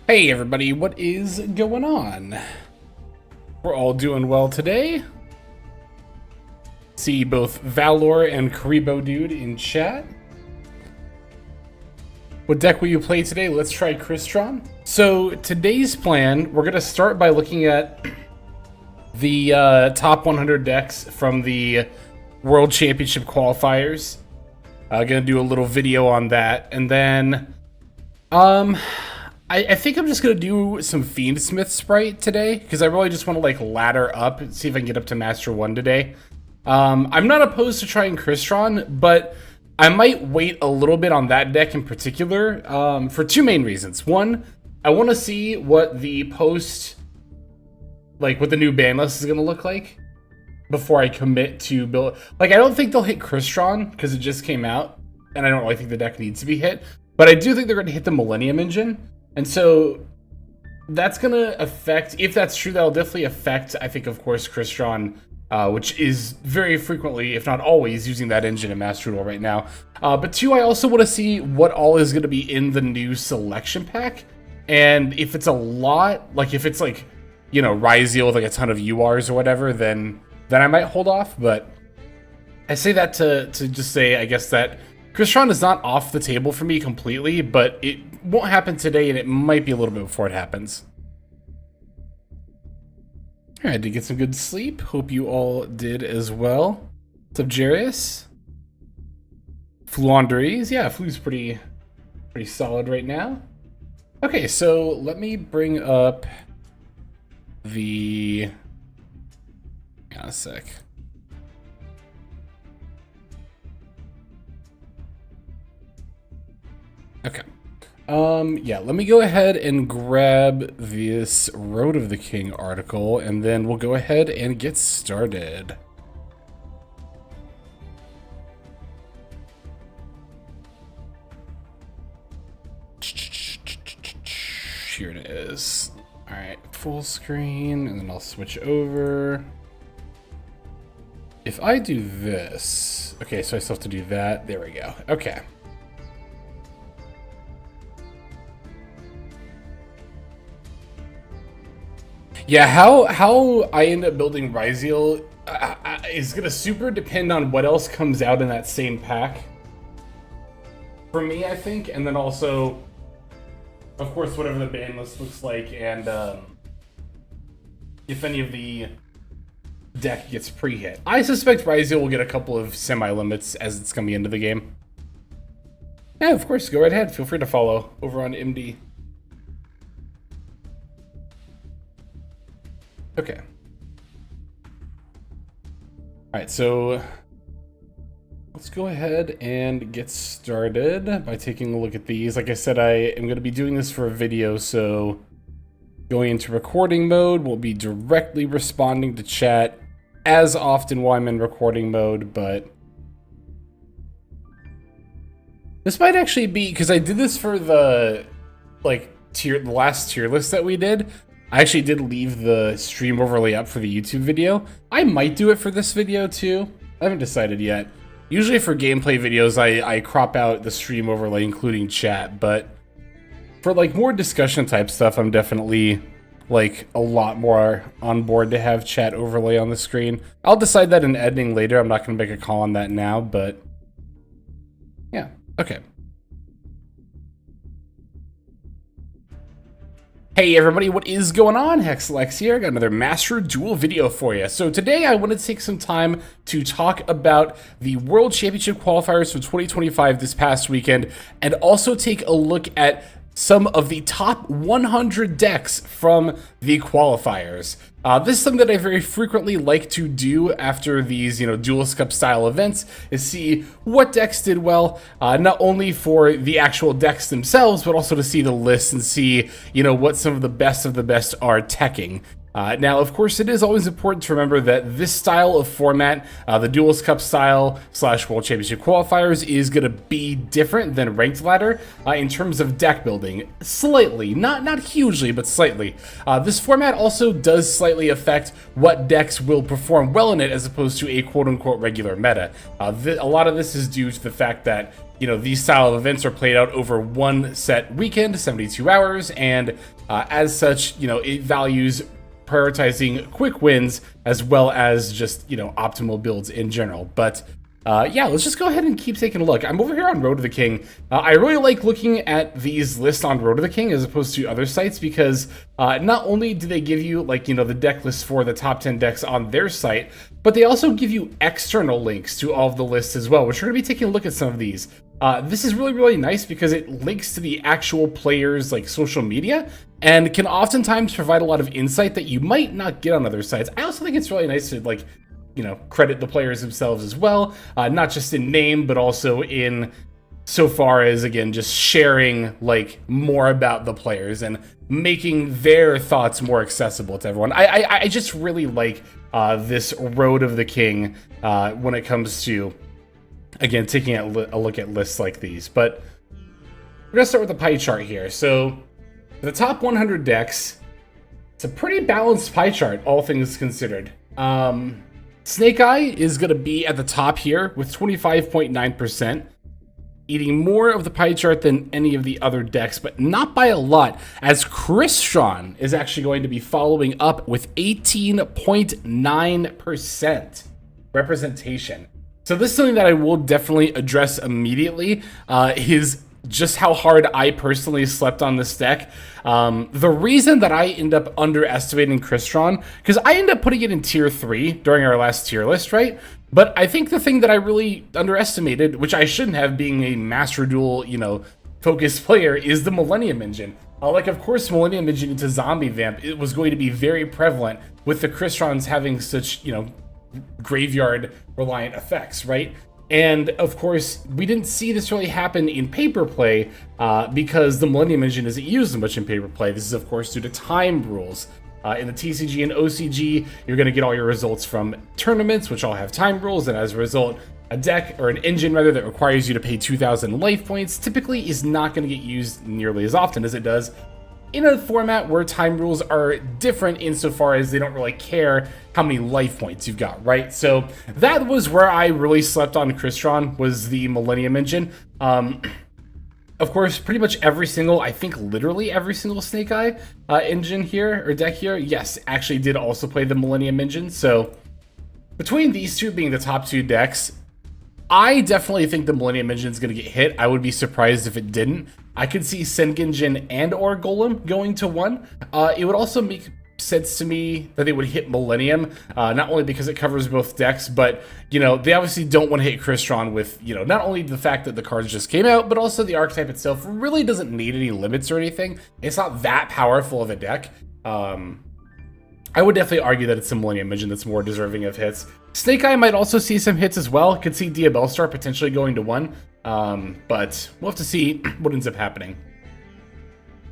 Hey everybody, what is going on? We're all doing well today. See both Valor and Karibo Dude in chat. What deck will you play today? Let's try Crystron. So today's plan, we're gonna start by looking at the top 100 decks from the World Championship qualifiers. Gonna do a little video on that, and then I think I'm just gonna do some Fiendsmith Sprite today because I really just want to like ladder up and see if I can get up to Master 1 today. I'm not opposed to trying Crystron, but I might wait a little bit on that deck in particular for two main reasons. One, I want to see what the post, like what the new ban list is going to look like before I commit to build. Like, I don't think they'll hit Crystron because it just came out, and I don't really think the deck needs to be hit. But I do think they're going to hit the Millennium Engine, and so that's going to affect, if that's true, that'll definitely affect, I think, of course, Crystron, which is very frequently, if not always, using that engine in Master Duel right now. But two, I also want to see what all is going to be in the new selection pack. And if it's a lot, like if it's like, you know, Ryzeal with like a ton of URs or whatever, then I might hold off. But I say that to just say, I guess, that Crystron is not off the table for me completely, but it won't happen today, and it might be a little bit before it happens. All right, did get some good sleep. Hope you all did as well. What's up, Jarius? Fluandries, yeah, Flu's pretty solid right now. Okay, so let me bring up the. Hang on a sec. Okay. Yeah, let me go ahead and grab this Road of the King article, and then we'll go ahead and get started. Here it is. All right, full screen, and then I'll switch over. If I do this, okay, so I still have to do that. There we go. Okay. Yeah, how I end up building Ryzeal is gonna super depend on what else comes out in that same pack. For me, I think, and then also, of course, whatever the ban list looks like, and if any of the deck gets pre-hit. I suspect Ryzeal will get a couple of semi-limits as it's coming into the game. Yeah, of course, go right ahead. Feel free to follow over on MD. Okay. Alright, so let's go ahead and get started by taking a look at these. Like I said, I am going to be doing this for a video, so going into recording mode, we'll be directly responding to chat as often while I'm in recording mode, but this might actually be, because I did this for the, like, the last tier list that we did. I actually did leave the stream overlay up for the YouTube video. I might do it for this video too. I haven't decided yet. Usually for gameplay videos, I crop out the stream overlay, including chat, but for like more discussion type stuff, I'm definitely like a lot more on board to have chat overlay on the screen. I'll decide that in editing later. I'm not going to make a call on that now, but yeah, okay. Hey everybody, what is going on? Hexalex here. I got another Master Duel video for you. So today I wanted to take some time to talk about the World Championship qualifiers for 2025 this past weekend, and also take a look at some of the top 100 decks from the qualifiers. This is something that I very frequently like to do after these, Duelist Cup style events, is see what decks did well, not only for the actual decks themselves, but also to see the list and see, what some of the best are teching. Now, of course, it is always important to remember that this style of format, the Duelist Cup style / World Championship qualifiers, is going to be different than Ranked Ladder in terms of deck building. Slightly, not hugely, but slightly. This format also does slightly affect what decks will perform well in it as opposed to a quote-unquote regular meta. A lot of this is due to the fact that these style of events are played out over one set weekend, 72 hours, and as such, it values prioritizing quick wins as well as just, optimal builds in general. But yeah, let's just go ahead and keep taking a look. I'm over here on Road to the King. I really like looking at these lists on Road to the King as opposed to other sites because not only do they give you, like, the deck list for the top 10 decks on their site, but they also give you external links to all of the lists as well, which we're going to be taking a look at some of these. This is really nice because it links to the actual players' social media and can oftentimes provide a lot of insight that you might not get on other sites. I also think it's really nice to credit the players themselves as well, not just in name, but also in so far as, again, just sharing like more about the players and making their thoughts more accessible to everyone. I just really like this Road of the King when it comes to, again, taking a look at lists like these. But we're gonna start with the pie chart here. So the top 100 decks, it's a pretty balanced pie chart, all things considered. Snake Eye is gonna be at the top here with 25.9%. Eating more of the pie chart than any of the other decks, but not by a lot, as Crystron is actually going to be following up with 18.9% representation. So this is something that I will definitely address immediately, is just how hard I personally slept on this deck. The reason that I end up underestimating Crystron, because I end up putting it in tier 3 during our last tier list, right? But I think the thing that I really underestimated, which I shouldn't have, being a Master Duel, focused player, is the Millennium Engine. Like, of course, Millennium Engine into Zombie Vamp, it was going to be very prevalent with the Krystrons having such, graveyard-reliant effects, right? And, of course, we didn't see this really happen in paper play because the Millennium Engine isn't used much in paper play. This is, of course, due to time rules. In the TCG and OCG, you're going to get all your results from tournaments, which all have time rules, and as a result, a deck, or an engine rather, that requires you to pay 2,000 life points typically is not going to get used nearly as often as it does in a format where time rules are different insofar as they don't really care how many life points you've got, right? So that was where I really slept on Crystron, was the Millennium Engine. Of course, pretty much every single, I think literally every single Snake Eye engine here, or deck here, yes, actually did also play the Millennium Engine. So between these two being the top 2 decks, I definitely think the Millennium Engine is going to get hit. I would be surprised if it didn't. I could see Sengenjin and or Golem going to 1. It would also make sense to me that they would hit Millennium, not only because it covers both decks, but, they obviously don't want to hit Crystron with, not only the fact that the cards just came out, but also the archetype itself really doesn't need any limits or anything. It's not that powerful of a deck. I would definitely argue that it's the Millennium Engine that's more deserving of hits. Snake Eye might also see some hits as well. Could see Diabellstar potentially going to 1, but we'll have to see what ends up happening.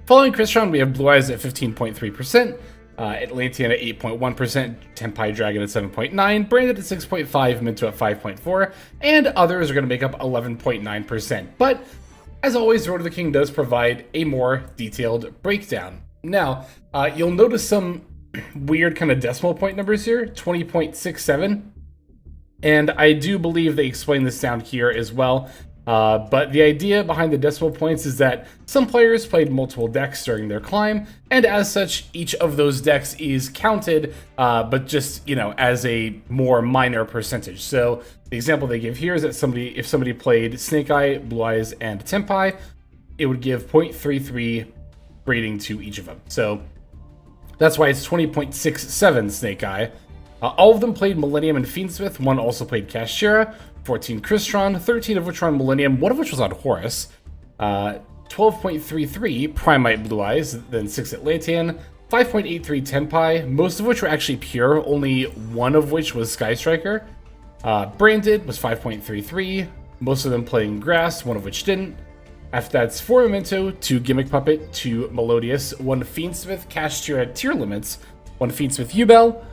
Following Crystron, we have Blue Eyes at 15.3%. Atlantean at 8.1%, Tempai Dragon at 7.9%, Branded at 6.5%, Minto at 5.4%, and others are going to make up 11.9%. But, as always, Road of the King does provide a more detailed breakdown. Now, you'll notice some weird kind of decimal point numbers here, 20.67, and I do believe they explain this down here as well. But the idea behind the decimal points is that some players played multiple decks during their climb, and as such, each of those decks is counted, but just, as a more minor percentage. So the example they give here is that if somebody played Snake Eye, Blue Eyes, and Tempai, it would give 0.33 rating to each of them. So that's why it's 20.67 Snake Eye. All of them played Millennium and Fiendsmith. 1 also played Kashtira. 14 Crystron, 13 of which were on Millennium, 1 of which was on Horus. 12.33 Primite Blue Eyes, then 6 Atlantean. 5.83 Tempai, most of which were actually pure, only 1 of which was Sky Striker. Branded was 5.33, most of them playing Grass, 1 of which didn't. After that's 4 Memento, 2 Gimmick Puppet, 2 Melodious, 1 Fiendsmith Kashtira Tier Limits, 1 Fiendsmith Yubel,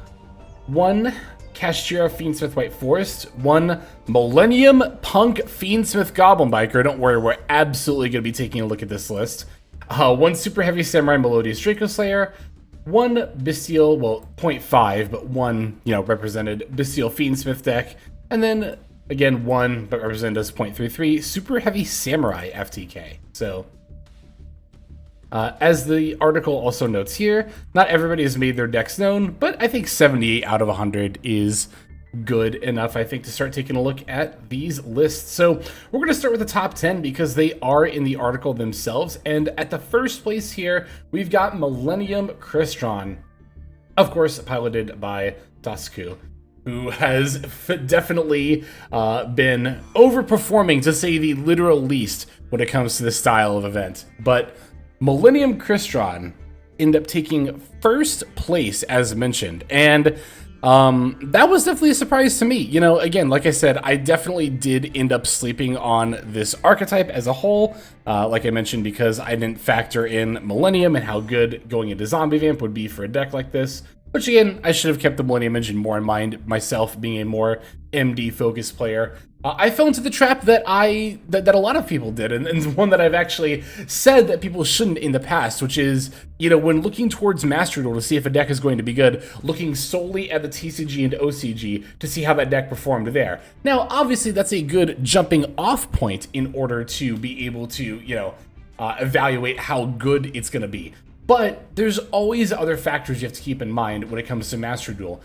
1 Kashtira Fiendsmith White Forest, 1 Millennium Punk Fiendsmith Goblin Biker. Don't worry, we're absolutely going to be taking a look at this list. 1 Super Heavy Samurai Melodious Draco Slayer, 1 Bestial, well, 0.5, but 1, represented Bestial Fiendsmith deck, and then again 1, but represented as 0.33 Super Heavy Samurai FTK. So, as the article also notes here, not everybody has made their decks known, but I think 78 out of 100 is good enough, I think, to start taking a look at these lists. So we're going to start with the top 10 because they are in the article themselves. And at the first place here, we've got Millennium Crystron, of course, piloted by Tasku, who has definitely been overperforming, to say the literal least, when it comes to this style of event. But Millennium Crystron end up taking first place, as mentioned, and That was definitely a surprise to me. You know, again, like I said, I definitely did end up sleeping on this archetype as a whole, like I mentioned, because I didn't factor in Millennium and how good going into Zombie Vamp would be for a deck like this. Which again, I should have kept the Millennium Engine more in mind, myself being a more MD-focused player. I fell into the trap that that a lot of people did, and one that I've actually said that people shouldn't in the past, which is, you know, when looking towards Master Duel to see if a deck is going to be good, looking solely at the TCG and OCG to see how that deck performed there. Now, obviously, that's a good jumping off point in order to be able to, you know, evaluate how good it's going to be. But there's always other factors you have to keep in mind when it comes to Master Duel.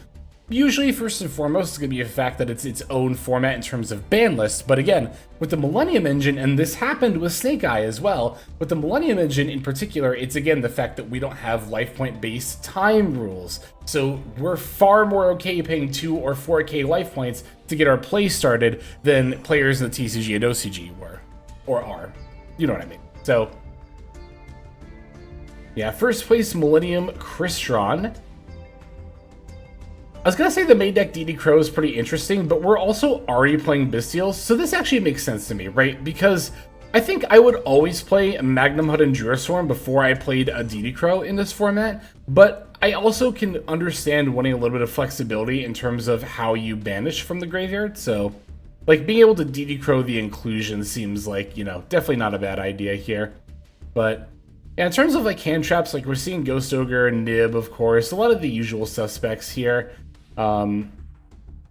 Usually, first and foremost, it's going to be a fact that it's its own format in terms of ban lists. But again, with the Millennium Engine, and this happened with Snake Eye as well, with the Millennium Engine in particular, it's again the fact that we don't have life point-based time rules. So we're far more okay paying 2 or 4k life points to get our play started than players in the TCG and OCG were, or are. You know what I mean? So yeah, first place Millennium Crystron. I was going to say the main deck DD Crow is pretty interesting, but we're also already playing Bestials, so this actually makes sense to me, right? Because I think I would always play Magnum Hood and Durastorm before I played a DD Crow in this format, but I also can understand wanting a little bit of flexibility in terms of how you banish from the graveyard, so like being able to DD Crow the inclusion seems like, you know, definitely not a bad idea here. But yeah, in terms of like hand traps, like we're seeing Ghost Ogre, Nib, of course, a lot of the usual suspects here.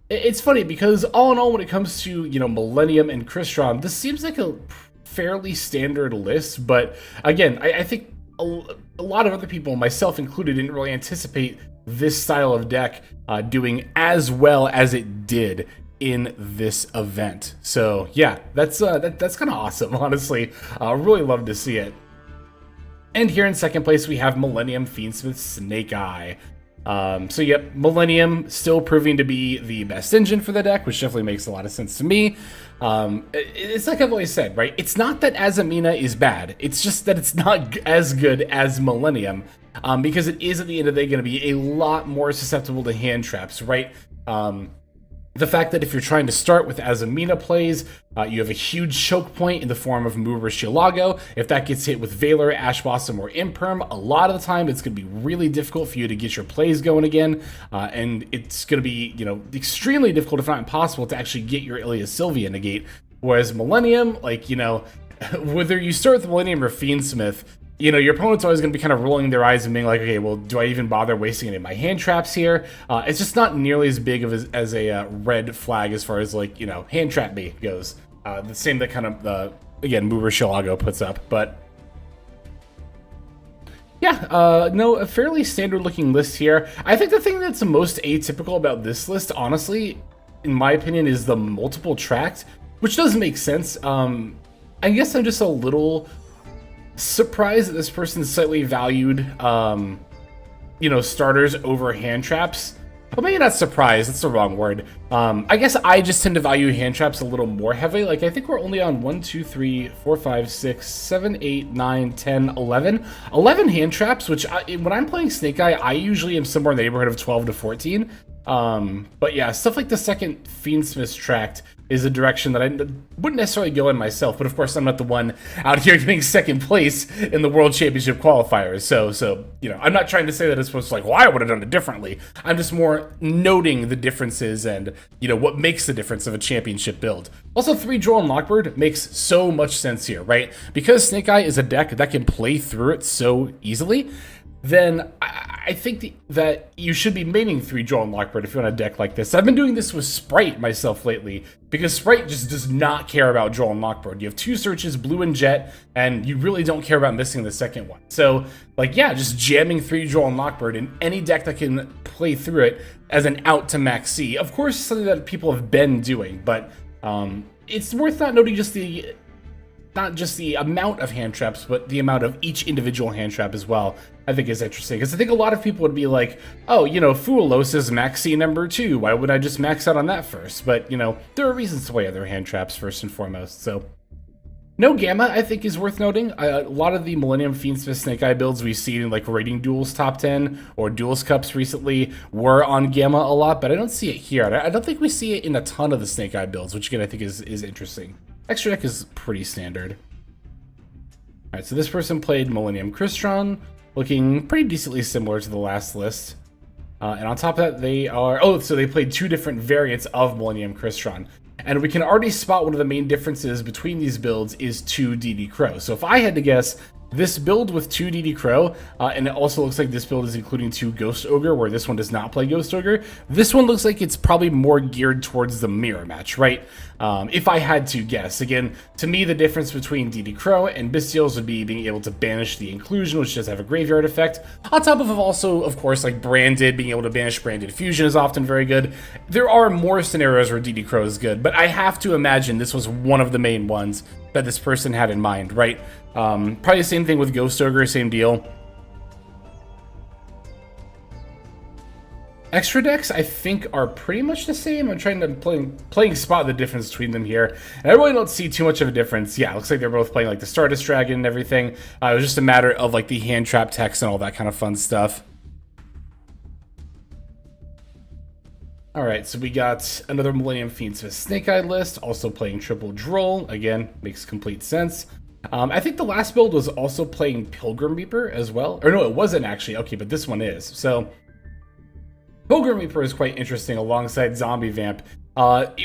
It's funny because all in all, when it comes to, you know, Millennium and Crystron, this seems like a fairly standard list, but again, I think a lot of other people, myself included, didn't really anticipate this style of deck doing as well as it did in this event. So yeah, that's kind of awesome, honestly. Really love to see it. And here in second place, we have Millennium Fiendsmith Snake Eye. So yep, Millennium still proving to be the best engine for the deck, which definitely makes a lot of sense to me. It's like I've always said, right? It's not that Azamina is bad. It's just that it's not as good as Millennium, because it is at the end of the day going to be a lot more susceptible to hand traps, right? The fact that if you're trying to start with Azamina plays, you have a huge choke point in the form of Mover Shilago. If that gets hit with Valor, Ash Blossom, or Imperm, a lot of the time it's going to be really difficult for you to get your plays going again, and it's going to be, you know, extremely difficult, if not impossible, to actually get your Ilya Sylvia negate. Whereas Millennium, like, you know, whether you start with Millennium or Fiendsmith, you know, your opponent's always going to be kind of rolling their eyes and being like, okay, well, do I even bother wasting any of my hand traps here? It's just not nearly as big of as a red flag as far as, like, you know, hand trap bait goes. The same that kind of, again, Mover Shilago puts up. But yeah, no, a fairly standard looking list here. I think the thing that's the most atypical about this list, honestly, in my opinion, is the multiple tracked, which does make sense. I guess I'm just a little surprised that this person slightly valued, you know, starters over hand traps. Well, maybe not surprised, that's the wrong word. I guess I just tend to value hand traps a little more heavily. Like, I think we're only on 1, 2, 3, 4, 5, 6, 7, 8, 9, 10, 11. 11 hand traps, which when I'm playing Snake Eye, I usually am somewhere in the neighborhood of 12 to 14. But yeah, stuff like the second Fiendsmith tract is a direction that I wouldn't necessarily go in myself, but of course I'm not the one out here getting second place in the World Championship qualifiers, so you know, I'm not trying to say that it's supposed to, like, well, I would have done it differently. I'm just more noting the differences and, you know, what makes the difference of a championship build. Also, 3 Droll and Lockbird makes so much sense here, right? Because Snake Eye is a deck that can play through it so easily, then I think that you should be maining 3 Droll and Lockbird if you're on a deck like this. I've been doing this with Sprite myself lately, because Sprite just does not care about Droll and Lockbird. You have 2 searches, Blue and Jet, and you really don't care about missing the second one. So, like, yeah, just jamming 3 Droll and Lockbird in any deck that can play through it as an out to max C. Of course, something that people have been doing, but it's worth not noting just not just the amount of hand traps, but the amount of each individual hand trap as well, I think is interesting. Because I think a lot of people would be like, oh, you know, Fuelos is maxi number 2. Why would I just max out on that first? But, you know, there are reasons to play other hand traps first and foremost. So No Gamma, I think, is worth noting. A lot of the Millennium Fiendsmith Snake Eye builds we've seen in like Rating Duels top 10 or Duels Cups recently were on Gamma a lot, but I don't see it here. I don't think we see it in a ton of the Snake Eye builds, which again I think is interesting. Extra deck is pretty standard. Alright, so this person played Millennium Crystron, looking pretty decently similar to the last list. And on top of that, they are... Oh, so they played two different variants of Millennium Crystron. And we can already spot one of the main differences between these builds is 2 DD Crow. So if I had to guess, this build with 2 DD Crow, and it also looks like this build is including 2 Ghost Ogre, where this one does not play Ghost Ogre. This one looks like it's probably more geared towards the mirror match, right? If I had to guess. Again, to me, the difference between DD Crow and Bestials would be being able to banish the inclusion, which does have a graveyard effect. On top of also, of course, like branded, being able to banish branded fusion is often very good. There are more scenarios where DD Crow is good, but I have to imagine this was one of the main ones that this person had in mind, right? Probably the same thing with Ghost Ogre, same deal. Extra decks, I think, are pretty much the same. I'm trying to playing spot the difference between them here. And I really don't see too much of a difference. Yeah, it looks like they're both playing like the Stardust Dragon and everything. It was just a matter of like the hand trap text and all that kind of fun stuff. Alright, so we got another Millennium Fiendsmith Snake Eye list, also playing Triple Droll. Again, makes complete sense. I think the last build was also playing Pilgrim Reaper as well. Or no, it wasn't actually. Okay, but this one is. So Pilgrim Reaper is quite interesting alongside Zombie Vamp.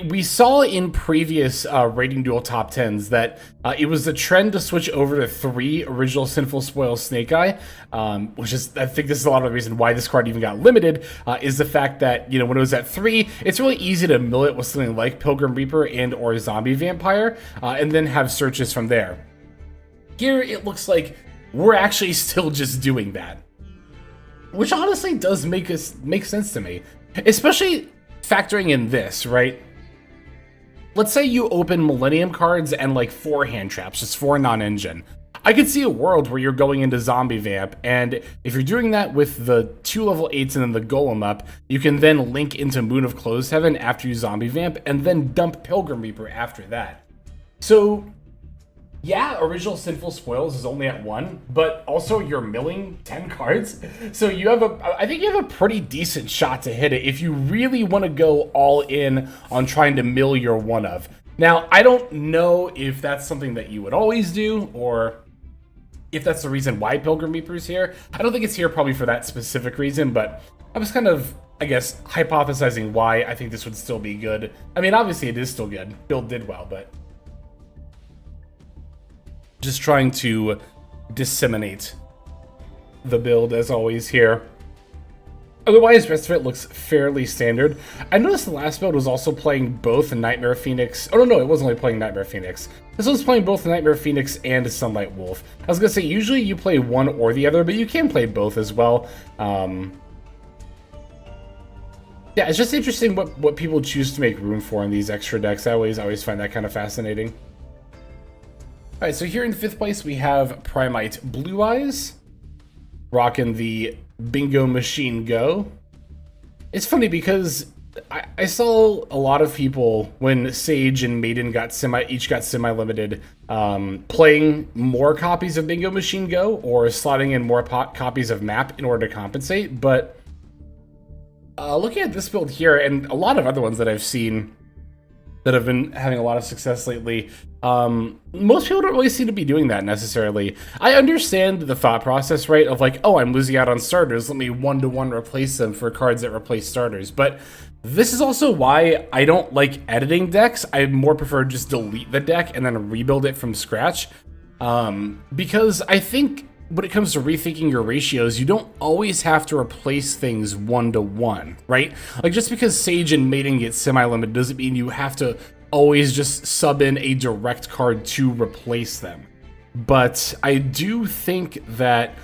We saw in previous Rating Duel top 10s that it was the trend to switch over to 3 original Sinful Spoil Snake Eye, which is, I think this is a lot of the reason why this card even got limited, is the fact that, you know, when it was at 3, it's really easy to mill it with something like Pilgrim Reaper and or Zombie Vampire, and then have searches from there. Here, it looks like we're actually still just doing that, which honestly does make sense to me, especially factoring in this, right? Let's say you open Millennium cards and like 4 hand traps, just 4 non-engine. I could see a world where you're going into Zombie Vamp, and if you're doing that with the 2 level 8s and then the Golem up, you can then link into Moon of Closed Heaven after you Zombie Vamp, and then dump Pilgrim Reaper after that. So yeah, original Sinful Spoils is only at 1, but also you're milling 10 cards. So you have I think you have a pretty decent shot to hit it if you really want to go all in on trying to mill your one of. Now, I don't know if that's something that you would always do, or if that's the reason why Pilgrim Reaper is here. I don't think it's here probably for that specific reason, but I was kind of, I guess, hypothesizing why I think this would still be good. I mean, obviously it is still good. Build did well, but just trying to disseminate the build as always here. Otherwise, the rest of it looks fairly standard. I noticed the last build was also playing both Nightmare Phoenix. Oh, no, it wasn't only playing Nightmare Phoenix. This one's playing both Nightmare Phoenix and Sunlight Wolf. I was going to say, usually you play one or the other, but you can play both as well. Yeah, it's just interesting what people choose to make room for in these extra decks. I always find that kind of fascinating. Alright, so here in 5th place we have Primite Blue Eyes, rocking the Bingo Machine Go. It's funny because I saw a lot of people when Sage and Maiden each got semi-limited, playing more copies of Bingo Machine Go or slotting in more copies of Map in order to compensate, but looking at this build here and a lot of other ones that I've seen that have been having a lot of success lately, most people don't really seem to be doing that necessarily. I understand the thought process, right, of like, oh, I'm losing out on starters, let me one-to-one replace them for cards that replace starters. But this is also why I don't like editing decks. I more prefer just delete the deck and then rebuild it from scratch, because I think when it comes to rethinking your ratios, you don't always have to replace things one-to-one, right? Like, just because Sage and Maiden get semi-limited doesn't mean you have to always just sub in a direct card to replace them. But I do think that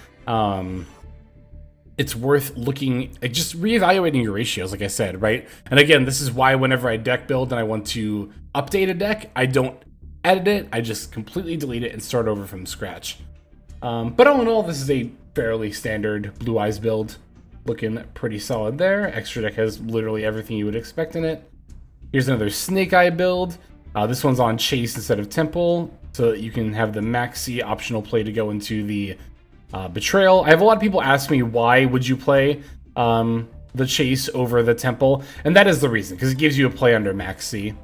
it's worth looking at just reevaluating your ratios, like I said, right? And again, this is why whenever I deck build and I want to update a deck, I don't edit it, I just completely delete it and start over from scratch. But all in all, this is a fairly standard Blue Eyes build. Looking pretty solid there. Extra deck has literally everything you would expect in it. Here's another Snake Eye build. This one's on Chase instead of Temple. so that you can have the Maxi optional play to go into the Betrayal. I have a lot of people ask me, why would you play the Chase over the Temple? And that is the reason, because it gives you a play under Maxi.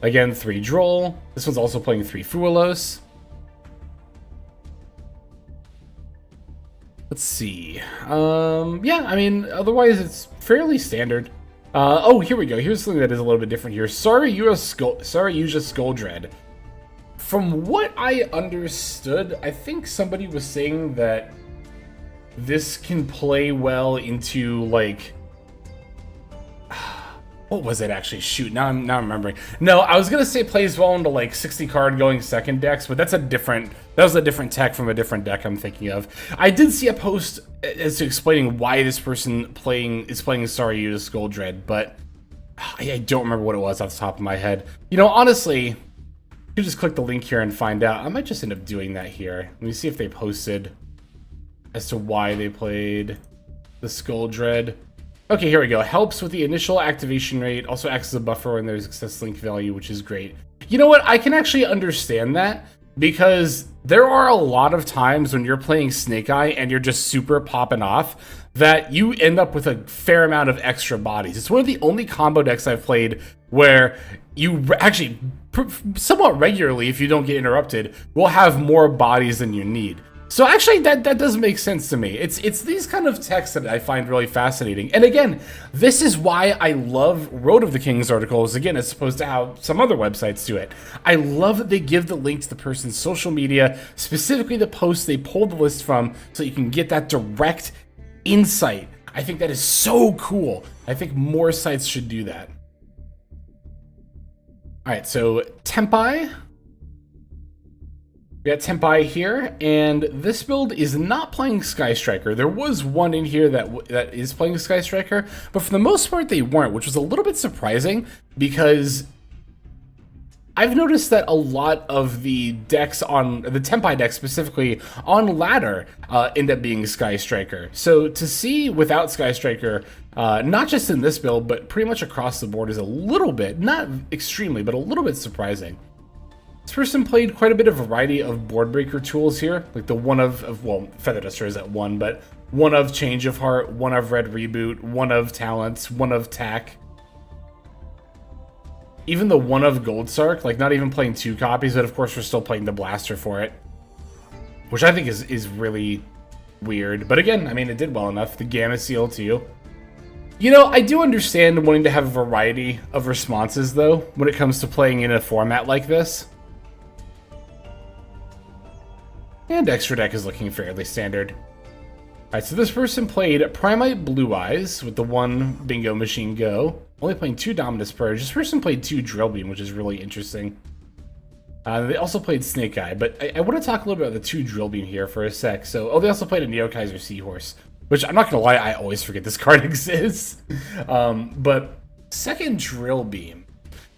Again, 3 Droll. This one's also playing 3 Fuelos. Let's see. Yeah, I mean, otherwise it's fairly standard. Oh, here we go. Here's something that is a little bit different here. Sorry, you just Skuldred. From what I understood, I think somebody was saying that this can play well into, like... What was it actually? Shoot, now I'm remembering. No, I was gonna say plays well into like 60 card going second decks, but that was a different tech from a different deck I'm thinking of. I did see a post as to explaining why this person is playing Sorry You to Skuldred, but I don't remember what it was off the top of my head. You know, honestly, you can just click the link here and find out. I might just end up doing that here. Let me see if they posted as to why they played the Skuldred. Okay, here we go. Helps with the initial activation rate. Also acts as a buffer when there's excess link value, which is great. You know what? I can actually understand that, because there are a lot of times when you're playing Snake Eye and you're just super popping off that you end up with a fair amount of extra bodies. It's one of the only combo decks I've played where you actually, somewhat regularly, if you don't get interrupted, will have more bodies than you need. So actually, that does make sense to me. It's these kind of texts that I find really fascinating. And again, this is why I love Road of the Kings articles, again, as opposed to how some other websites do it. I love that they give the link to the person's social media, specifically the post they pulled the list from, so you can get that direct insight. I think that is so cool. I think more sites should do that. All right, so Tempai. We got Tempai here, and this build is not playing Sky Striker. There was one in here that is playing Sky Striker, but for the most part they weren't, which was a little bit surprising, because I've noticed that a lot of the decks on the Tempai deck, specifically on ladder, end up being Sky Striker. So to see without Sky Striker, not just in this build, but pretty much across the board, is a little bit, not extremely, but a little bit surprising. This person played quite a bit of variety of board breaker tools here, like the one well, Feather Duster is at 1, but one of Change of Heart, one of Red Reboot, one of Talents, one of Tack. Even the one of Gold Sark, like not even playing 2 copies, but of course we're still playing the Blaster for it, which I think is really weird. But again, I mean, it did well enough. The Gamma Seal too. You know, I do understand wanting to have a variety of responses though, when it comes to playing in a format like this. And extra deck is looking fairly standard. Alright, so this person played Primite Blue Eyes with the 1 Bingo Machine Go. Only playing 2 Dominus Purge. This person played 2 Drill Beam, which is really interesting. They also played Snake Eye, but I want to talk a little bit about the 2 Drill Beam here for a sec. So, they also played a Neo Kaiser Seahorse, which I'm not going to lie, I always forget this card exists. But second Drill Beam.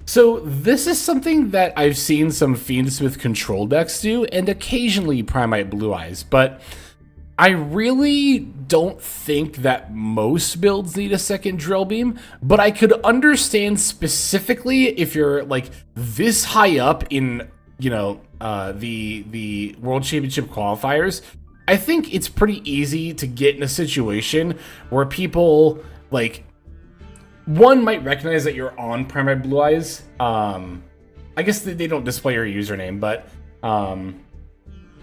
So this is something that I've seen some Fiendsmith control decks do, and occasionally Primite Blue Eyes, but I really don't think that most builds need a second Drill Beam, but I could understand specifically if you're like this high up in, you know, the World Championship qualifiers. I think it's pretty easy to get in a situation where people, like, one might recognize that you're on Primite Blue Eyes. I guess they don't display your username, but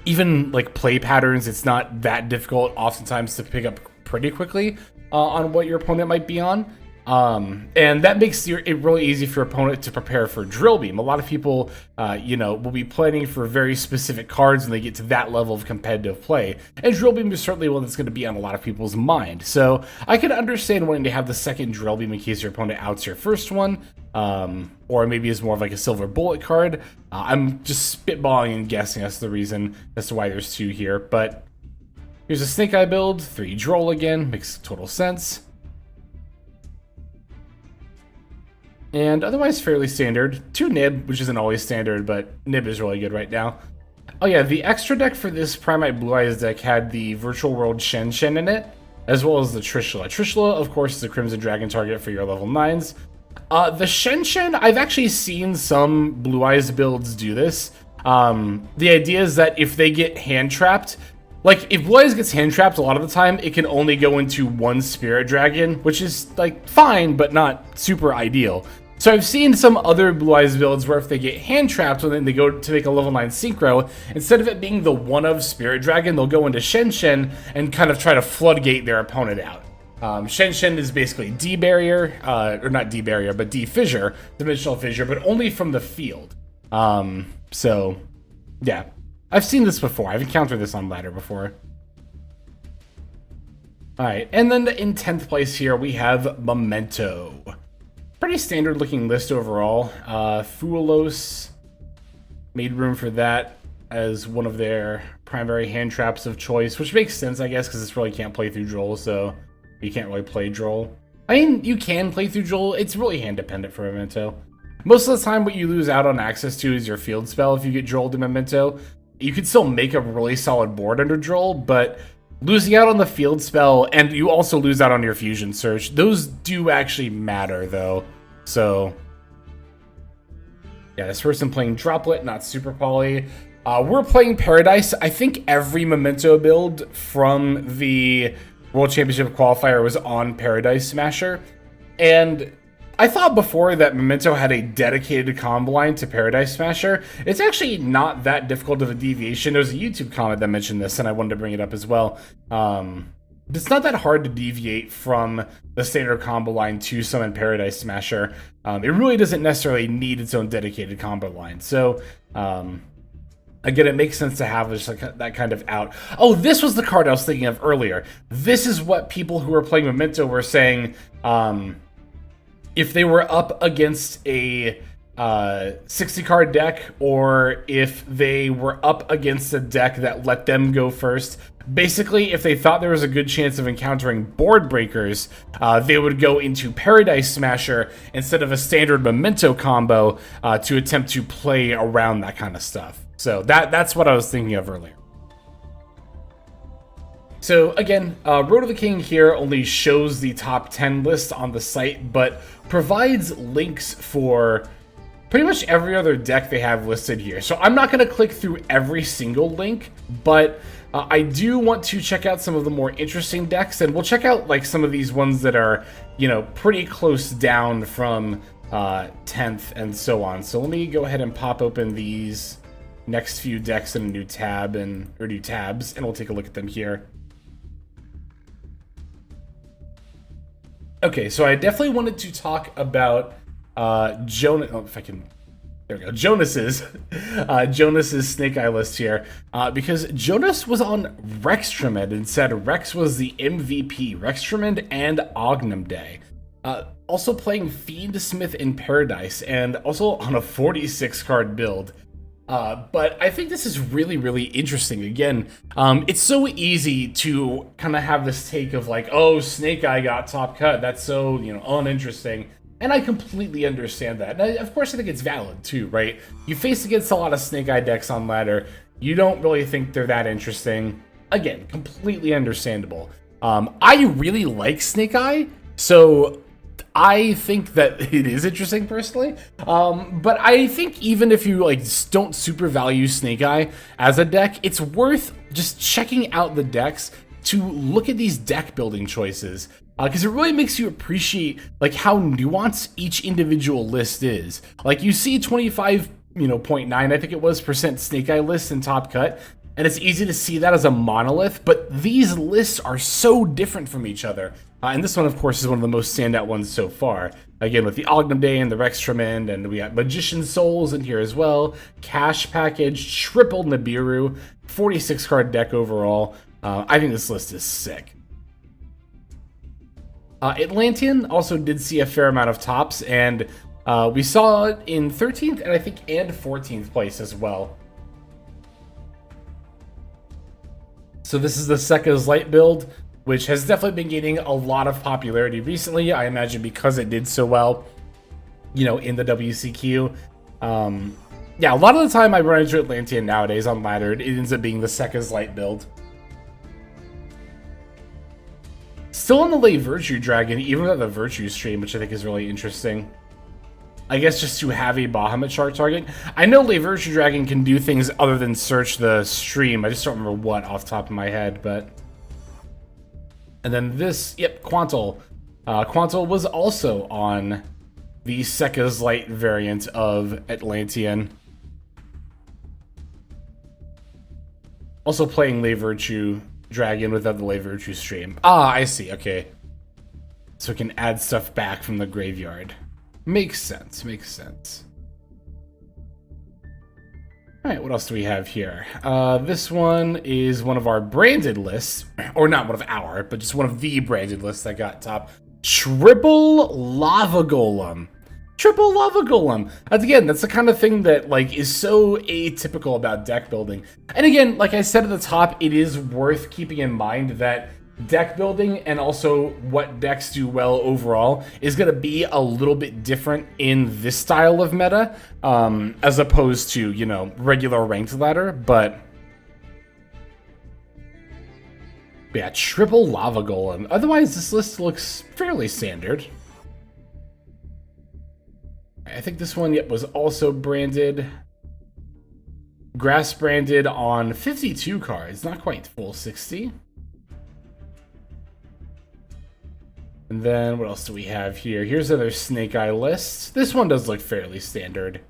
even like play patterns, it's not that difficult oftentimes to pick up pretty quickly on what your opponent might be on. And that makes it really easy for your opponent to prepare for Drill Beam. A lot of people, you know, will be planning for very specific cards when they get to that level of competitive play. And Drill Beam is certainly one that's going to be on a lot of people's mind. So I can understand wanting to have the second Drill Beam in case your opponent outs your first one, or maybe is more of like a Silver Bullet card. I'm just spitballing and guessing that's the reason as to why there's 2 here. But here's a Snake Eye build, 3 Droll again, makes total sense. And otherwise fairly standard. 2 Nib, which isn't always standard, but Nib is really good right now. Oh yeah, the extra deck for this Primite Blue Eyes deck had the Virtual World Shen Shen in it, as well as the Trishula. Trishula, of course, is a Crimson Dragon target for your level 9s. The Shen Shen, I've actually seen some Blue Eyes builds do this. The idea is that if they get hand trapped, like if Blue Eyes gets hand trapped, a lot of the time it can only go into one Spirit Dragon, which is like fine, but not super ideal. So I've seen some other Blue Eyes builds where if they get hand trapped when they go to make a level 9 synchro, instead of it being the one of Spirit Dragon, they'll go into Shen Shen and kind of try to floodgate their opponent out. Shen Shen is basically D-Barrier, or not D-Barrier, but D-Fissure, Dimensional Fissure, but only from the field. So, yeah. I've seen this before. I've encountered this on ladder before. Alright, and then in 10th place here, we have Memento. Pretty standard looking list overall. Fuelos made room for that as one of their primary hand traps of choice, which makes sense, I guess, because this really can't play through Droll, so you can't really play Droll. I mean, you can play through Droll. It's really hand dependent for Memento. Most of the time, what you lose out on access to is your field spell if you get Drolled in Memento. You could still make a really solid board under Droll, but losing out on the field spell, and you also lose out on your fusion search, those do actually matter, though. So, yeah, this person playing Droplet, not Super Poly. We're playing Paradise. I think every Memento build from the World Championship qualifier was on Paradise Smasher. And I thought before that Memento had a dedicated combo line to Paradise Smasher. It's actually not that difficult of a deviation. There's a YouTube comment that mentioned this, and I wanted to bring it up as well. It's not that hard to deviate from the standard combo line to summon Paradise Smasher. It really doesn't necessarily need its own dedicated combo line. So, again, it makes sense to have just like that kind of out. Oh, this was the card I was thinking of earlier. This is what people who were playing Memento were saying. If they were up against a 60-card deck, or if they were up against a deck that let them go first. Basically, if they thought there was a good chance of encountering board breakers, they would go into Paradise Smasher instead of a standard Memento combo to attempt to play around that kind of stuff. So that's what I was thinking of earlier. So again, Road to the King here only shows the top 10 list on the site, but provides links for pretty much every other deck they have listed here. So I'm not going to click through every single link, but I do want to check out some of the more interesting decks, and we'll check out like some of these ones that are, you know, pretty close down from 10th and so on. So let me go ahead and pop open these next few decks in a new tab or new tabs, and we'll take a look at them here. Okay, so I definitely wanted to talk about Jonas. Oh, if I can, there we go. Jonas's Snake Eye list here, because Jonas was on Rextremend and said Rex was the MVP. Rextremend and Ognum Day. Also playing Fiendsmith in Paradise, and also on a 46-card build. But I think this is really, really interesting. Again, it's so easy to kind of have this take of like, oh, Snake Eye got top cut. That's so, you know, uninteresting. And I completely understand that. And of course, I think it's valid too, right? You face against a lot of Snake Eye decks on ladder. You don't really think they're that interesting. Again, completely understandable. I really like Snake Eye, so I think that it is interesting personally, but I think even if you like don't super value Snake Eye as a deck, it's worth just checking out the decks to look at these deck building choices, because it really makes you appreciate like how nuanced each individual list is. Like you see 25.9, I think it was, % Snake Eye lists in Top Cut, and it's easy to see that as a monolith, but these lists are so different from each other. And this one, of course, is one of the most standout ones so far. Again, with the Ognum Day and the Rextremend, and we got Magician Souls in here as well. Cash Package, Triple Nibiru, 46-card deck overall. I think this list is sick. Atlantean also did see a fair amount of tops, and we saw it in 13th and I think and 14th place as well. So this is the Sekka's Light build, which has definitely been gaining a lot of popularity recently, I imagine because it did so well, you know, in the WCQ. Yeah, a lot of the time I run into Atlantean nowadays on ladder, it ends up being the Sekka's Light build. Still on the late Virtue Dragon, even without the Virtue stream, which I think is really interesting. I guess just to have a Bahamut Shark target. I know Levirtue Dragon can do things other than search the stream. I just don't remember what off the top of my head, but... And then this, yep, Quantal. Quantal was also on the Sekka's Light variant of Atlantean. Also playing Levirtue Dragon without the Levirtue stream. Ah, I see, okay. So it can add stuff back from the graveyard. Makes sense, makes sense. Alright, what else do we have here? This one is one of our branded lists. Or not one of our, but just one of the branded lists that got top. Triple Lava Golem. Triple Lava Golem. Again, that's the kind of thing that like is so atypical about deck building. And again, like I said at the top, it is worth keeping in mind that deck building and also what decks do well overall is going to be a little bit different in this style of meta as opposed to, you know, regular ranked ladder. But yeah, Triple Lava Golem. Otherwise, this list looks fairly standard. I think this one, yep, was also branded. Grass branded on 52 cards, not quite full 60. And then what else do we have here? Here's another Snake Eye list. This one does look fairly standard.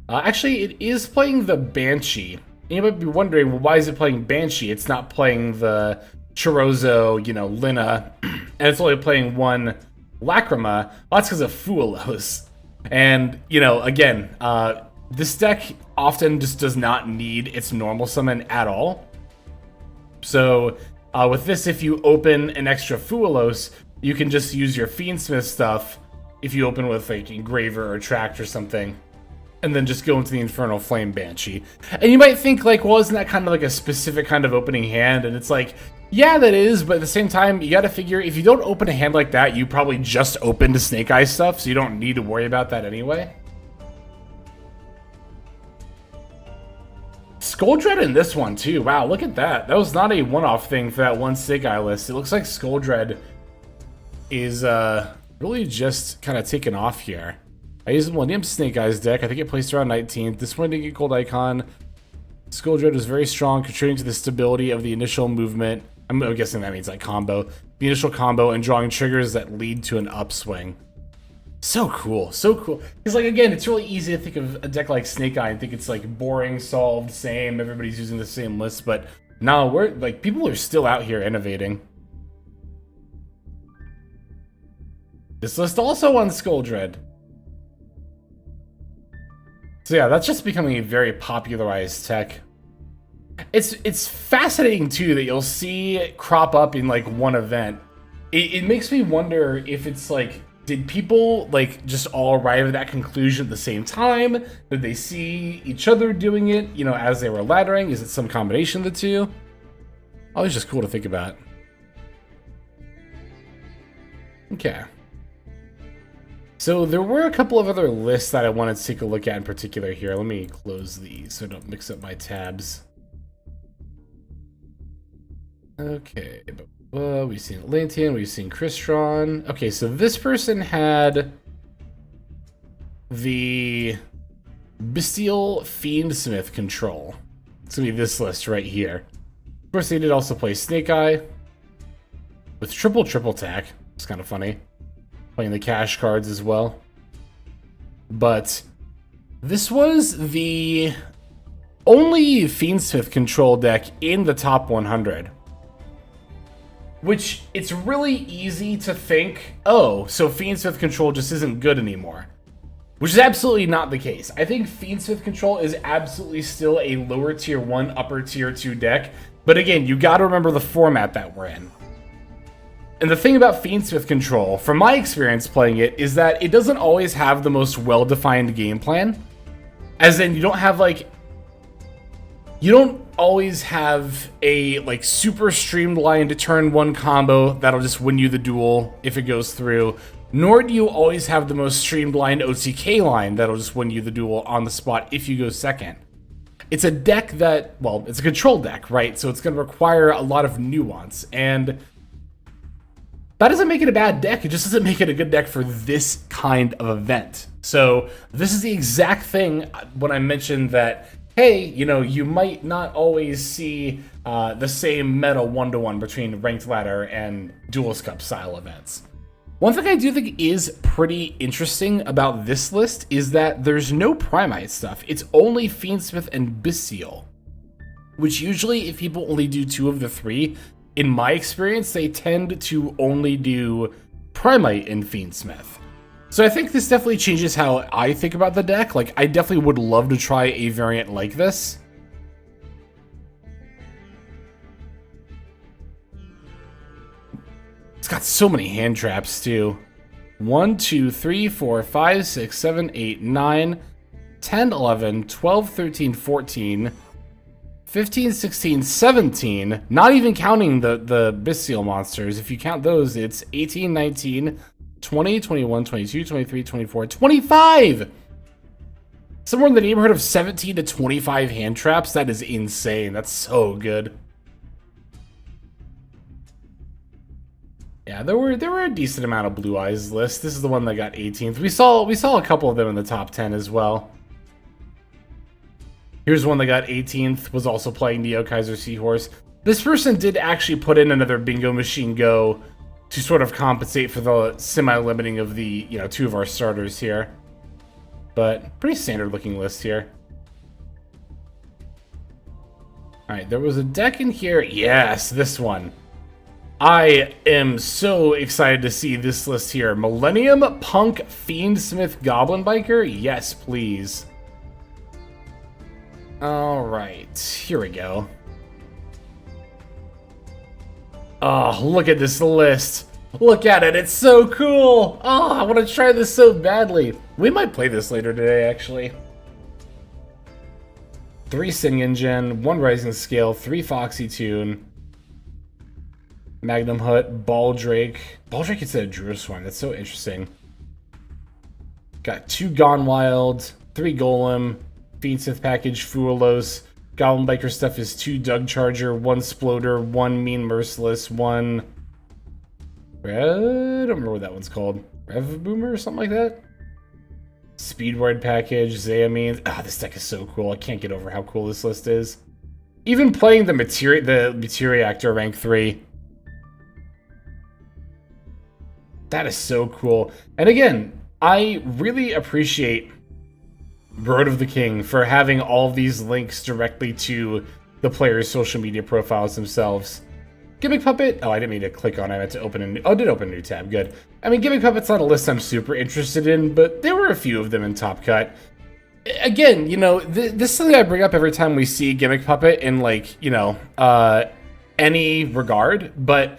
Actually, it is playing the Banshee. And you might be wondering, well, why is it playing Banshee? It's not playing the Chorozo, you know, Lina, and it's only playing one Lacrima. Well, that's because of Fuelos. And, you know, again, this deck often just does not need its normal summon at all. So, with this, if you open an extra Fuelos, you can just use your Fiendsmith stuff if you open with, like, Engraver or Tract or something, and then just go into the Infernal Flame Banshee. And you might think, like, well, isn't that kind of like a specific kind of opening hand? And it's like, yeah, that is, but at the same time, you gotta figure, if you don't open a hand like that, you probably just opened to Snake Eye stuff, so you don't need to worry about that anyway. Scoldred in this one, too. Wow, look at that. That was not a one-off thing for that one Snake Eye list. It looks like Scoldred is really just kind of taken off here. I used the Millennium Snake Eyes deck. I think it placed around 19th. This one didn't get Gold Icon. Scoldred was very strong, contributing to the stability of the initial movement. I'm guessing that means like combo. The initial combo and drawing triggers that lead to an upswing. So cool, so cool. Because, like, again, it's really easy to think of a deck like Snake Eye and think it's, like, boring, solved, same, everybody's using the same list, but no, we're, like, people are still out here innovating. This list also on Scoldred. So yeah, that's just becoming a very popularized tech. It's fascinating, too, that you'll see it crop up in, like, one event. It makes me wonder if it's, like, did people, like, just all arrive at that conclusion at the same time? Did they see each other doing it, you know, as they were laddering? Is it some combination of the two? Always just cool to think about. Okay. So there were a couple of other lists that I wanted to take a look at in particular here. Let me close these so I don't mix up my tabs. Okay, we've seen Atlantean, we've seen Crystron. Okay, so this person had the Bestial Fiendsmith control. It's gonna be this list right here. Of course, they did also play Snake Eye with triple tack. It's kind of funny. Playing the cash cards as well. But this was the only Fiendsmith control deck in the top 100. Which, it's really easy to think, oh, so Fiendsmith control just isn't good anymore. Which is absolutely not the case. I think Fiendsmith control is absolutely still a lower tier 1, upper tier 2 deck. But again, you gotta remember the format that we're in. And the thing about Fiendsmith control, from my experience playing it, is that it doesn't always have the most well-defined game plan. As in, you don't have, like, you don't always have a, like, super streamlined turn 1 combo that'll just win you the duel if it goes through. Nor do you always have the most streamlined OTK line that'll just win you the duel on the spot if you go second. It's a deck that, well, it's a control deck, right? So it's going to require a lot of nuance. And that doesn't make it a bad deck. It just doesn't make it a good deck for this kind of event. So this is the exact thing when I mentioned that, hey, you know, you might not always see the same meta 1-to-1 between Ranked Ladder and Duelist Cup style events. One thing I do think is pretty interesting about this list is that there's no Primite stuff. It's only Fiendsmith and Bestial, which usually if people only do 2 of the 3, in my experience, they tend to only do Primite and Fiendsmith. So I think this definitely changes how I think about the deck. Like, I definitely would love to try a variant like this. It's got so many hand traps, too. 1, 2, 3, 4, 5, 6, 7, 8, 9, 10, 11, 12, 13, 14... 15, 16, 17, not even counting the Bestial monsters. If you count those, it's 18, 19, 20, 21, 22, 23, 24, 25! Somewhere in the neighborhood of 17 to 25 hand traps. That is insane. That's so good. Yeah, there were a decent amount of Blue Eyes lists. This is the one that got 18th. We saw a couple of them in the top 10 as well. Here's one that got 18th, was also playing Neo Kaiser Seahorse. This person did actually put in another Bingo Machine Go to sort of compensate for the semi-limiting of the, 2 of our starters here. But pretty standard looking list here. Alright, there was a deck in here. Yes, this one. I am so excited to see this list here. Millennium Punk Fiendsmith Goblin Biker? Yes, please. Alright, here we go. Oh, look at this list. Look at it, it's so cool. Oh, I want to try this so badly. We might play this later today, actually. 3 Sing Engine, 1 Rising Scale, 3 Foxy Tune, Magnum Hut, Baldrake. Baldrake instead of Druid Swarm, that's so interesting. Got 2 Gone Wild, 3 Golem, Fiendsmith package, Fuelos. Goblin Biker stuff is 2 Doug Charger, 1 Sploder, 1 Mean Merciless, 1... I don't remember what that one's called. Rev Boomer or something like that? Speedward package, Xayamines. Ah, this deck is so cool. I can't get over how cool this list is. Even playing the Materiactor rank 3. That is so cool. And again, I really appreciate Road of the King for having all of these links directly to the players' social media profiles themselves. Gimmick Puppet? Oh, I didn't mean to click on it. I meant to open a new... Oh, I did open a new tab. Good. I mean, Gimmick Puppet's not a list I'm super interested in, but there were a few of them in Top Cut. Again, this is something I bring up every time we see Gimmick Puppet in, like, any regard, but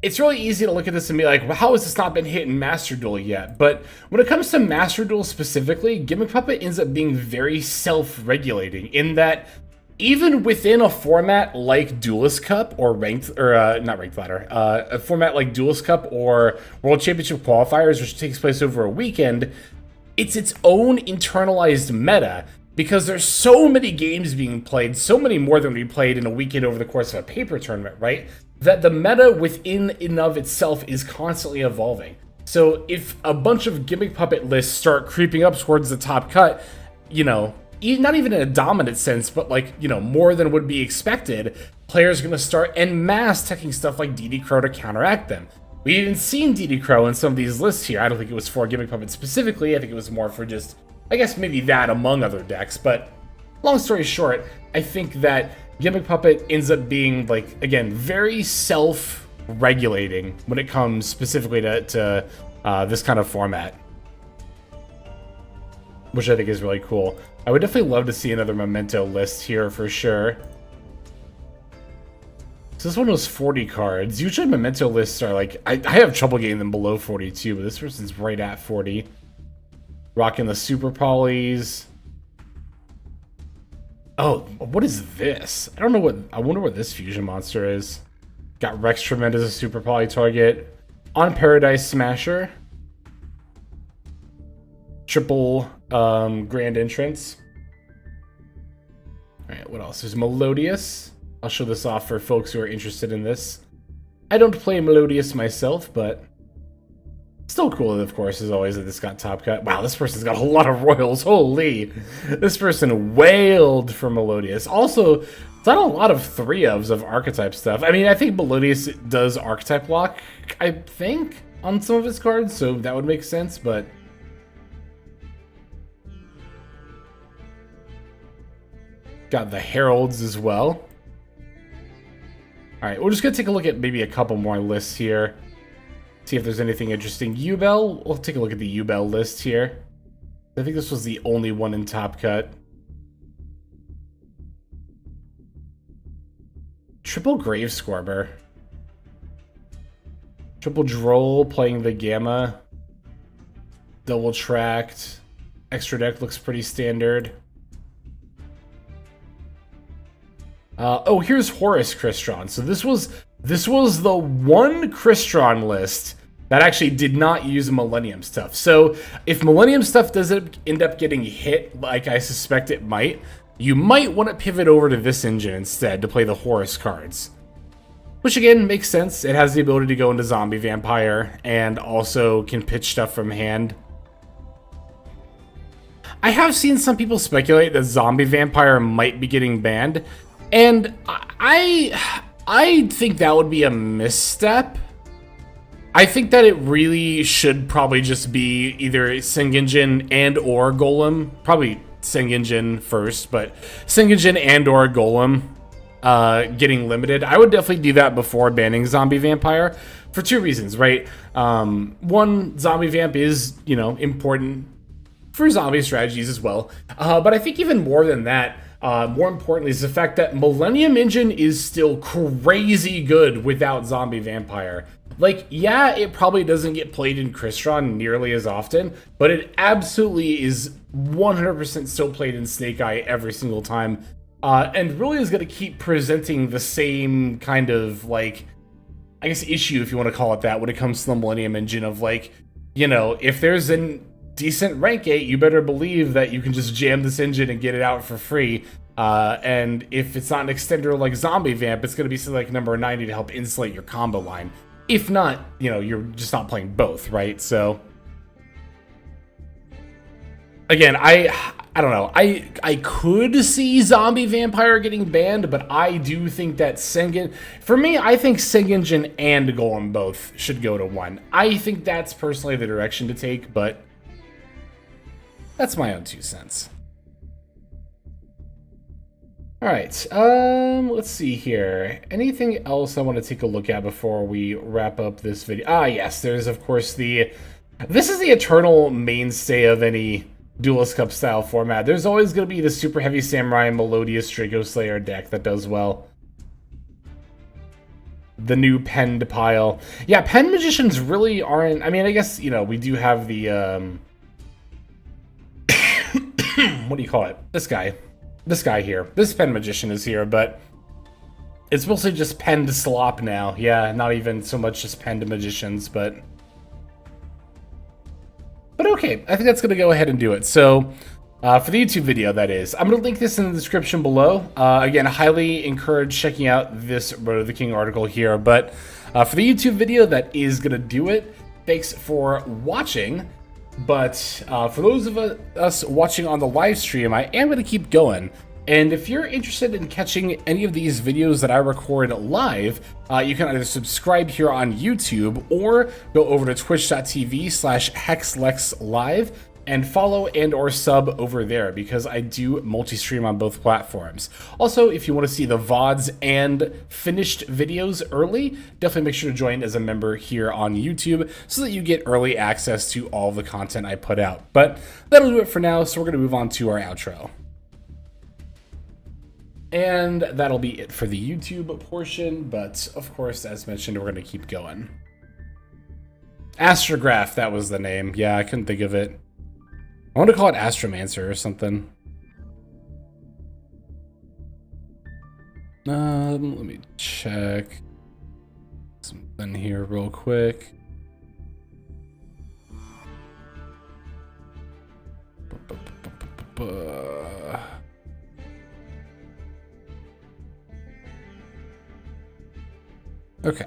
it's really easy to look at this and be like, well, how has this not been hit in Master Duel yet? But when it comes to Master Duel specifically, Gimmick Puppet ends up being very self-regulating in that even within a format like Duelist Cup or not Ranked Ladder, a format like Duelist Cup or World Championship Qualifiers, which takes place over a weekend, it's its own internalized meta because there's so many games being played, so many more than we played in a weekend over the course of a paper tournament, right? That the meta within and of itself is constantly evolving. So if a bunch of Gimmick Puppet lists start creeping up towards the top cut, not even in a dominant sense, but like, more than would be expected, players are going to start en masse teching stuff like DD Crow to counteract them. We've even seen DD Crow in some of these lists here. I don't think it was for Gimmick Puppet specifically. I think it was more for just, I guess maybe that among other decks. But long story short, I think that Gimmick Puppet ends up being, like, again, very self-regulating when it comes specifically to this kind of format, which I think is really cool. I would definitely love to see another Memento list here for sure. So this one was 40 cards. Usually Memento lists are like, I have trouble getting them below 42, but this person's right at 40. Rocking the Super Polys. Oh, what is this? I wonder what this fusion monster is. Got Rex Tremend as a Super Poly target. On Paradise Smasher. Triple Grand Entrance. Alright, what else? There's Melodious. I'll show this off for folks who are interested in this. I don't play Melodious myself, but still cool, of course, as always, that this got top cut. Wow, this person's got a lot of royals. Holy. This person wailed for Melodious. Also, done a lot of 3-ofs of archetype stuff. I mean, I think Melodious does archetype lock, I think, on some of his cards, so that would make sense, but... Got the Heralds as well. Alright, we're just going to take a look at maybe a couple more lists here. See if there's anything interesting. Ubel, we'll take a look at the Ubel list here. I think this was the only one in Top Cut. Triple Grave Scorber. Triple Droll playing the Gamma. Double Tracked. Extra deck looks pretty standard. Oh, here's Horus Crystron. So this was the one Crystron list that actually did not use Millennium stuff. So if Millennium stuff doesn't end up getting hit, like I suspect it might, you might want to pivot over to this engine instead to play the Horus cards. Which again, makes sense. It has the ability to go into Zombie Vampire and also can pitch stuff from hand. I have seen some people speculate that Zombie Vampire might be getting banned. And I think that would be a misstep. I think that it really should probably just be either Sengenjin and or Golem. Probably Sengenjin first, but Sengenjin and or Golem getting limited. I would definitely do that before banning Zombie Vampire for 2 reasons, right? One, Zombie Vamp is, you know, important for zombie strategies as well. But I think even more than that, more importantly, is the fact that Millennium Engine is still crazy good without Zombie Vampire. Like, yeah, it probably doesn't get played in Crystron nearly as often, but it absolutely is 100% still played in Snake Eye every single time. And really is going to keep presenting the same kind of, like, I guess issue, if you want to call it that, when it comes to the Millennium Engine of, like, you know, if there's a decent rank 8, you better believe that you can just jam this engine and get it out for free. And if it's not an extender like Zombie Vamp, it's going to be something like number 90 to help insulate your combo line. If not, you know, you're just not playing both, right? So, again, I don't know. I could see Zombie Vampire getting banned, but I do think that Sengen... For me, I think Sengenjin and Golem both should go to 1. I think that's personally the direction to take, but that's my own 2 cents. Alright, let's see here. Anything else I want to take a look at before we wrap up this video? Ah, yes, there's, of course, this is the eternal mainstay of any Duelist Cup style format. There's always going to be the Super Heavy Samurai Melodious Draco Slayer deck that does well. The new Penned pile. Yeah, Pen Magicians really aren't... I mean, I guess, you know, we do have the, what do you call it? This guy here. This Pen Magician is here, but it's mostly just penned slop now. Yeah, not even so much just penned magicians, but okay, I think that's going to go ahead and do it. So, for the YouTube video, that is. I'm going to link this in the description below. Again, I highly encourage checking out this Road to the King article here, but for the YouTube video, that is going to do it. Thanks for watching. But for those of us watching on the live stream, I am going to keep going. And if you're interested in catching any of these videos that I record live, you can either subscribe here on YouTube or go over to twitch.tv/HexLexLive and follow and or sub over there, because I do multi-stream on both platforms. Also, if you want to see the VODs and finished videos early, definitely make sure to join as a member here on YouTube so that you get early access to all the content I put out. But that'll do it for now, so we're going to move on to our outro. And that'll be it for the YouTube portion, but of course, as mentioned, we're going to keep going. Astrograph, that was the name. Yeah, I couldn't think of it. I want to call it Astromancer or something. Let me check something here real quick. Okay.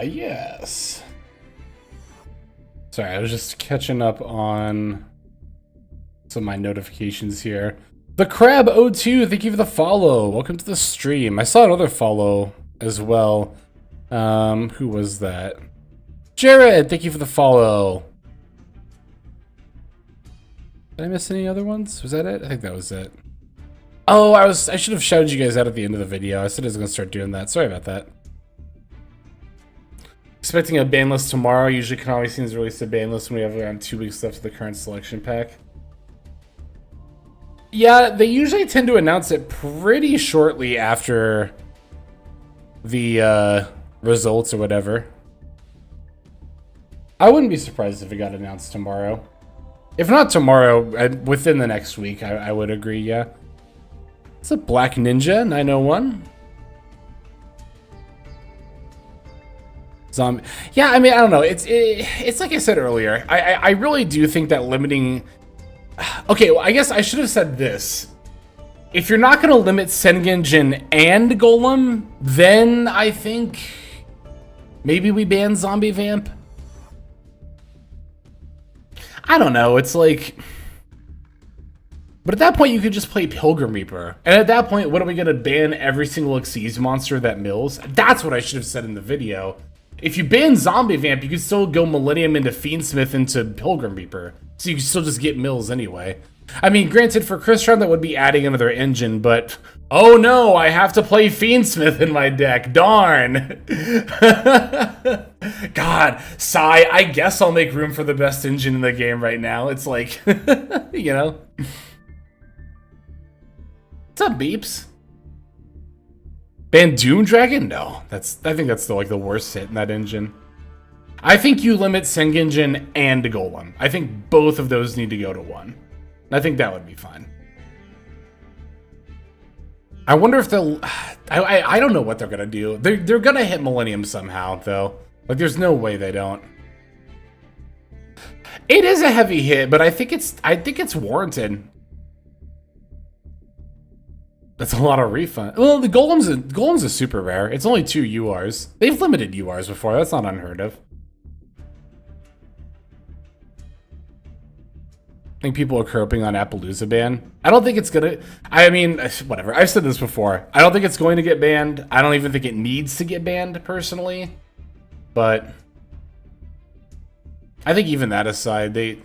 Yes. Sorry, I was just catching up on some of my notifications here. The Crab02, thank you for the follow. Welcome to the stream. I saw another follow as well. Who was that? Jared, thank you for the follow. Did I miss any other ones? Was that it? I think that was it. Oh, I should have shouted you guys out at the end of the video. I said I was gonna start doing that. Sorry about that. Expecting a ban list tomorrow. Usually Konami seems to release a ban list when we have around 2 weeks left of the current selection pack. Yeah, they usually tend to announce it pretty shortly after the results or whatever. I wouldn't be surprised if it got announced tomorrow. If not tomorrow, within the next week, I would agree, yeah. It's a Black Ninja 901. Zombie. Yeah, I mean, I don't know. It's like I said earlier. I really do think that limiting... Okay, well, I guess I should have said this. If you're not going to limit Sengenjin and Golem, then I think maybe we ban Zombie Vamp. I don't know. It's like... But at that point, you could just play Pilgrim Reaper. And at that point, what are we going to ban every single Xyz monster that mills? That's what I should have said in the video. If you ban Zombie Vamp, you could still go Millennium into Fiendsmith into Pilgrim Reaper. So you can still just get mills anyway. I mean, granted, for Crystron, that would be adding another engine, but... Oh no, I have to play Fiendsmith in my deck. Darn. God, sigh. I guess I'll make room for the best engine in the game right now. It's like, you know... What's up, Beeps? Ban Doom Dragon? No, I think that's the worst hit in that engine. I think you limit Sengenjin and Golem. I think both of those need to go to 1. I think that would be fine. I wonder if they'll... I don't know what they're gonna do. They're gonna hit Millennium somehow, though. Like, there's no way they don't. It is a heavy hit, but I think it's warranted. That's a lot of refund. Well, the Golem's a super rare. It's only 2 URs. They've limited URs before. That's not unheard of. I think people are croping on Appaloosa ban. I don't think it's gonna... I mean, whatever. I've said this before. I don't think it's going to get banned. I don't even think it needs to get banned, personally. But... I think even that aside, a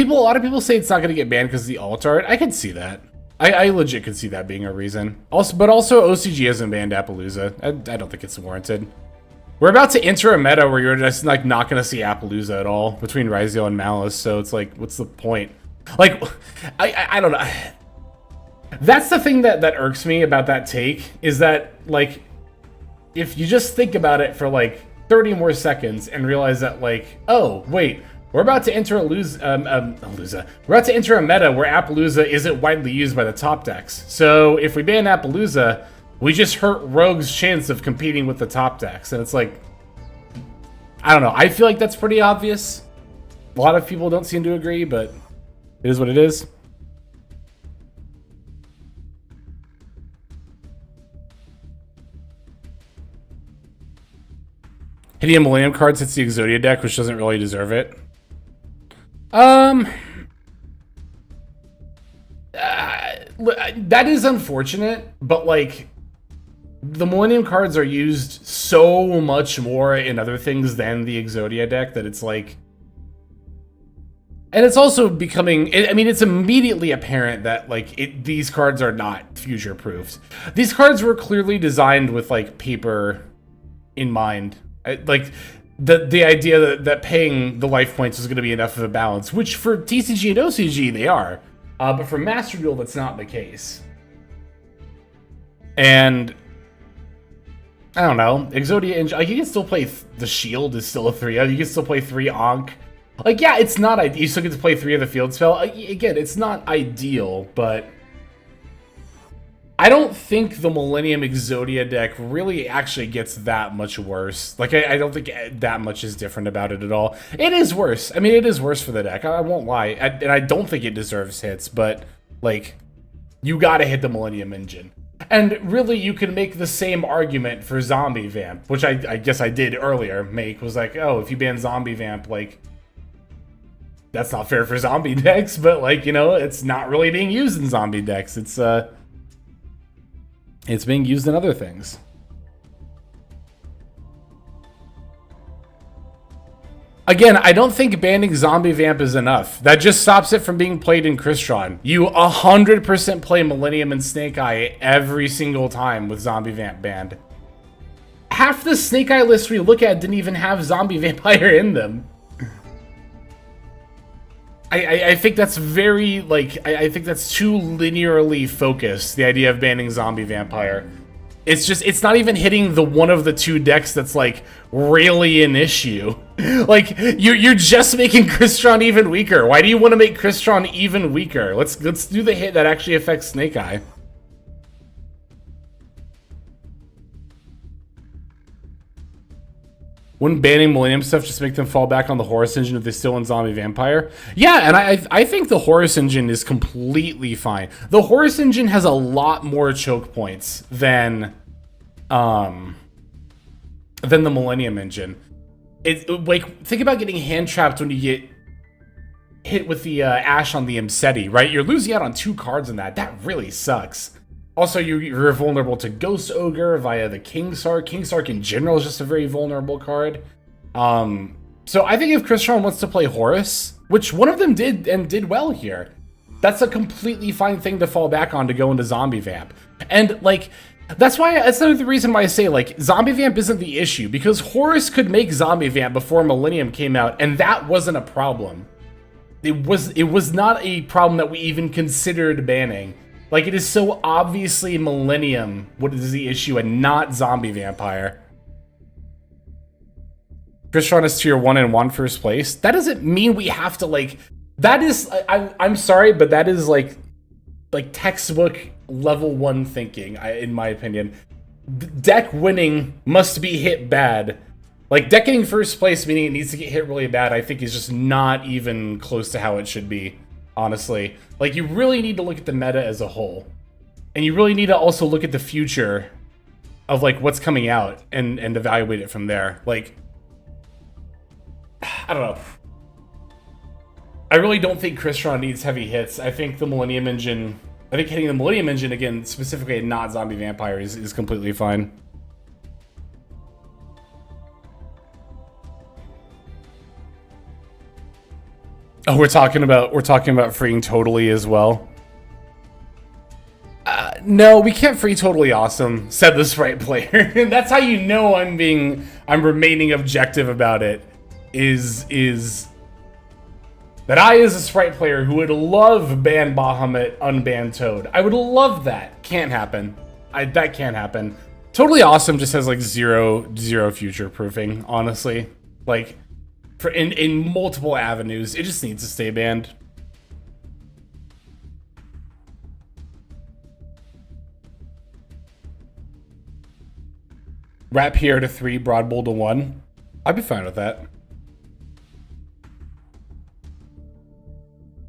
lot of people say it's not going to get banned because of the alt art. I can see that. I legit could see that being a reason. But also OCG hasn't banned Appaloosa. I don't think it's warranted. We're about to enter a meta where you're just like not gonna see Appaloosa at all between Ryzeo and Malice, so it's like, what's the point? Like, I don't know. That's the thing that irks me about that take, is that, like, if you just think about it for like 30 more seconds and realize that, like, oh, wait, we're about to enter We're about to enter a meta where Appaloosa isn't widely used by the top decks. So if we ban Appaloosa, we just hurt Rogue's chance of competing with the top decks. And it's like, I don't know. I feel like that's pretty obvious. A lot of people don't seem to agree, but it is what it is. Hitting a Millennium cards hits the Exodia deck, which doesn't really deserve it. That is unfortunate, but like, the Millennium cards are used so much more in other things than the Exodia deck that it's like... And it's also becoming... I mean, it's immediately apparent that, like, these cards are not future-proofed. These cards were clearly designed with, like, paper in mind. Like, the idea that paying the life points was going to be enough of a balance, which for TCG and OCG, they are. But for Master Duel, that's not the case. And... I don't know. Exodia, like, you can still play... The Shield is still a 3-0. You can still play 3 Ankh. Like, yeah, it's not ideal. You still get to play 3 of the field spell. Again, it's not ideal, but... I don't think the Millennium Exodia deck really actually gets that much worse. Like, I don't think that much is different about it at all. It is worse. I mean, it is worse for the deck. I won't lie. And I don't think it deserves hits, but, like, you gotta hit the Millennium engine. And really, you can make the same argument for Zombie Vamp, which I guess I did earlier make, was like, oh, if you ban Zombie Vamp, like, that's not fair for zombie decks, but, like, you know, it's not really being used in zombie decks. It's being used in other things. Again, I don't think banning Zombie Vamp is enough. That just stops it from being played in Crystron. You 100% play Millennium and Snake Eye every single time with Zombie Vamp banned. Half the Snake Eye list we look at didn't even have Zombie Vampire in them. I think that's very, like, I think that's too linearly focused, the idea of banning Zombie Vampire. It's just, it's not even hitting the one of the two decks that's, like, really an issue. Like, you're just making Crystron even weaker. Why do you want to make Crystron even weaker? Let's do the hit that actually affects Snake Eye. Wouldn't banning Millennium stuff just make them fall back on the Horus engine if they still in Zombie Vampire? Yeah, and I think the Horus engine is completely fine. The Horus engine has a lot more choke points than the Millennium engine. Like, think about getting hand trapped when you get hit with the Ash on the Imseti, right? You're losing out on 2 cards in that. That really sucks. Also, you're vulnerable to Ghost Ogre via the King Sark. King Sark in general is just a very vulnerable card. So I think if Crystron wants to play Horus, which one of them did and did well here, that's a completely fine thing to fall back on to go into Zombie Vamp. And, like, that's another reason why I say, like, Zombie Vamp isn't the issue, because Horus could make Zombie Vamp before Millennium came out, and that wasn't a problem. It was not a problem that we even considered banning. Like, it is so obviously Millennium what is the issue and not Zombie Vampire. Crystron is tier 1 and 1 first place. That doesn't mean we have to, like, that is, I'm sorry, but that is like textbook level 1 thinking, in my opinion. Deck winning must be hit bad. Like, deck getting first place, meaning it needs to get hit really bad, I think is just not even close to how it should be. Honestly, like, you really need to look at the meta as a whole, and you really need to also look at the future of, like, what's coming out and evaluate it from there. Like, I don't know. I really don't think Crystron needs heavy hits. I think the Millennium engine, I think hitting the Millennium engine again, specifically and not Zombie Vampire, is completely fine. Oh, we're talking about freeing Totally as well. No, we can't free Totally Awesome, said the Sprite player. And that's how you know I'm remaining objective about it. Is that I, as a Sprite player who would love ban Bahamut, unban Toad. I would love that. Can't happen. That can't happen. Totally Awesome just has, like, zero future proofing, honestly. Like, in multiple avenues, it just needs to stay banned. Wrap here to 3, Broad Bull to 1. I'd be fine with that.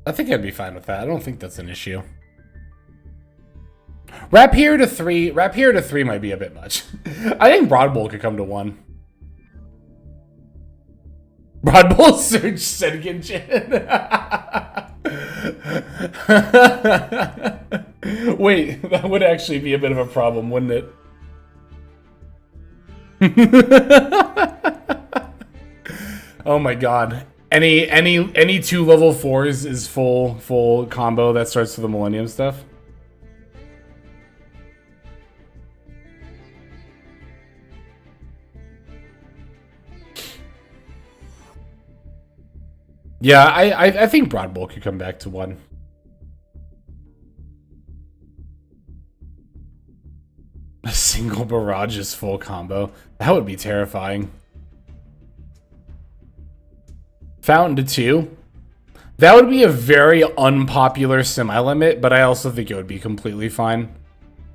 I think I'd be fine with that. I don't think that's an issue. Wrap here to 3 might be a bit much. I think Broad Bull could come to 1. Broad Bull Surge Sengenjin. Wait, that would actually be a bit of a problem, wouldn't it? Oh my god. Any 2 level 4s is full combo that starts with the Millennium stuff. Yeah, I think Broad Bull could come back to 1. A single barrage is full combo. That would be terrifying. Fountain to 2. That would be a very unpopular semi-limit, but I also think it would be completely fine.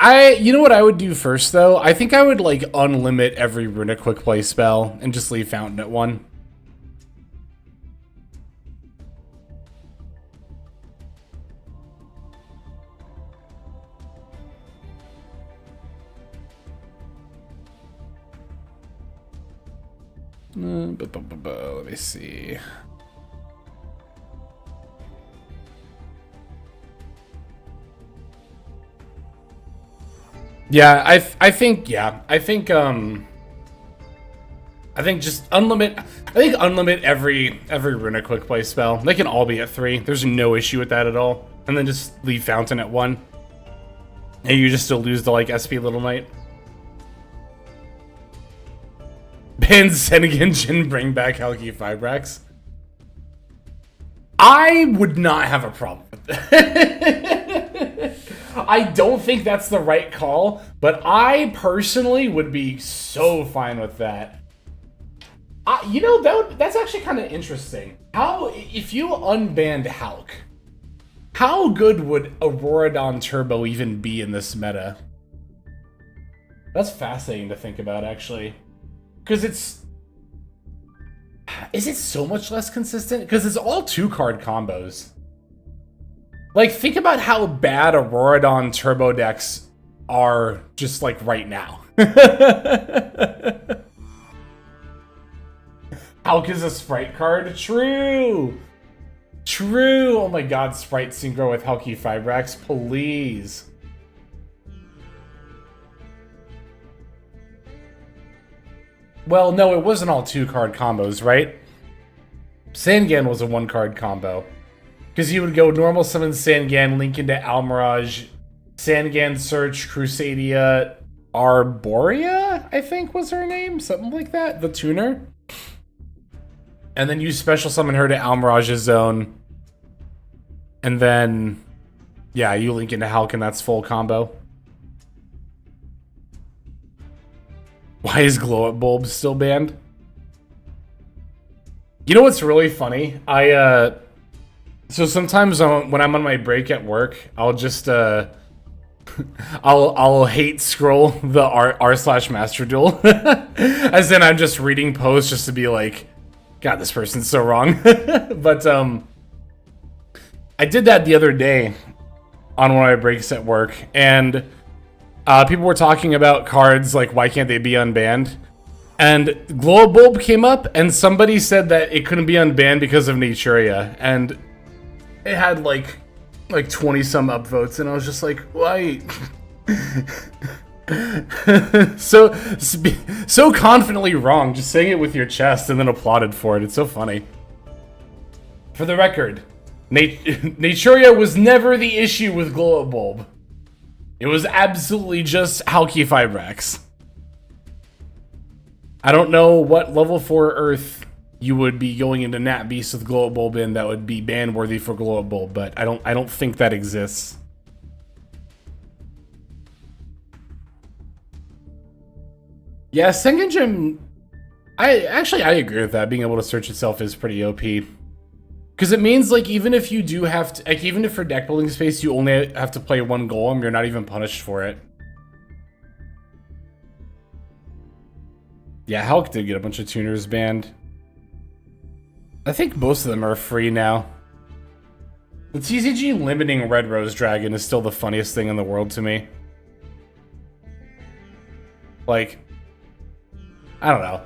You know what I would do first, though? I think I would, like, unlimit every Runic Quick Play spell and just leave Fountain at 1. Let me see. Yeah, I think just unlimit. I think unlimit every rune quick play spell. They can all be at 3. There's no issue with that at all. And then just leave Fountain at 1, and you just still lose the like SP Little Knight. Ban Sennigan Jin, bring back Halki Fibrax. I would not have a problem with that. I don't think that's the right call, but I personally would be so fine with that. You know, that's actually kind of interesting. How, if you unbanned Hulk, how good would Auroradon Turbo even be in this meta? That's fascinating to think about, actually. Because is it so much less consistent? Because it's all 2-card combos. Like, think about how bad Auroradon Turbo decks are just, like, right now. Hulk is a Sprite card? True! True! Oh my god, Sprite synchro with Halki Fibrax, please. Well, no, it wasn't all 2-card combos, right? Sangan was a 1-card combo. Because you would go normal summon Sangan, link into Almirage, Sangan search Crusadia Arborea, I think was her name? Something like that? The tuner? And then you special summon her to Almirage's zone. And then, yeah, you link into Hulk and that's full combo. Why is Glow Up Bulb still banned? You know what's really funny? So sometimes when I'm on my break at work, I'll just, I'll hate scroll the r/master duel. As in I'm just reading posts just to be like, God, this person's so wrong. But I did that the other day on one of my breaks at work, and people were talking about cards like why can't they be unbanned? And Glow Bulb came up, and somebody said that it couldn't be unbanned because of Naturia, and it had like 20 some upvotes, and I was just like, why? so confidently wrong, just saying it with your chest and then applauded for it. It's so funny. For the record, Naturia was never the issue with Glow Bulb. It was absolutely just Halki Fibrax. I don't know what level 4 Earth you would be going into Nat Beast with Glow Bulb in that would be ban worthy for Glow Bulb, but I don't think that exists. Yeah, Sengen Gem, I agree with that. Being able to search itself is pretty OP. Because it means, like, even if you do have to, like, even if for deck building space you only have to play 1 golem, you're not even punished for it. Yeah, Hulk did get a bunch of tuners banned. I think most of them are free now. The TCG limiting Red Rose Dragon is still the funniest thing in the world to me. Like, I don't know.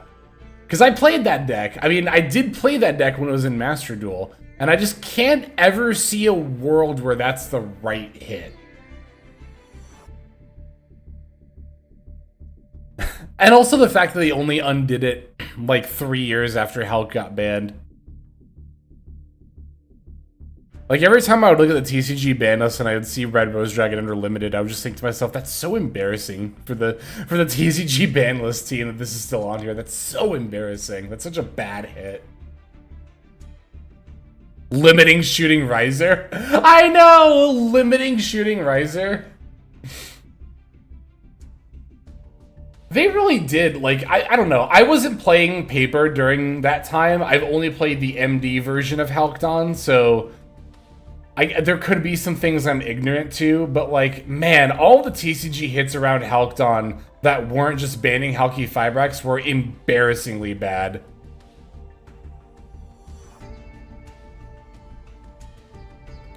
Because I played that deck. I mean, I did play that deck when it was in Master Duel. And I just can't ever see a world where that's the right hit. And also the fact that they only undid it like 3 years after Hulk got banned. Like, every time I would look at the TCG ban list and I would see Red Rose Dragon under limited, I would just think to myself, that's so embarrassing for the TCG ban list team that this is still on here. That's so embarrassing. That's such a bad hit. Limiting Shooting Riser? I know! Limiting Shooting Riser. They really did, like, I don't know. I wasn't playing Paper during that time. I've only played the MD version of Halcdon, so there could be some things I'm ignorant to, but, like, man, all the TCG hits around Halcdon that weren't just banning Halki Fibrax were embarrassingly bad.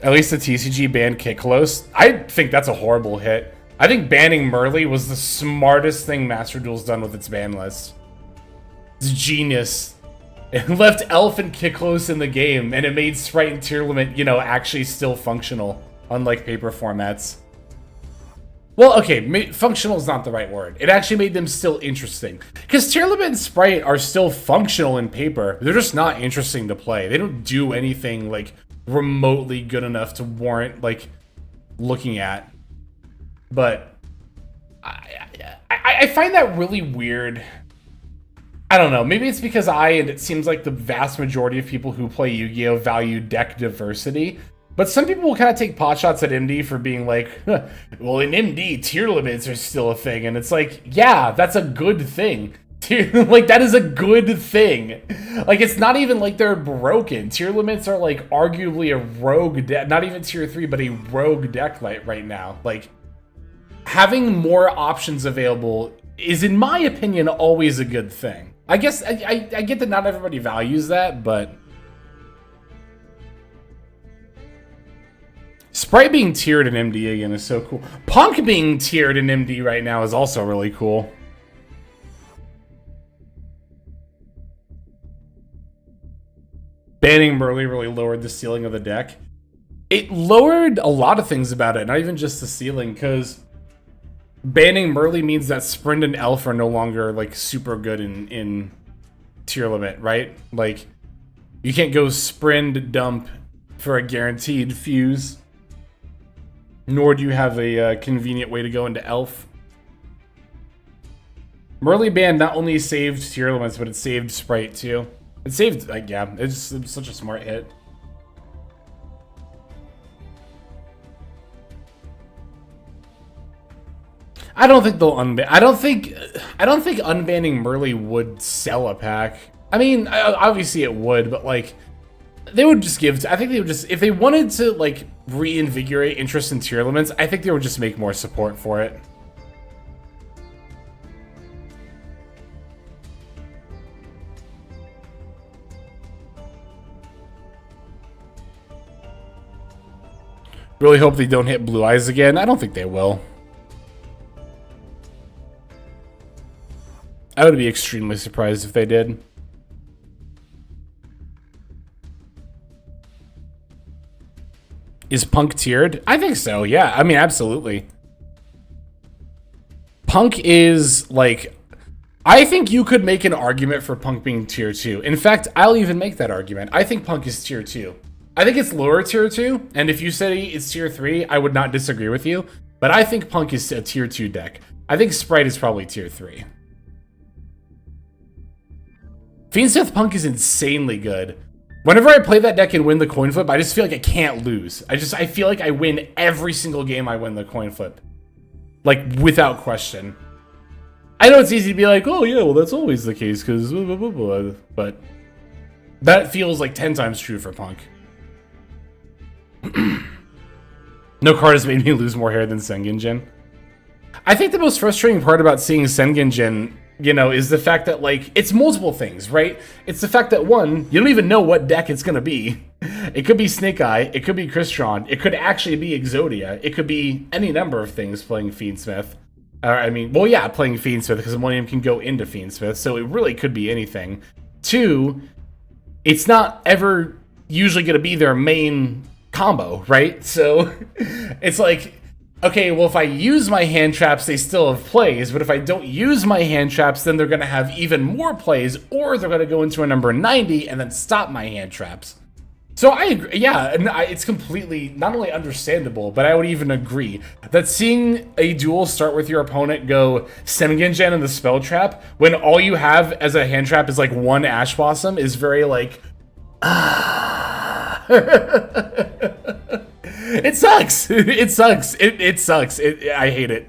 At least the TCG banned Kiklos. I think that's a horrible hit. I think banning Merly was the smartest thing Master Duel's done with its ban list. It's genius. It left Elf and Kiklos in the game, and it made Sprite and Tier Limit, you know, actually still functional, unlike paper formats. Well, okay, functional is not the right word. It actually made them still interesting. Because Tier Limit and Sprite are still functional in paper. They're just not interesting to play. They don't do anything, like, remotely good enough to warrant, like, looking at. But I find that really weird. I don't know. Maybe it's because and it seems like the vast majority of people who play Yu-Gi-Oh! Value deck diversity. But some people will kind of take potshots at MD for being like, huh, well, in MD, tier limits are still a thing. And it's like, yeah, that's a good thing. Like, that is a good thing. Like, it's not even like they're broken. Tier limits are, like, arguably a rogue deck. Not even tier 3, but a rogue deck right now. Like, having more options available is, in my opinion, always a good thing. I guess I get that not everybody values that, but Sprite being tiered in MD again is so cool. Punk being tiered in MD right now is also really cool. Banning Merly really lowered the ceiling of the deck. It lowered a lot of things about it, not even just the ceiling, because banning Merly means that Sprint and Elf are no longer, like, super good in tier limit, right? Like, you can't go Sprint dump for a guaranteed fuse, nor do you have a convenient way to go into Elf. Merly ban not only saved tier limits, but it saved Sprite too. It saved, like, yeah, it was such a smart hit. I don't think they'll unban. I don't think unbanning Merly would sell a pack. I mean, obviously it would, but like, they would just give. I think they would just, if they wanted to like reinvigorate interest in tier limits, I think they would just make more support for it. Really hope they don't hit Blue Eyes again. I don't think they will. I would be extremely surprised if they did. Is Punk tiered? I think so, yeah. I mean, absolutely. Punk is, like... I think you could make an argument for Punk being tier 2. In fact, I'll even make that argument. I think Punk is tier 2. I think it's lower tier 2, and if you say it's tier 3, I would not disagree with you. But I think Punk is a tier 2 deck. I think Sprite is probably tier 3. Fiendsmith Punk is insanely good. Whenever I play that deck and win the coin flip, I just feel like I can't lose. I feel like I win every single game I win the coin flip. Like, without question. I know it's easy to be like, oh yeah, well that's always the case, because blah, blah, blah, blah. But that feels like 10 times true for Punk. No card has made me lose more hair than Sengenjin. I think the most frustrating part about seeing Sengenjin, you know, is the fact that, like, it's multiple things, right? It's the fact that, one, you don't even know what deck it's gonna be. It could be Snake Eye, it could be Crystron, it could actually be Exodia, it could be any number of things playing Fiendsmith. I mean, well, yeah, playing Fiendsmith, because Millennium can go into Fiendsmith, so it really could be anything. Two, it's not ever usually gonna be their main combo, right? So it's like, okay, well, if I use my hand traps, they still have plays, but if I don't use my hand traps, then they're going to have even more plays, or they're going to go into a number 90 and then stop my hand traps. So I agree, yeah, and it's completely, not only understandable, but I would even agree that seeing a duel start with your opponent go Sengenjin and the Spell Trap, when all you have as a hand trap is like one Ash Blossom, is very like, It sucks. It sucks. It sucks. I hate it.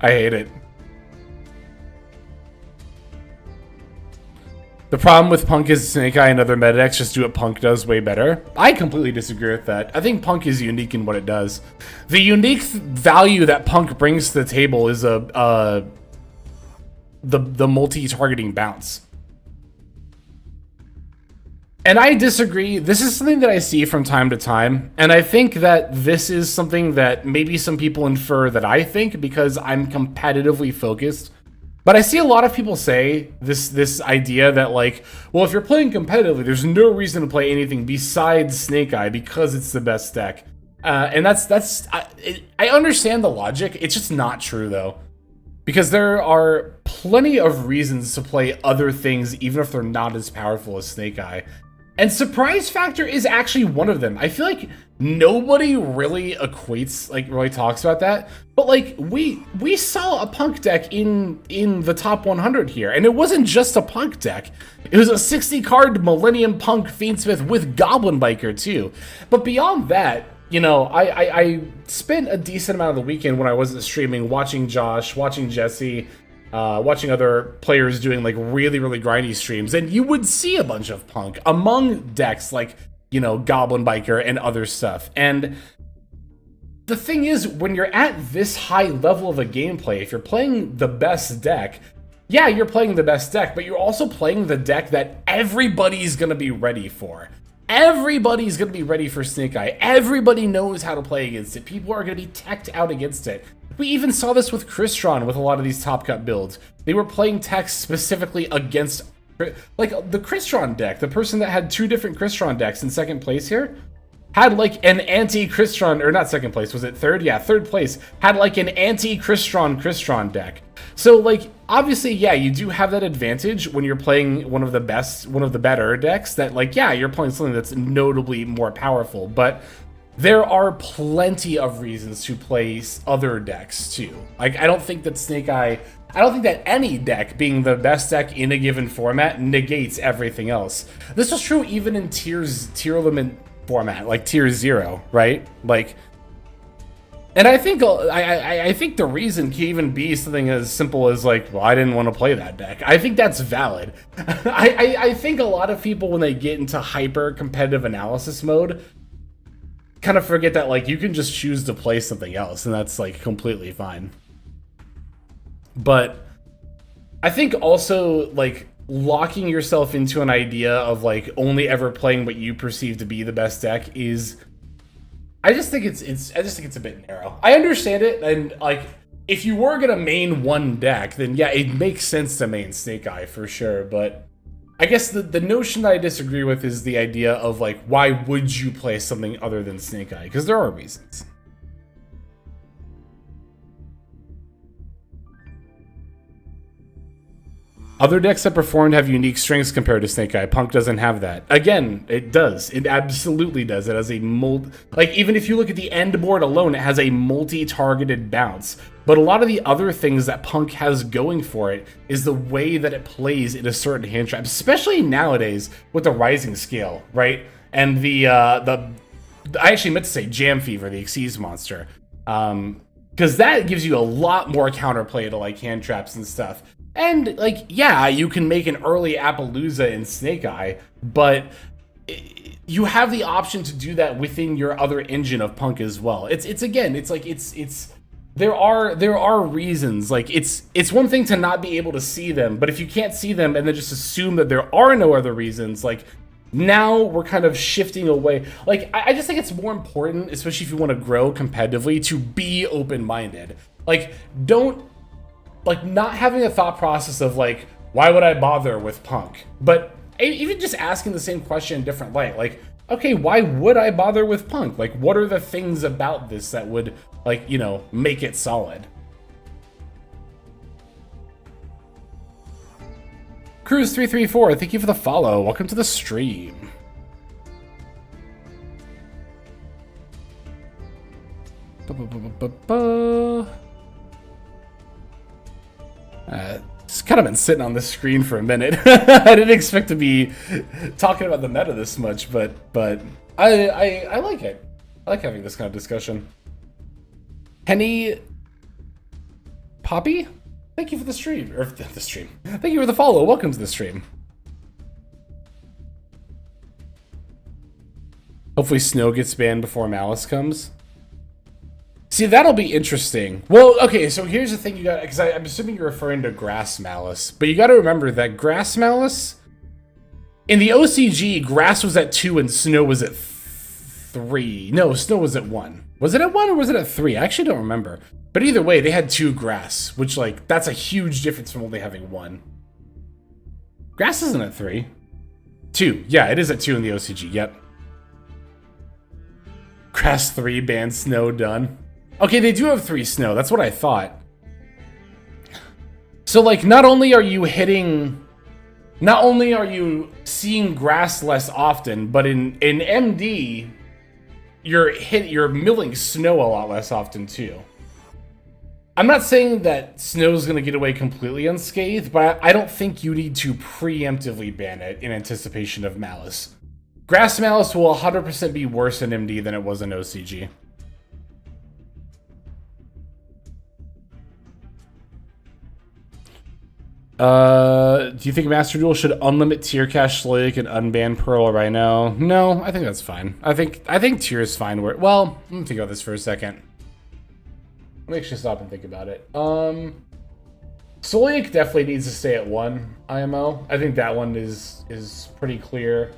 I hate it. The problem with Punk is Snake Eye and other meta decks just do what Punk does way better. I completely disagree with that. I think Punk is unique in what it does. The unique value that Punk brings to the table is the multi-targeting bounce. And I disagree. This is something that I see from time to time, and I think that this is something that maybe some people infer that I think because I'm competitively focused. But I see a lot of people say this idea that, like, well, if you're playing competitively, there's no reason to play anything besides Snake Eye because it's the best deck. And I understand the logic. It's just not true though, because there are plenty of reasons to play other things even if they're not as powerful as Snake Eye. And Surprise Factor is actually one of them. I feel like nobody really really talks about that. But like we saw a Punk deck in the top 100 here, and it wasn't just a Punk deck. It was a 60-card Millennium Punk Fiendsmith with Goblin Biker too. But beyond that, you know, I spent a decent amount of the weekend when I wasn't streaming watching Josh, watching Jesse, watching other players doing like really grindy streams, and you would see a bunch of Punk among decks like, you know, Goblin Biker and other stuff. And the thing is, when you're at this high level of a gameplay, if you're playing the best deck, yeah, you're playing the best deck, but you're also playing the deck that everybody's gonna be ready for. Everybody's gonna be ready for Snake Eye. Everybody knows how to play against it. People are gonna be teched out against it. We even saw this with Crystron with a lot of these Top Cut builds. They were playing techs specifically against, like, the Crystron deck. The person that had 2 different Crystron decks in second place here had like an anti-Crystron, or not second place, was it third? Yeah, third place. Had like an anti-Crystron deck. So like, obviously, yeah, you do have that advantage when you're playing one of the better decks that, like, yeah, you're playing something that's notably more powerful, but there are plenty of reasons to play other decks too. Like, I don't think that any deck being the best deck in a given format negates everything else. This was true even in tier limit format, like tier 0, right? Like, and I think the reason can even be something as simple as like, well, I didn't want to play that deck. I think that's valid. I think a lot of people, when they get into hyper competitive analysis mode, kind of forget that, like, you can just choose to play something else, and that's like completely fine. But I think also, like, locking yourself into an idea of like only ever playing what you perceive to be the best deck is, I just think it's a bit narrow. I understand it, and like, if you were gonna main one deck, then yeah, it makes sense to main Snake Eye for sure. But I guess the notion that I disagree with is the idea of like, why would you play something other than Snake Eye? Because there are reasons. Other decks that performed have unique strengths compared to Snake Eye. Punk doesn't have that. Again, it does. It absolutely does. It has a like, even if you look at the end board alone, it has a multi-targeted bounce. But a lot of the other things that Punk has going for it is the way that it plays in a certain hand trap, especially nowadays with the Rising Scale, right? And I actually meant to say Jam Fever, the Xyz monster. Because that gives you a lot more counterplay to like hand traps and stuff. And like, yeah, you can make an early Appaloosa in Snake Eye, but you have the option to do that within your other engine of Punk as well. There are reasons. Like, it's one thing to not be able to see them, but if you can't see them and then just assume that there are no other reasons, like, now we're kind of shifting away. Like, I just think it's more important, especially if you want to grow competitively, to be open-minded. Like, not having a thought process of like, why would I bother with Punk? But even just asking the same question in a different light, like, okay, why would I bother with Punk? Like, what are the things about this that would, like, you know, make it solid? Cruz334, thank you for the follow. Welcome to the stream. It's kind of been sitting on the screen for a minute. I didn't expect to be talking about the meta this much, but I like it. I like having this kind of discussion. Henny Poppy, thank you for the stream, or the stream. Thank you for the follow. Welcome to the stream. Hopefully Snow gets banned before Malice comes. See, that'll be interesting. Well, okay, so here's the thing you got, because I'm assuming you're referring to Grass Malice, but you got to remember that Grass Malice In the OCG, grass was at 2 and snow was at 3. No, snow was at 1. Was it at 1 or was it at 3? I actually don't remember. But either way, they had 2 grass, which, like, that's a huge difference from only having 1. Grass isn't at 3. 2. Yeah, it is at 2 in the OCG. Yep. Grass 3, ban snow, done. Okay, they do have 3 snow. That's what I thought. So, like, not only are you seeing grass less often, but in MD, you're milling snow a lot less often too. I'm not saying that snow is going to get away completely unscathed, but I don't think you need to preemptively ban it in anticipation of malice. Grass malice will 100% be worse in MD than it was in OCG. Do you think Master Duel should unlimit Tier Cache Slick and unban Pearl Rhino? No, I think that's fine. I think Tier is fine where, well, let me think about this for a second. Let me actually stop and think about it. Solic definitely needs to stay at 1 IMO. I think that one is pretty clear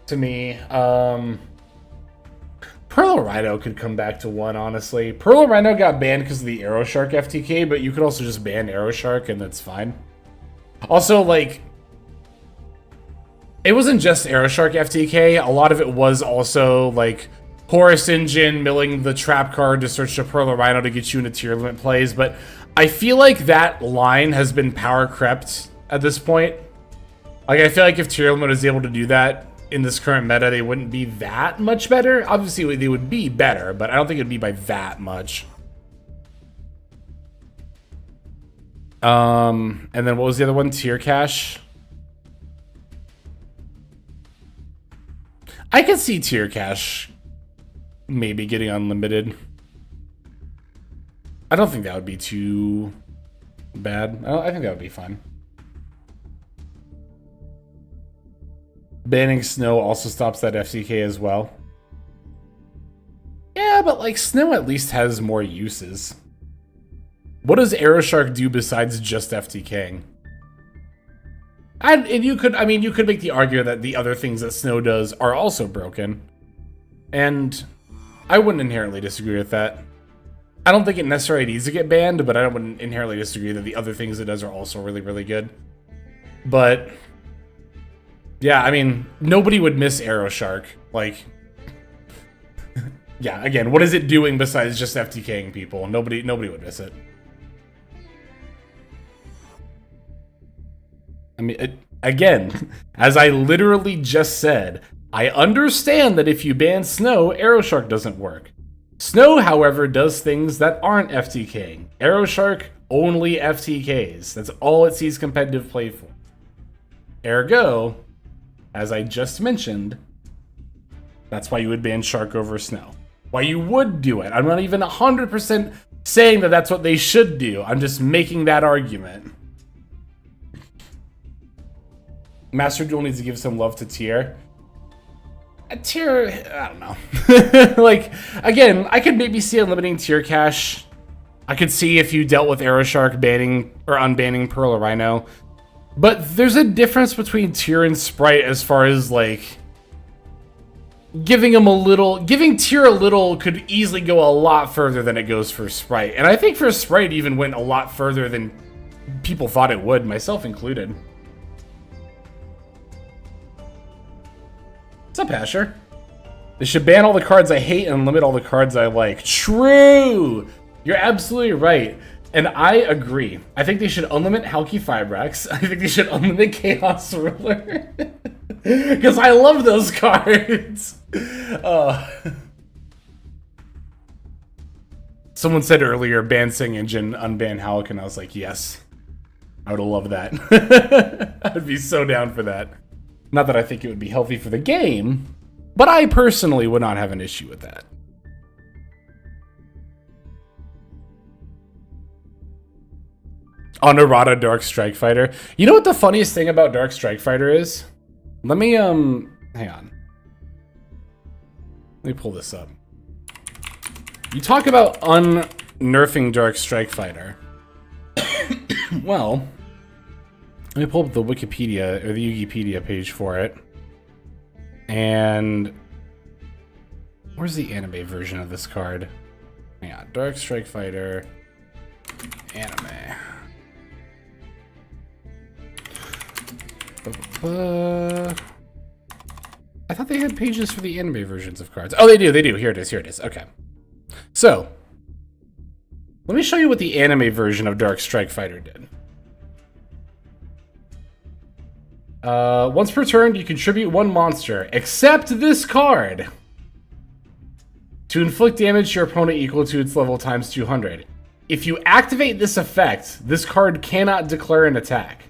to me. Pearl Rhino could come back to 1, honestly. Pearl Rhino got banned because of the Arrow Shark FTK, but you could also just ban Arrow Shark and that's fine. Also, like, it wasn't just Arrow Shark FTK. A lot of it was also, like, Horus Engine milling the trap card to search the Pearl Rhino to get you into tier limit plays, but I feel like that line has been power crept at this point. Like, I feel like if tier limit is able to do that in this current meta, they wouldn't be that much better. Obviously, they would be better, but I don't think it'd be by that much. And then what was the other one? Tier Cache. I could see Tier Cache maybe getting unlimited. I don't think that would be too bad. I think that would be fine. Banning snow also stops that FCK as well. Yeah, but like snow at least has more uses. What does Arrow Shark do besides just FTKing? And you could, I mean, you could make the argument that the other things that snow does are also broken. And I wouldn't inherently disagree with that. I don't think it necessarily needs to get banned, but I wouldn't inherently disagree that the other things it does are also really, really good. But yeah, I mean, nobody would miss Arrow Shark. Like, yeah, again, what is it doing besides just FTKing people? Nobody would miss it. I mean, again, as I literally just said, I understand that if you ban snow, Arrow Shark doesn't work. Snow, however, does things that aren't FTKing. Arrow Shark only FTKs. That's all it sees competitive play for. Ergo, as I just mentioned, that's why you would ban Shark over Snow. Why you would do it. I'm not even 100% saying that that's what they should do. I'm just making that argument. Master Duel needs to give some love to Tier. A Tier, I don't know. Like, again, I could maybe see unlimiting Tier Cache. I could see if you dealt with Arrow Shark banning or unbanning Pearl or Rhino. But there's a difference between Tier and Sprite as far as, like, giving Tier a little could easily go a lot further than it goes for Sprite. And I think for Sprite even went a lot further than people thought it would, myself included. What's up, Asher? They should ban all the cards I hate and limit all the cards I like. True! You're absolutely right. And I agree. I think they should unlimit Halki Fibrax. I think they should unlimit Chaos Ruler. Because I love those cards. Someone said earlier, ban Sing Engine, unban Halk, and I was like, yes. I would have loved that. I'd be so down for that. Not that I think it would be healthy for the game, but I personally would not have an issue with that. Honorata Dark Strike Fighter. You know what the funniest thing about Dark Strike Fighter is? Let me, hang on. Let me pull this up. You talk about unnerfing Dark Strike Fighter. Well, Let me pull up the Wikipedia or the Wikipedia page for it. And where's the anime version of this card? Yeah, Dark Strike Fighter anime. I thought they had pages for the anime versions of cards. Oh, they do. They do. Here it is. Here it is. Okay. So, let me show you what the anime version of Dark Strike Fighter did. Once per turn, you contribute one monster, except this card, to inflict damage to your opponent equal to its level times 200. If you activate this effect, this card cannot declare an attack.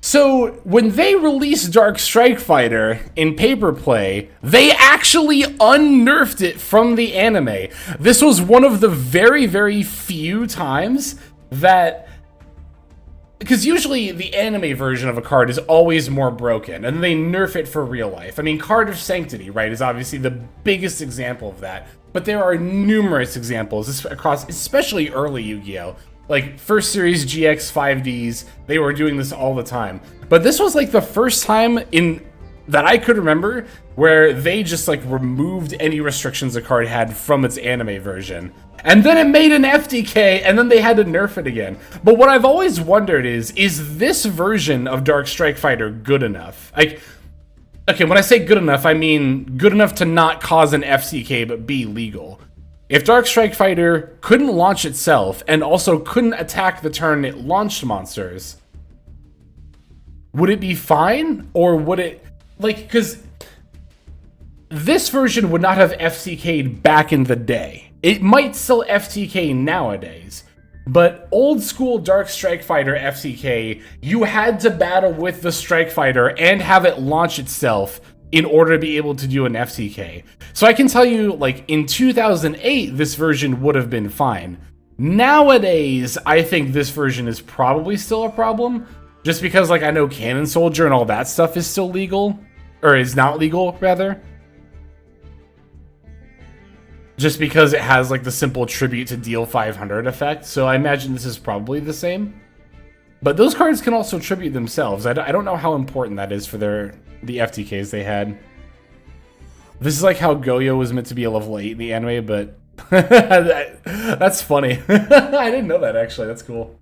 So, when they released Dark Strike Fighter in Paper Play, they actually unnerfed it from the anime. This was one of the very, very few times that... Because usually the anime version of a card is always more broken, and they nerf it for real life. I mean, Card of Sanctity, right, is obviously the biggest example of that. But there are numerous examples across, especially early Yu-Gi-Oh! Like, first series GX 5Ds, they were doing this all the time. But this was like the first time that I could remember where they just like removed any restrictions a card had from its anime version. And then it made an FDK, and then they had to nerf it again. But what I've always wondered is this version of Dark Strike Fighter good enough? Like, okay, when I say good enough, I mean good enough to not cause an FCK but be legal. If Dark Strike Fighter couldn't launch itself, and also couldn't attack the turn it launched monsters, would it be fine? Or would it... Like, because this version would not have FCK'd back in the day. It might still FTK nowadays, but old school Dark Strike Fighter FCK, you had to battle with the Strike Fighter and have it launch itself in order to be able to do an FTK. So I can tell you, like, in 2008, this version would have been fine. Nowadays, I think this version is probably still a problem, just because, like, I know Cannon Soldier and all that stuff is still legal, or is not legal, rather. Just because it has, like, the simple tribute to deal 500 effect, so I imagine this is probably the same. But those cards can also tribute themselves. I don't know how important that is for the FTKs they had. This is like how Goyo was meant to be a level 8 in the anime, but that's funny. I didn't know that, actually. That's cool.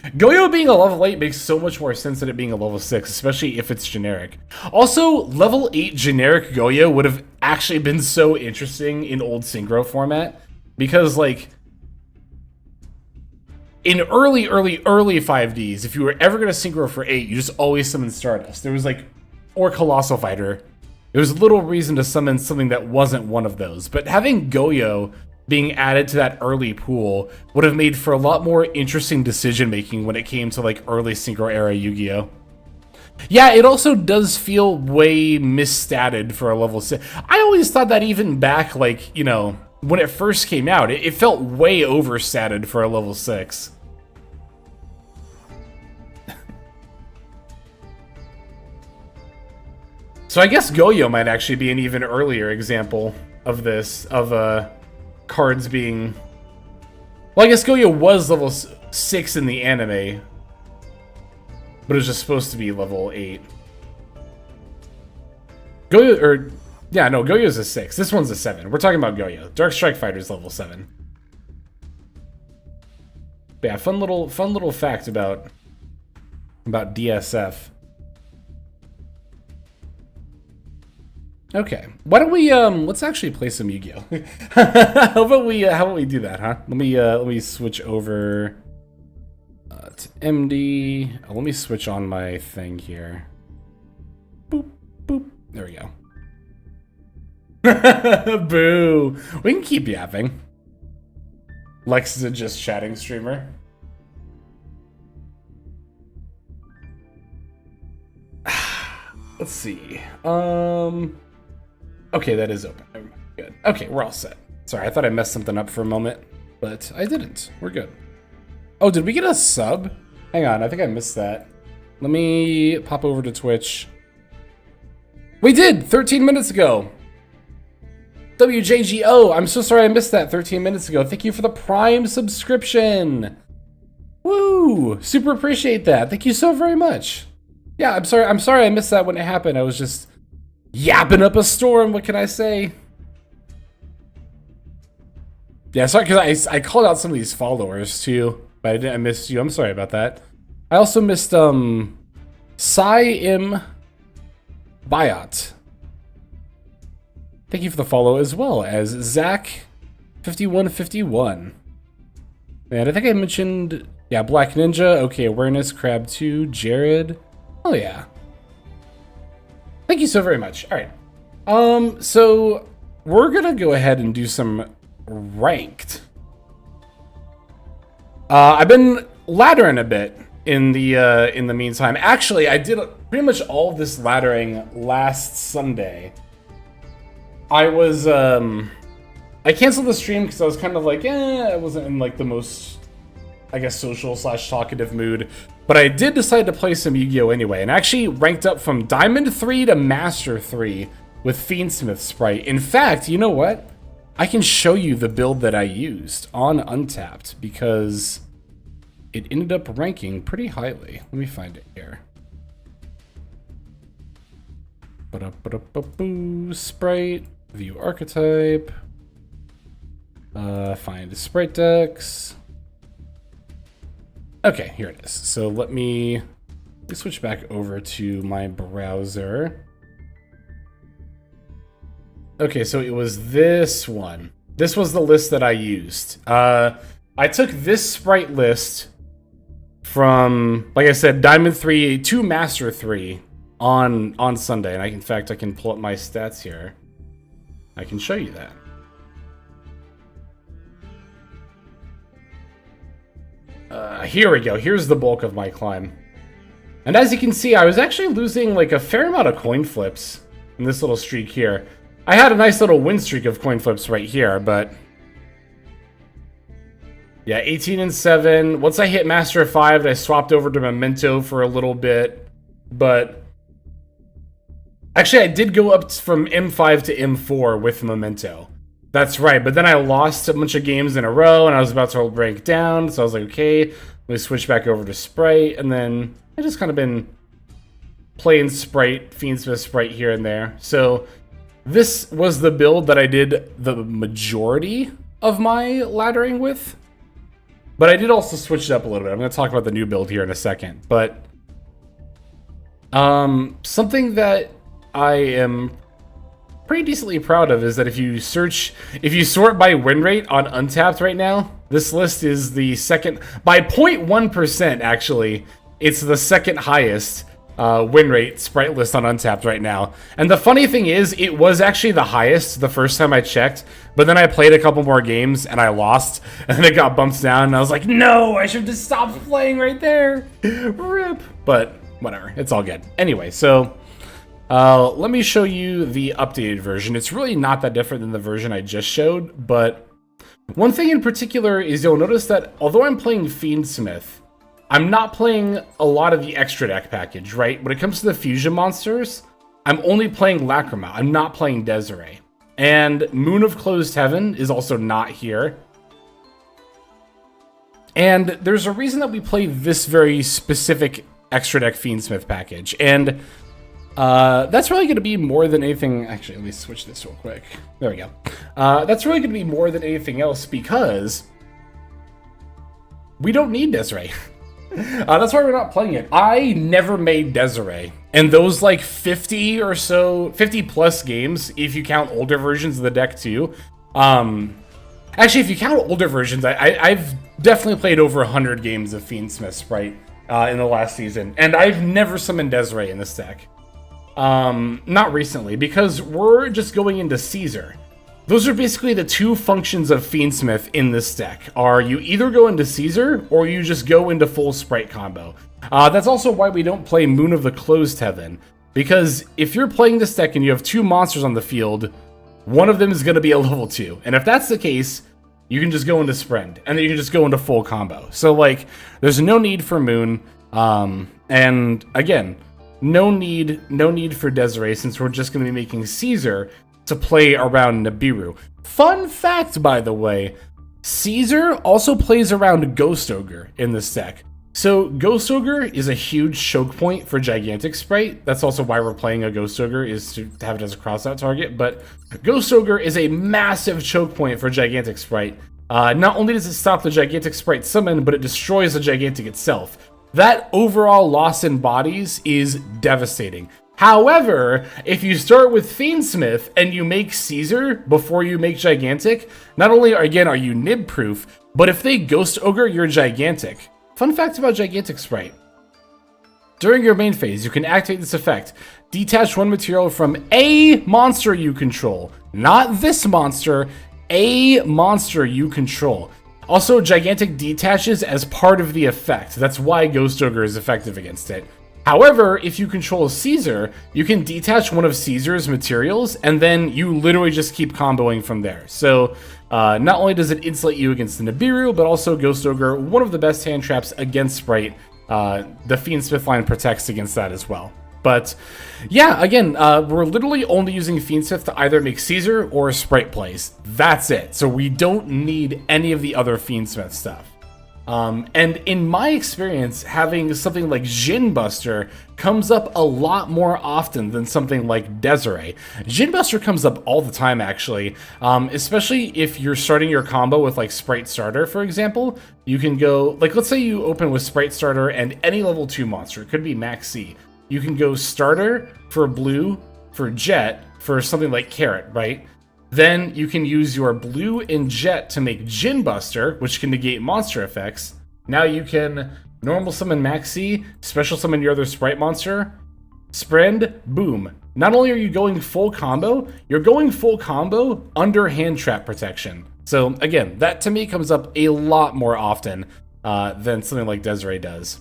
Goyo being a level 8 makes so much more sense than it being a level 6, especially if it's generic. Also, level 8 generic Goyo would have actually been so interesting in old Synchro format, because, like, in early 5Ds, if you were ever going to Synchro for 8, you just always summon Stardust. There was, like, or Colossal Fighter. There was little reason to summon something that wasn't one of those, but having Goyo being added to that early pool would have made for a lot more interesting decision making when it came to, like, early Synchro era Yu-Gi-Oh! Yeah, it also does feel way misstatted for a level 6. I always thought that even back, like, you know, when it first came out, it felt way overstatted for a level 6. So I guess Goyo might actually be an even earlier example of this, of cards being... Well, I guess Goyo was level 6 in the anime, but it was just supposed to be level 8. Goyo, or... Yeah, no, Goyo's a 6. This one's a 7. We're talking about Goyo. Dark Strike Fighter's level 7. But yeah, fun little fact about DSF. Okay, why don't we let's actually play some Yu-Gi-Oh. how about we do that, huh? Let me switch over to MD. Let me switch on my thing here. Boop boop. There we go. Boo. We can keep yapping. Lex is a just chatting streamer. Let's see. Okay, that is open. Good. Okay, we're all set. Sorry, I thought I messed something up for a moment, but I didn't. We're good. Oh, did we get a sub? Hang on, I think I missed that. Let me pop over to Twitch. We did! 13 minutes ago! WJGO, I'm so sorry I missed that 13 minutes ago. Thank you for the Prime subscription! Woo! Super appreciate that. Thank you so very much. Yeah, I'm sorry I missed that when it happened. I was just yapping up a storm. What can I say? Yeah, sorry, because I called out some of these followers too, but I missed you. I'm sorry about that. I also missed Sai M Bayat. Thank you for the follow, as well as Zach5151. And I think I mentioned, yeah, Black Ninja, okay, Awareness, Crab2, Jared. Oh yeah. Thank you so very much. All right. So we're gonna go ahead and do some ranked. I've been laddering a bit in the meantime. Actually, I did pretty much all of this laddering last Sunday. I was I canceled the stream because I was kind of like, I wasn't in like the most, I guess, social / talkative mood. But I did decide to play some Yu-Gi-Oh! Anyway, and actually ranked up from Diamond 3 to Master 3 with Fiendsmith Sprite. In fact, you know what? I can show you the build that I used on Untapped because it ended up ranking pretty highly. Let me find it here. Sprite, view archetype, find Sprite decks. Okay, here it is. So let me switch back over to my browser. Okay, so it was this one. This was the list that I used. I took this Sprite list from, like I said, Diamond 3 to Master 3 on Sunday. And in fact, I can pull up my stats here. I can show you that. Here we go. Here's the bulk of my climb. And as you can see, I was actually losing like a fair amount of coin flips in this little streak here. I had a nice little win streak of coin flips right here, but yeah, 18 and 7. Once I hit Master 5, I swapped over to Memento for a little bit, but actually I did go up from M5 to M4 with Memento. That's right, but then I lost a bunch of games in a row, and I was about to rank down, so I was like, okay, let me switch back over to Sprite, and then I just kind of been playing Sprite, Fiendsmith Sprite here and there. So this was the build that I did the majority of my laddering with, but I did also switch it up a little bit. I'm going to talk about the new build here in a second, but something that I am pretty decently proud of is that if you sort by win rate on Untapped right now, this list is the second, by 0.1% actually, it's the second highest win rate Sprite list on Untapped right now. And the funny thing is, it was actually the highest the first time I checked, but then I played a couple more games and I lost, and then it got bumped down, and I was like, no, I should have just stopped playing right there. RIP. But whatever, it's all good. Anyway, so let me show you the updated version. It's really not that different than the version I just showed, but one thing in particular is you'll notice that although I'm playing Fiendsmith, I'm not playing a lot of the extra deck package, right? When it comes to the fusion monsters, I'm only playing Lacrima. I'm not playing Desiree. And Moon of Closed Heaven is also not here. And there's a reason that we play this very specific extra deck Fiendsmith package. And that's really going to be more than anything. Actually, let me switch this real quick. There we go. That's really going to be more than anything else because we don't need Desiree. That's why we're not playing it. I never made Desiree. And those like 50 or so, 50 plus games, if you count older versions of the deck too. Actually, if you count older versions, I've definitely played over 100 games of Fiendsmith Sprite in the last season. And I've never summoned Desiree in this deck. Not recently, because we're just going into Caesar. Those are basically the two functions of Fiendsmith in this deck, are you either go into Caesar, or you just go into full Sprite combo. That's also why we don't play Moon of the Closed Heaven, because if you're playing this deck and you have two monsters on the field, one of them is going to be a level 2, and if that's the case, you can just go into Sprint, and then you can just go into full combo. So, like, there's no need for Moon, and again, no need for Desiree, since we're just going to be making Caesar to play around Nibiru. Fun fact, by the way, Caesar also plays around Ghost Ogre in this deck. So Ghost Ogre is a huge choke point for Gigantic Sprite. That's also why we're playing a Ghost Ogre, is to have it as a crossout target. But Ghost Ogre is a massive choke point for Gigantic Sprite. Not only does it stop the Gigantic Sprite summon, but it destroys the Gigantic itself. That overall loss in bodies is devastating. However, if you start with Fiendsmith and you make Caesar before you make Gigantic, not only again are you nib proof, but if they Ghost Ogre your Gigantic. Fun fact about Gigantic Sprite. During your main phase, you can activate this effect. Detach one material from a monster you control. Not this monster, a monster you control. Also, Gigantic detaches as part of the effect. That's why Ghost Ogre is effective against it. However, if you control Caesar, you can detach one of Caesar's materials, and then you literally just keep comboing from there. So, not only does it insulate you against the Nibiru, but also Ghost Ogre, one of the best hand traps against Sprite. The Fiendsmith line protects against that as well. But, yeah, again, we're literally only using Fiendsmith to either make Caesar or Sprite plays. That's it. So we don't need any of the other Fiendsmith stuff. And in my experience, having something like Djinn Buster comes up a lot more often than something like Desiree. Djinn Buster comes up all the time, actually, especially if you're starting your combo with like Sprite Starter, for example. You can go, like, let's say you open with Sprite Starter and any level 2 monster. It could be Max C. You can go Starter for Blue, for Jet, for something like Carrot, right? Then you can use your Blue and Jet to make Djinn Buster, which can negate monster effects. Now you can normal summon Maxi, special summon your other Sprite monster, Sprend, boom. Not only are you going full combo, you're going full combo under hand trap protection. So again, that to me comes up a lot more often than something like Desiree does.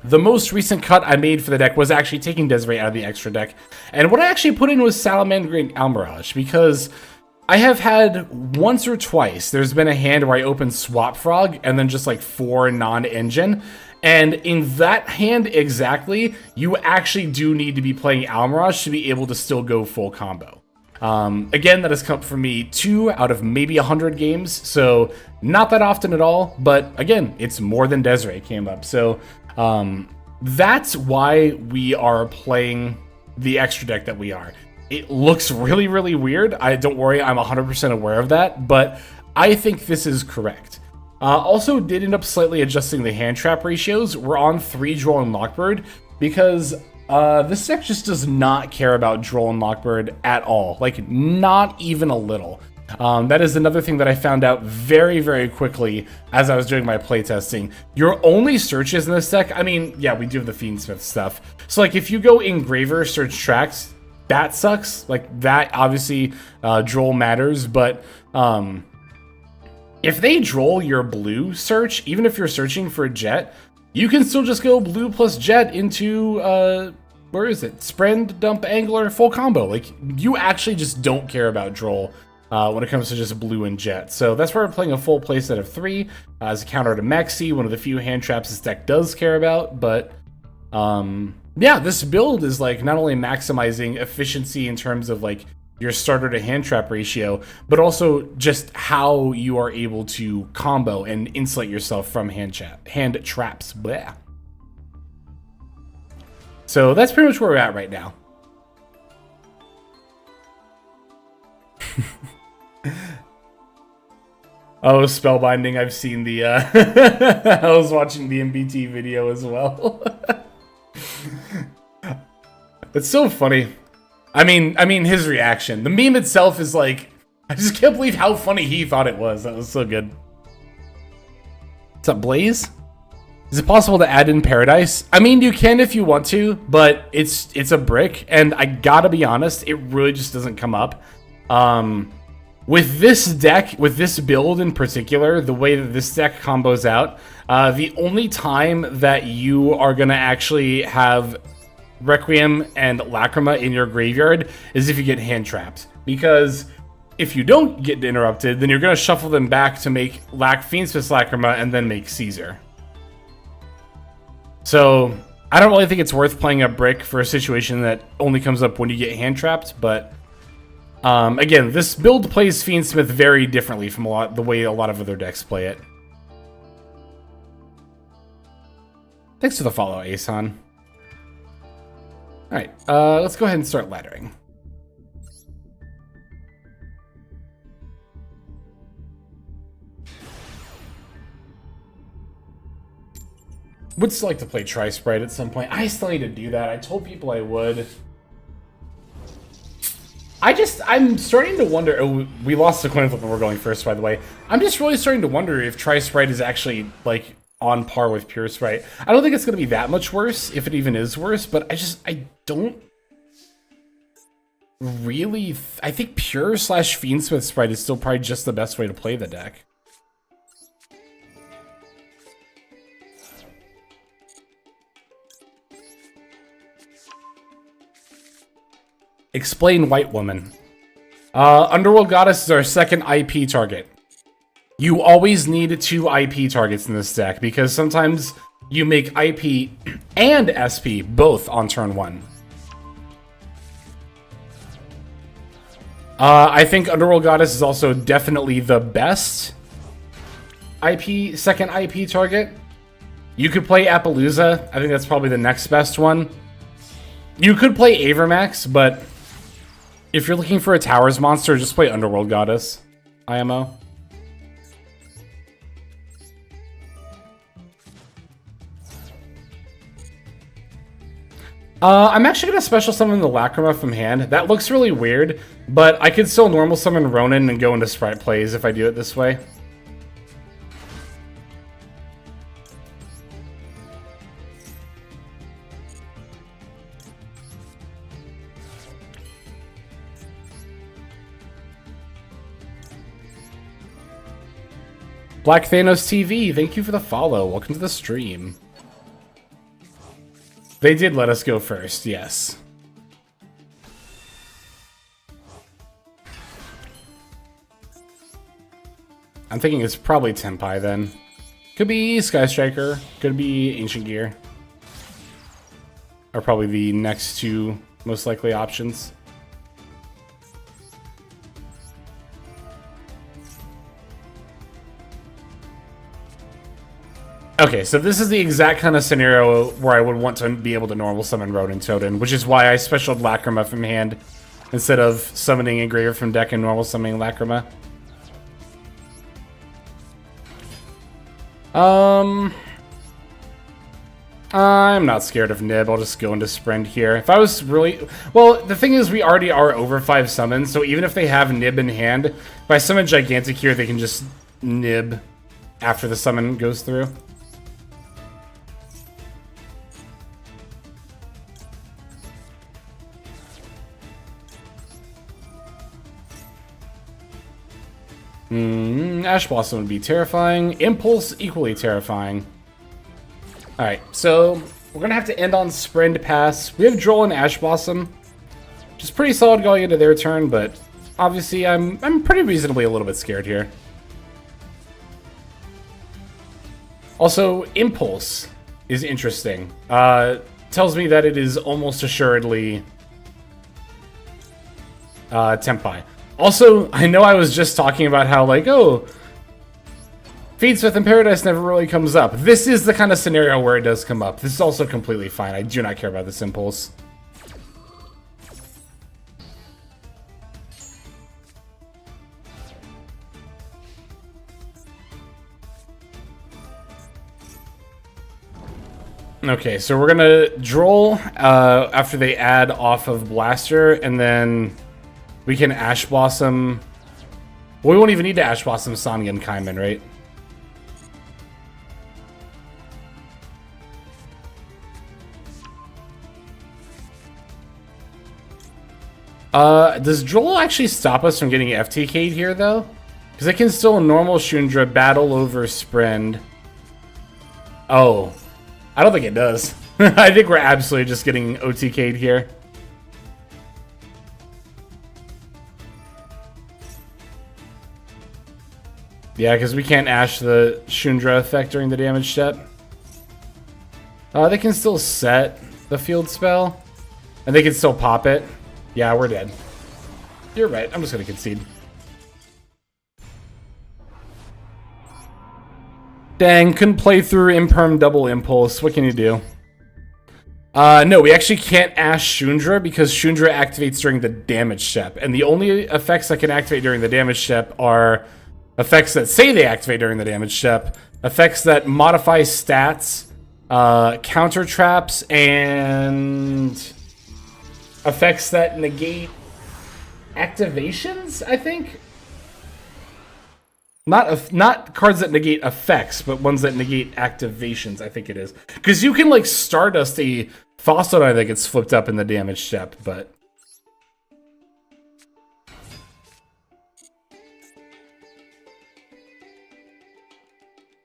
The most recent cut I made for the deck was actually taking Desiree out of the extra deck. And what I actually put in was Salamander and Almirage, because I have had once or twice, there's been a hand where I opened Swap Frog and then just like 4 non-engine. And in that hand exactly, you actually do need to be playing Almirage to be able to still go full combo. Again, that has come for me 2 out of maybe 100 games, so not that often at all, but again, it's more than Desiree came up. So that's why we are playing the extra deck that we are. It looks really, really weird. Don't worry, I'm 100% aware of that, but I think this is correct. Also did end up slightly adjusting the hand trap ratios. We're on 3 Droll and Lockbird because this deck just does not care about Droll and Lockbird at all. Like, not even a little. That is another thing that I found out very, very quickly as I was doing my playtesting. Your only searches in this deck, I mean, yeah, we do have the Fiendsmith stuff. So, like, if you go Engraver, search tracks, that sucks. Like, that, obviously, Droll matters, but if they Droll your blue search, even if you're searching for a Jet, you can still just go blue plus Jet into, where is it? Sprend, Dump, Angler, full combo. Like, you actually just don't care about Droll when it comes to just blue and Jet. So that's why we're playing a full playset of 3 as a counter to Maxi, one of the few hand traps this deck does care about. But yeah, this build is like not only maximizing efficiency in terms of like your starter to hand trap ratio, but also just how you are able to combo and insulate yourself from hand traps. Blah. So that's pretty much where we're at right now. Oh, spellbinding, I've seen the I was watching the MBT video as well. It's so funny. I mean his reaction. The meme itself is like, I just can't believe how funny he thought it was. That was so good. What's up, Blaze? Is it possible to add in Paradise? I mean, you can if you want to, but it's a brick, and I gotta be honest, it really just doesn't come up. With this deck, with this build in particular, the way that this deck combos out, the only time that you are gonna actually have Requiem and Lacrima in your graveyard is if you get hand trapped. Because if you don't get interrupted, then you're gonna shuffle them back to make Fiendsmith's Lacrima and then make Caesar. So I don't really think it's worth playing a brick for a situation that only comes up when you get hand trapped, but Again, this build plays Fiendsmith very differently from the way a lot of other decks play it. Thanks for the follow, Aeson. Alright, let's go ahead and start laddering. Would still like to play Tri-Sprite at some point. I still need to do that. I told people I would. I'm starting to wonder... Oh, we lost the coin flip and we're going first, by the way. I'm just really starting to wonder if Tri-Sprite is actually, like, on par with Pure Sprite. I don't think it's going to be that much worse, if it even is worse, but I don't really... I think Pure / Fiendsmith Sprite is still probably just the best way to play the deck. Explain White Woman. Underworld Goddess is our second IP target. You always need 2 IP targets in this deck, because sometimes you make IP and SP both on turn 1. I think Underworld Goddess is also definitely the best second IP target. You could play Appaloosa. I think that's probably the next best one. You could play Avermax, but if you're looking for a Towers monster, just play Underworld Goddess. IMO. I'm actually going to special summon the Lacrima from hand. That looks really weird, but I could still normal summon Ronin and go into Sprite plays if I do it this way. Black Thanos TV, thank you for the follow. Welcome to the stream. They did let us go first, yes. I'm thinking it's probably Tenpai then. Could be Sky Striker, could be Ancient Gear. Are probably the next 2 most likely options. Okay, so this is the exact kind of scenario where I would want to be able to normal summon Ronin Totem, which is why I specialed Lacrima from hand instead of summoning Engraver from deck and normal summoning Lacrima. I'm not scared of Nib. I'll just go into Sprint here. If I was really... Well, the thing is we already are over 5 summons, so even if they have Nib in hand, if I summon Gigantic here, they can just Nib after the summon goes through. Ash Blossom would be terrifying. Impulse, equally terrifying. Alright, so we're going to have to end on Sprint Pass. We have Droll and Ash Blossom, which is pretty solid going into their turn, but obviously I'm pretty reasonably a little bit scared here. Also, Impulse is interesting. Tells me that it is almost assuredly Tenpai. Also, I know I was just talking about how, like, oh, Fiendsmith in Paradise never really comes up. This is the kind of scenario where it does come up. This is also completely fine. I do not care about this Impulse. Okay, so we're gonna Droll after they add off of Blaster, and then we can Ash Blossom. Well, we won't even need to Ash Blossom Sonic and Kaiman, right? Does Droll actually stop us from getting FTK'd here, though? Because I can still normal Shundra battle over Sprend. Oh. I don't think it does. I think we're absolutely just getting OTK'd here. Yeah, because we can't Ash the Shundra effect during the damage step. They can still set the field spell. And they can still pop it. Yeah, we're dead. You're right. I'm just going to concede. Dang, couldn't play through Imperm Double Impulse. What can you do? No, we actually can't Ash Shundra because Shundra activates during the damage step. And the only effects that can activate during the damage step are effects that say they activate during the damage step, effects that modify stats, counter traps, and effects that negate activations, I think? Not cards that negate effects, but ones that negate activations, I think it is. Because you can, like, Stardust a Fossil Knight that gets flipped up in the damage step, but...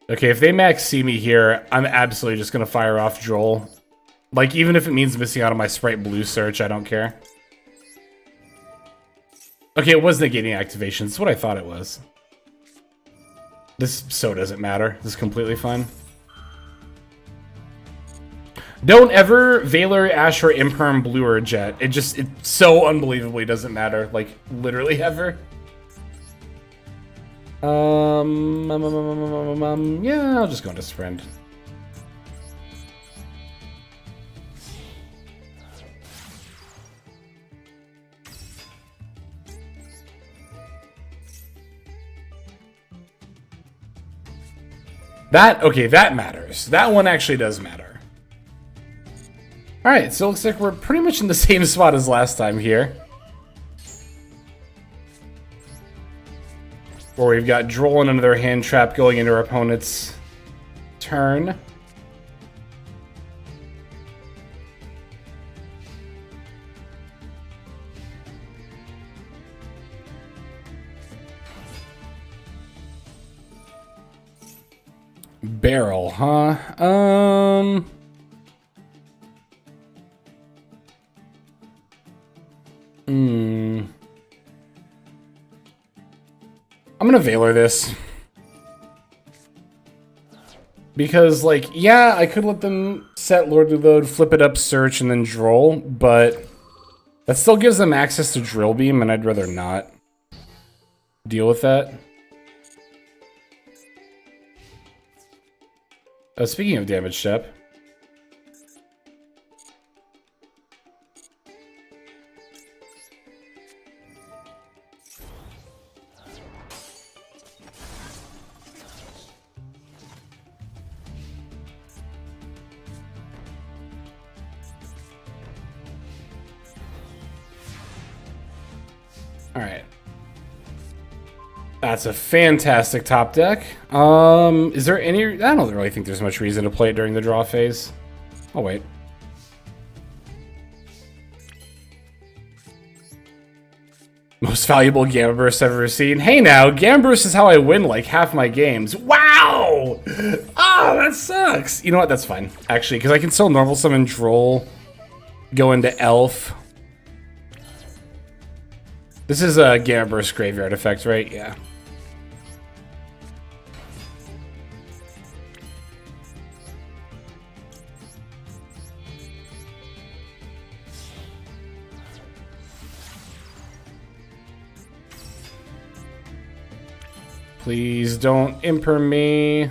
Okay, if they max see me here, I'm absolutely just going to fire off Droll. Like, even if it means missing out on my Sprite Blue search, I don't care. Okay, it was negating activation. That's what I thought it was. This so doesn't matter. This is completely fine. Don't ever Valor, Ash, or Imperm Blue or Jet. It so unbelievably doesn't matter. Like, literally ever. Yeah, I'll just go into Sprint. Okay, that matters. That one actually does matter. Alright, so it looks like we're pretty much in the same spot as last time here. Where we've got Droll and another hand trap going into our opponent's turn. Barrel, huh? I'm gonna Valor this. Because, like, yeah, I could let them set Lordly Load, flip it up, search, and then Droll, but that still gives them access to Drill Beam, and I'd rather not deal with that. Speaking of damage step. Alright. That's a fantastic top deck. Is there any... I don't really think there's much reason to play it during the draw phase. Oh, wait. Most valuable Gamma Burst I've ever seen. Hey now, Gamma Burst is how I win like half my games. Wow! Ah, that sucks. You know what? That's fine, actually, because I can still normal summon Droll, go into Elf. This is a Gamma Burst Graveyard effect, right? Yeah. Please don't imperm me.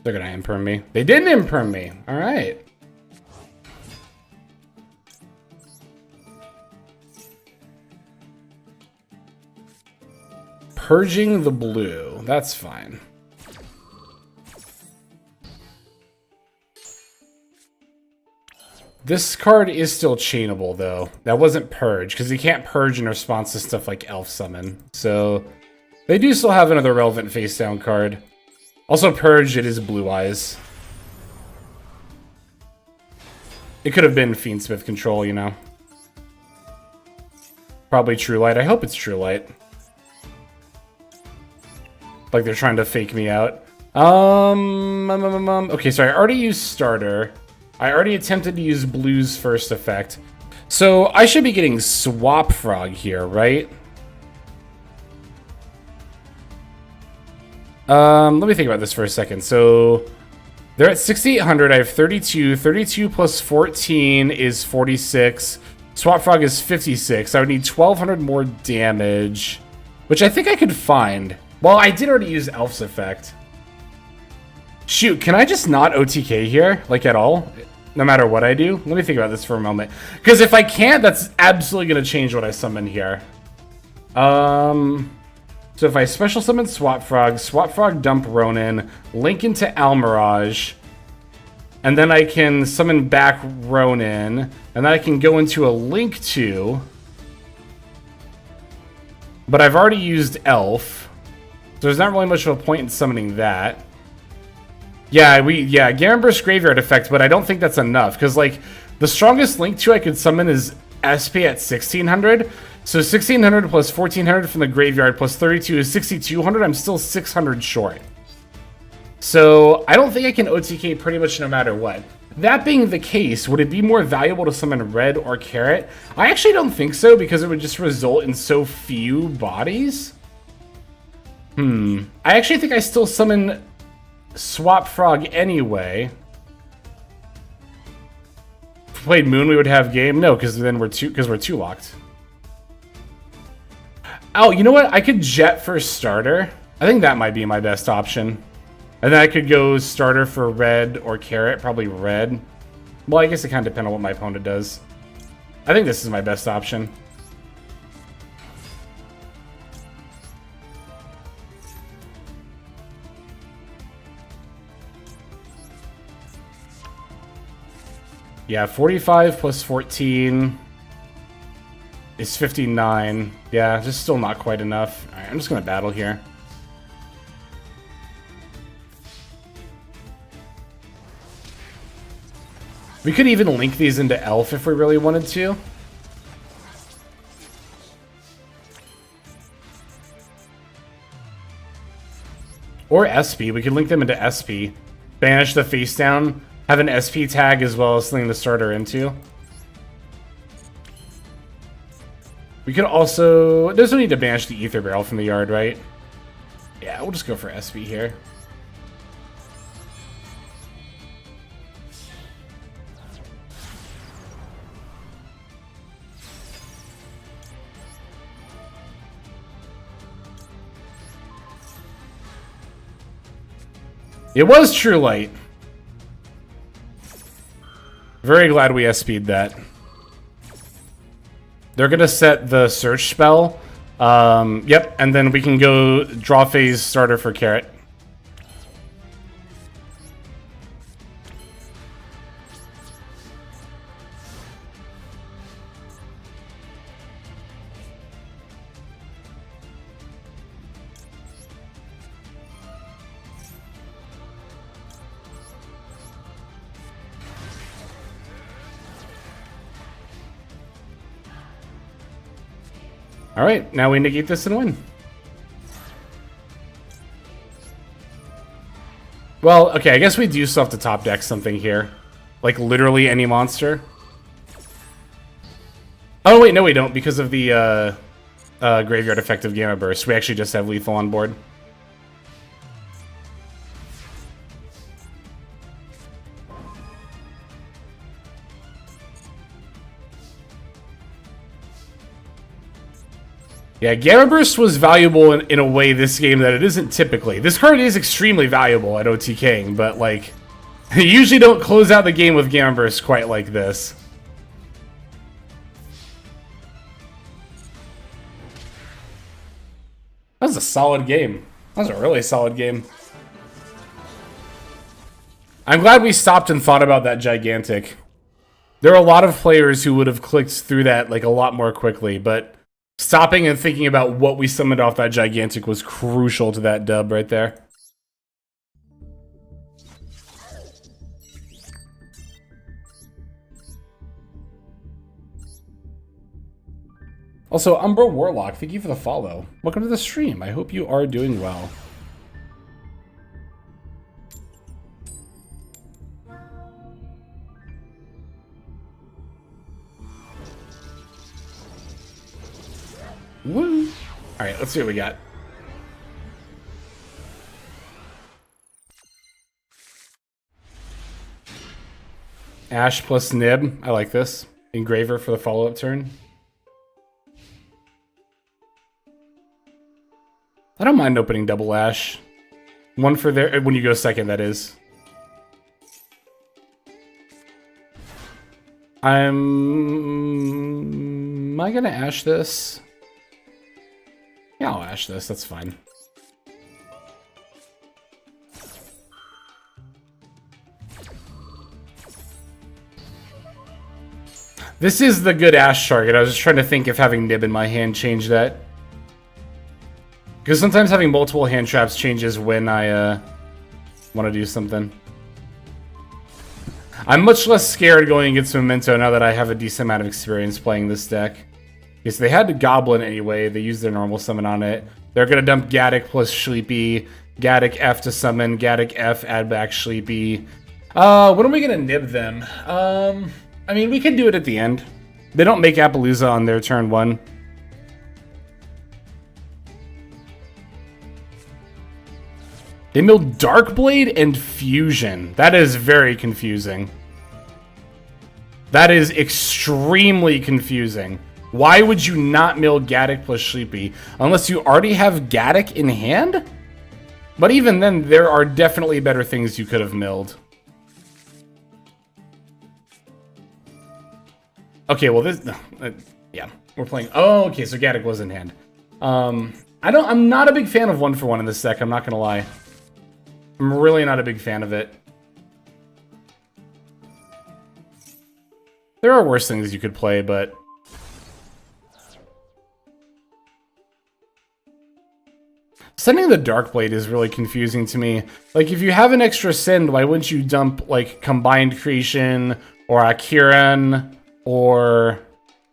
They're gonna imperm me. They didn't imperm me. All right. Purging the blue. That's fine. This card is still chainable, though. That wasn't Purge, because you can't Purge in response to stuff like Elf Summon. So, they do still have another relevant face-down card. Also, Purge, it is Blue Eyes. It could have been Fiendsmith Control, you know. Probably True Light. I hope it's True Light. Like they're trying to fake me out. Okay, so I already used Starter. I already attempted to use Blue's first effect. So I should be getting Swap Frog here, right? Let me think about this for a second. So they're at 6,800. I have 32. 32 plus 14 is 46. Swap Frog is 56. I would need 1,200 more damage, which I think I could find. Well, I did already use Elf's effect. Shoot, can I just not OTK here? Like, at all? No matter what I do? Let me think about this for a moment. Because if I can't, that's absolutely going to change what I summon here. So if I special summon Swap Frog dump Ronin, link into Almirage, and then I can summon back Ronin, and then I can go into a link to... But I've already used Elf, so there's not really much of a point in summoning that. Yeah, Garen Burst Graveyard effect, but I don't think that's enough, because, like, the strongest link to I could summon is SP at 1600, so 1600 plus 1400 from the graveyard plus 32 is 6200. I'm still 600 short. So I don't think I can OTK pretty much no matter what. That being the case, would it be more valuable to summon Red or Carrot? I actually don't think so, because it would just result in so few bodies. I actually think I still summon Swap Frog anyway. If we played Moon, we would have game. No, because then we're two locked. Oh, you know what? I could Jet for starter. I think that might be my best option. And then I could go starter for Red or Carrot. Probably Red. Well, I guess it kind of depends on what my opponent does. I think this is my best option. Yeah, 45 plus 14 is 59. Yeah, just still not quite enough. Alright, I'm just going to battle here. We could even link these into Elf if we really wanted to. Or SP. We could link them into SP. Banish the face down. Have an SP tag as well as sling the starter into. We could also... There's no need to banish the Ether Barrel from the yard, right? Yeah, we'll just go for SP here. It was True Light. Very glad we SP'd that. They're gonna set the search spell. Yep, and then we can go draw phase starter for Carrot. Alright, now we negate this and win. Well, okay, I guess we do still have to top deck something here. Like, literally any monster. Oh, wait, no we don't, because of the Graveyard effective Gamma Burst. We actually just have lethal on board. Yeah, Gamma Burst was valuable in a way this game that it isn't typically. This card is extremely valuable at OTKing, but, like, you usually don't close out the game with Gamma Burst quite like this. That was a solid game. That was a really solid game. I'm glad we stopped and thought about that Gigantic. There are a lot of players who would have clicked through that, like, a lot more quickly, but... stopping and thinking about what we summoned off that Gigantic was crucial to that dub right there. Also, Umbra Warlock, thank you for the follow. Welcome to the stream. I hope you are doing well. Woo! Alright, let's see what we got. Ash plus Nib. I like this. Engraver for the follow-up turn. I don't mind opening double ash. One for there when you go second, that is. Am I gonna ash this? Yeah, I'll ash this, that's fine. This is the good ash target. I was just trying to think if having Nib in my hand changed that. Because sometimes having multiple hand traps changes when I want to do something. I'm much less scared going against Memento now that I have a decent amount of experience playing this deck. Okay, so they had the Goblin anyway. They used their normal summon on it. They're going to dump Gaddock plus Sleepy. Gaddock F to summon. Gaddock F, add back Sleepy. When are we going to Nib them? I mean, we can do it at the end. They don't make Appaloosa on their turn 1. They mill Darkblade and Fusion. That is very confusing. That is extremely confusing. Why would you not mill Gaddock plus Sleepy? Unless you already have Gaddock in hand? But even then, there are definitely better things you could have milled. Okay, well this, yeah, we're playing. Oh, okay, so Gaddock was in hand. I'm not a big fan of 1-for-1 in this deck. I'm not gonna lie. I'm really not a big fan of it. There are worse things you could play, but sending the Darkblade is really confusing to me. Like, if you have an extra send, why wouldn't you dump like Combined Creation or Akiran? Or,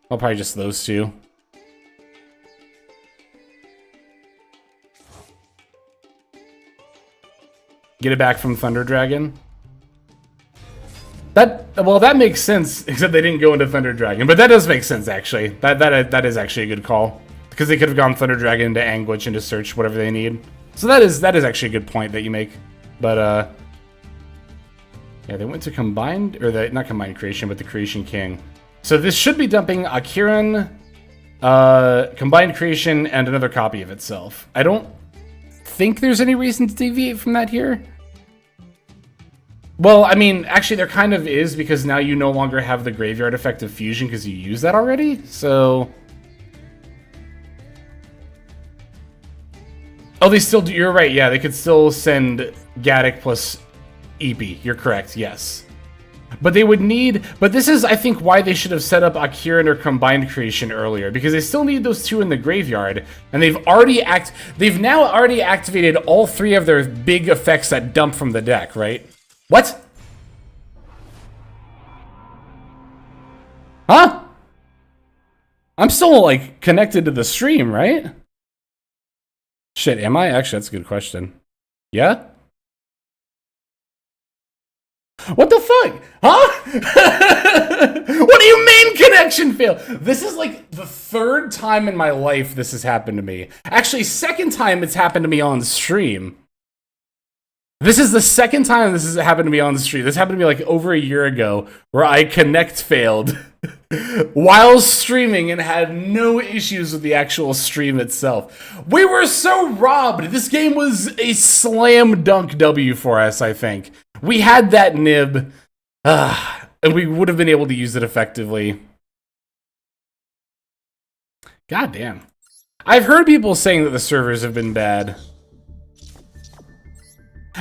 well, probably just those two. Get it back from Thunder Dragon. Well, that makes sense, except they didn't go into Thunder Dragon. But that does make sense, actually. That is actually a good call. Because they could have gone Thunder Dragon into Anguish, into Search, whatever they need. So that is actually a good point that you make. But, yeah, they went to Combined, or not Combined Creation, but the Creation King. So this should be dumping Akiran, Combined Creation, and another copy of itself. I don't think there's any reason to deviate from that here. Well, I mean, actually there kind of is, because now you no longer have the graveyard effect of Fusion because you used that already, so... Oh, they still do, you're right, yeah, they could still send Gaddock plus Eepee, you're correct, yes. But they would need, but this is, I think, why they should have set up Akiran or Combined Creation earlier, because they still need those two in the graveyard, and they've now already activated all 3 of their big effects that dump from the deck, right? What? Huh? I'm still, like, connected to the stream, right? Shit, am I? Actually, that's a good question. Yeah? What the fuck? Huh? What do you mean connection fail? This is like the 3rd time in my life this has happened to me. Actually, 2nd time it's happened to me on stream. This is the 2nd time this has happened to me on stream. This happened to me like over a year ago, where I connect failed while streaming and had no issues with the actual stream itself. We were so robbed. This game was a slam dunk W for us, I think. We had that nib, and we would have been able to use it effectively. God damn. I've heard people saying that the servers have been bad.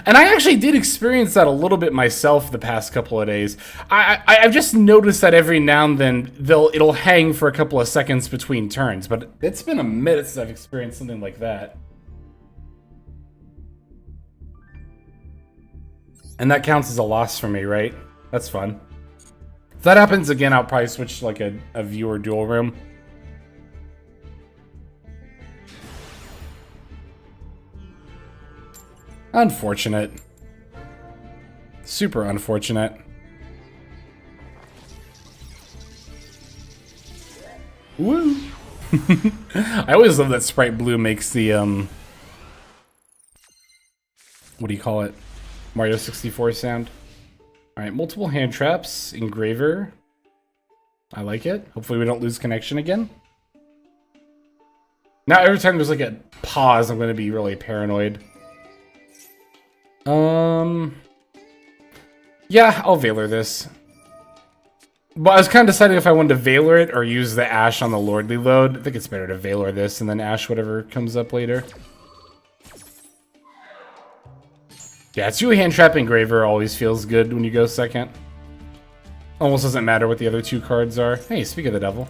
And I actually did experience that a little bit myself the past couple of days. I've just noticed that every now and then it'll hang for a couple of seconds between turns, but it's been a minute since I've experienced something like that. And that counts as a loss for me, right? That's fun. If that happens again, I'll probably switch to like a viewer dual room. Unfortunate. Super unfortunate. Woo! I always love that Sprite Blue makes the, what do you call it? Mario 64 sound. Alright, multiple hand traps, Engraver. I like it. Hopefully we don't lose connection again. Now every time there's like a pause, I'm going to be really paranoid. Yeah, I'll Valor this. But I was kind of deciding if I wanted to Valor it or use the Ash on the Lordly load. I think it's better to Valor this and then Ash whatever comes up later. Yeah, it's really Hand Trap and Graver always feels good when you go second. Almost doesn't matter what the other two cards are. Hey, speak of the devil.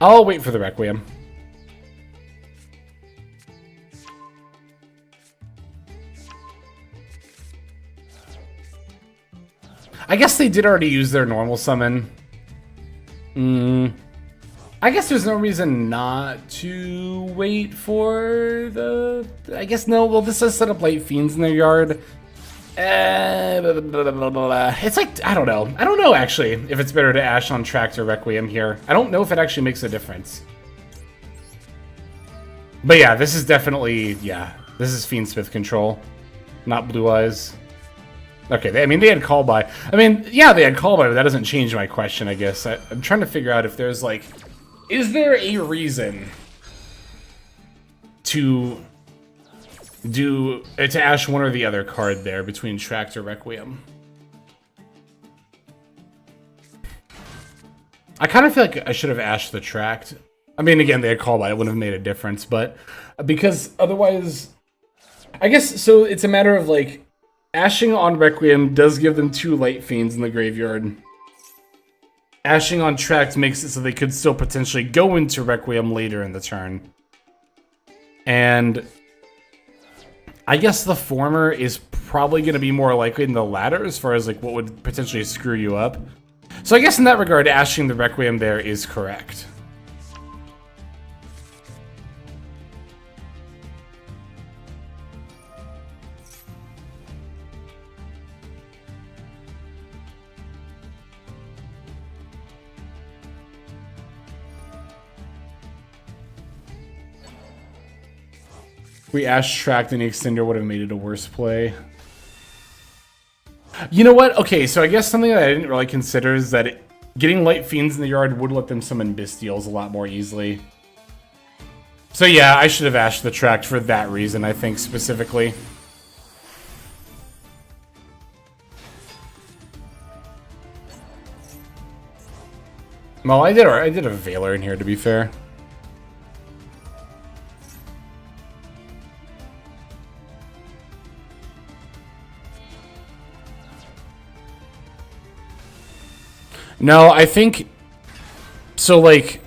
I'll wait for the Requiem. I guess they did already use their normal summon. I guess there's no reason not to wait for the... I guess no, well this does set up Light Fiends in their yard. It's like, I don't know actually if it's better to Ash on Tract or Requiem here. I don't know if it actually makes a difference. But yeah, this is definitely, yeah, this is Fiendsmith control, not Blue Eyes. Okay, I mean, they had Call By. I mean, yeah, they had Call By, but that doesn't change my question, I guess. I'm trying to figure out if there's, like, is there a reason to Ash one or the other card there between Tract or Requiem? I kind of feel like I should have Ashed the Tract. I mean, again, they had Call By, it wouldn't have made a difference, but because otherwise, I guess, so it's a matter of, like, Ashing on Requiem does give them 2 Light Fiends in the graveyard. Ashing on Tract makes it so they could still potentially go into Requiem later in the turn. And I guess the former is probably going to be more likely than the latter as far as like what would potentially screw you up. So I guess in that regard, Ashing the Requiem there is correct. We Ash Tract and the Extender would have made it a worse play. You know what? Okay, so I guess something that I didn't really consider is that getting Light Fiends in the yard would let them summon Bystials a lot more easily. So yeah, I should have Ashed the Tract for that reason, I think, specifically. Well, I did a Valor in here, to be fair. No, I think... So, like...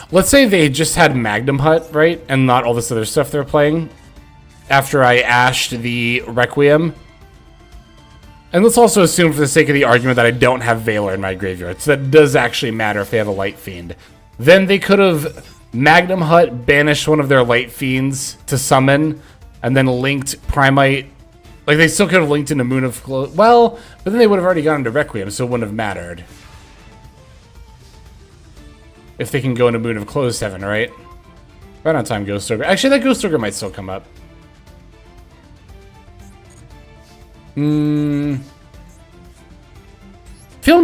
Let's say they just had Magnum Hut, right? And not all this other stuff they're playing. After I Ashed the Requiem. And let's also assume, for the sake of the argument, that I don't have Valor in my graveyard. So that does actually matter if they have a Light Fiend. Then they could have Magnum Hut banished one of their Light Fiends to summon. And then linked Primite. Like, they still could have linked into Moon of Close. Well, but then they would have already gone into Requiem, so it wouldn't have mattered. If they can go into Moon of Closed Heaven, right? Right on time, Ghost Ogre. Actually, that Ghost Ogre might still come up. Feeling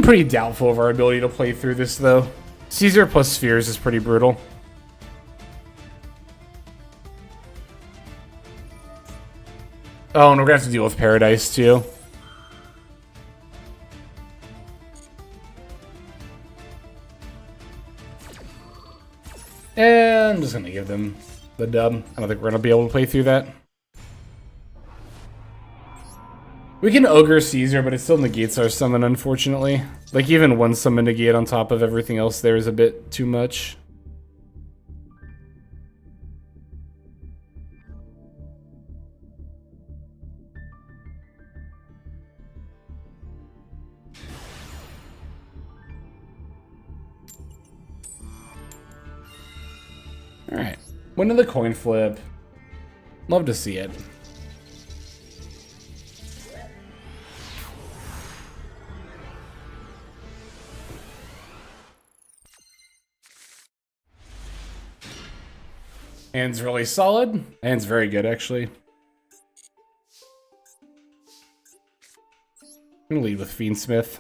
pretty doubtful of our ability to play through this, though. Caesar plus Spheres is pretty brutal. Oh, and we're gonna have to deal with Paradise, too. And I'm just gonna give them the dub. I don't think we're gonna be able to play through that. We can Ogre Caesar, but it still negates our summon, unfortunately. Like, even one summon negate on top of everything else there is a bit too much. Alright. Win to the coin flip. Love to see it. Hand's really solid. Hand's very good, actually. I'm gonna lead with Fiendsmith.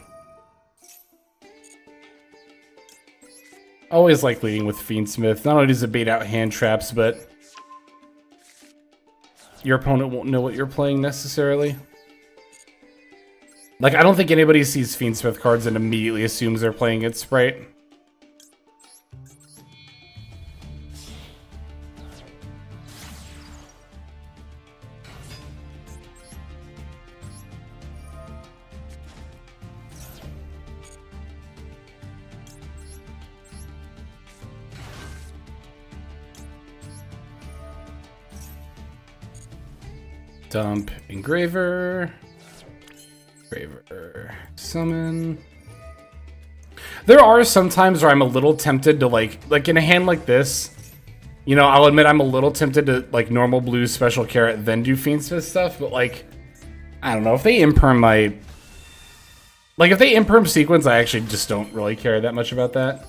Always like leading with Fiendsmith. Not only does it bait out hand traps, but your opponent won't know what you're playing necessarily. Like, I don't think anybody sees Fiendsmith cards and immediately assumes they're playing it Sprite. Dump Engraver. Engraver. Summon. There are some times where I'm a little tempted to like in a hand like this, you know, I'll admit I'm a little tempted to like normal blue special carrot then do Fiendsmith stuff, but like, I don't know, if they imperm my... Like if they imperm sequence, I actually just don't really care that much about that.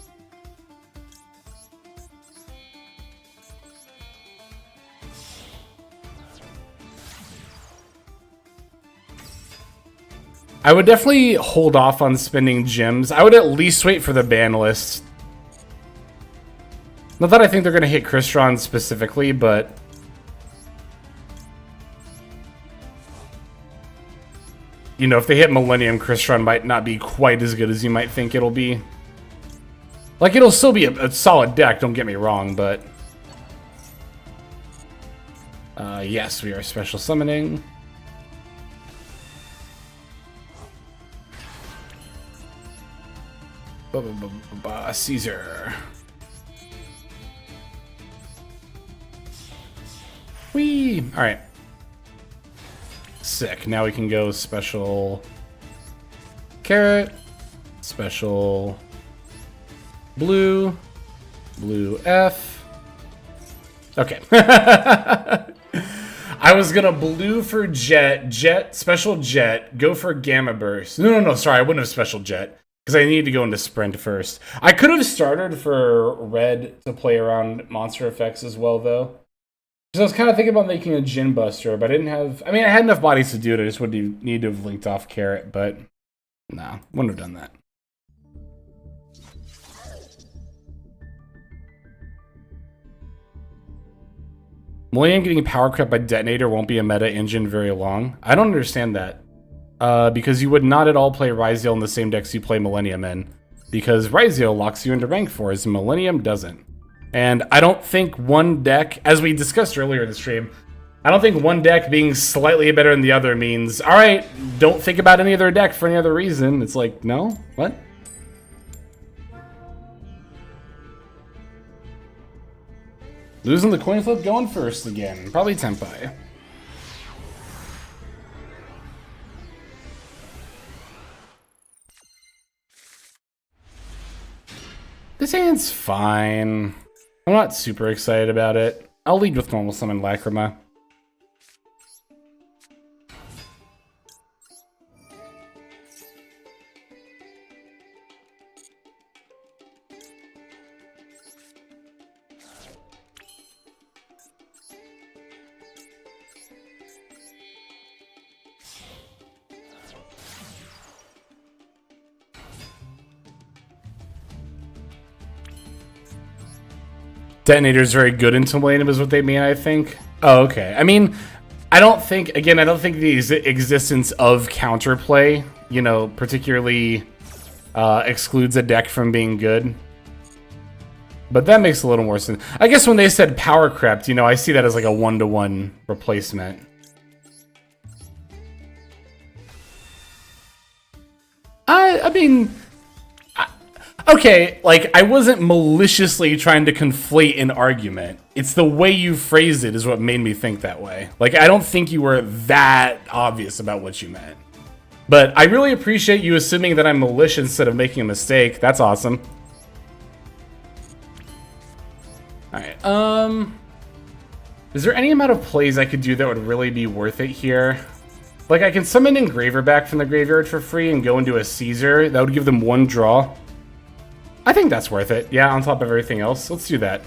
I would definitely hold off on spending gems. I would at least wait for the ban list. Not that I think they're going to hit Crystron specifically, but... You know, if they hit Millennium, Crystron might not be quite as good as you might think it'll be. Like, it'll still be a solid deck, don't get me wrong, but... yes, we are special summoning. Caesar. Whee! Alright. Sick. Now we can go special carrot, special blue, blue F. Okay. I was gonna blue for jet, special jet, go for gamma burst. No, sorry, I wouldn't have special jet. Because I needed to go into Sprint first. I could have started for red to play around monster effects as well, though. Because I was kind of thinking about making a Gin Buster, but I didn't have... I mean, I had enough bodies to do it. I just would need to have linked off Carrot, but... Nah, wouldn't have done that. Millennium getting power crept by Detonator won't be a meta engine very long. I don't understand that. Because you would not at all play Ryzeal in the same decks you play Millennium in. Because Ryzeal locks you into rank 4s, and Millennium doesn't. And I don't think one deck, as we discussed earlier in the stream, I don't think one deck being slightly better than the other means, alright, don't think about any other deck for any other reason. It's like, no? What? Losing the coin flip going first again. Probably Tempai. This hand's fine. I'm not super excited about it. I'll lead with normal summon Lacrima. Detonator's very good into Millennium is what they mean, I think. Oh, okay. I mean, I don't think the existence of counterplay, you know, particularly excludes a deck from being good. But that makes a little more sense. I guess when they said power crept, you know, I see that as like a 1-to-1 replacement. I mean... Okay, like, I wasn't maliciously trying to conflate an argument. It's the way you phrased it is what made me think that way. Like, I don't think you were that obvious about what you meant. But I really appreciate you assuming that I'm malicious instead of making a mistake. That's awesome. Alright, is there any amount of plays I could do that would really be worth it here? Like, I can summon Engraver back from the graveyard for free and go into a Caesar. That would give them 1 draw. I think that's worth it. Yeah, on top of everything else. Let's do that.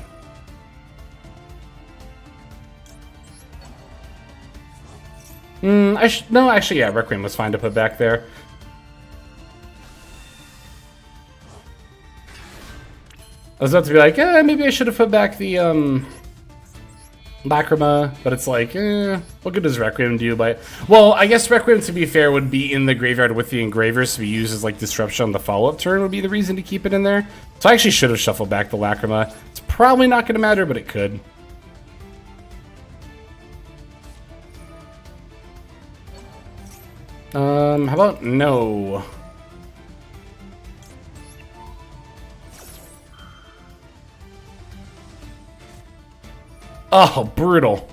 No, actually, yeah, Requiem was fine to put back there. I was about to be like, maybe I should have put back the, Lacrima, but it's like, what good does Requiem do? Well, I guess Requiem, to be fair, would be in the graveyard with the Engravers to be used as, like, disruption on the follow-up turn would be the reason to keep it in there. So I actually should have shuffled back the Lacrima. It's probably not going to matter, but it could. How about no? Oh, brutal.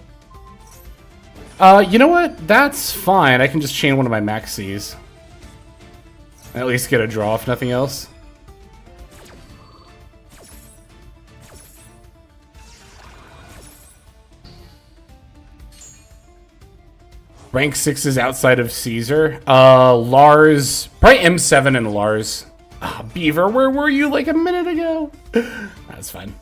You know what? That's fine. I can just chain one of my Maxis. At least get a draw, if nothing else. Rank 6s outside of Caesar. Lars. Probably M7 and Lars. Beaver, where were you like a minute ago? That's fine.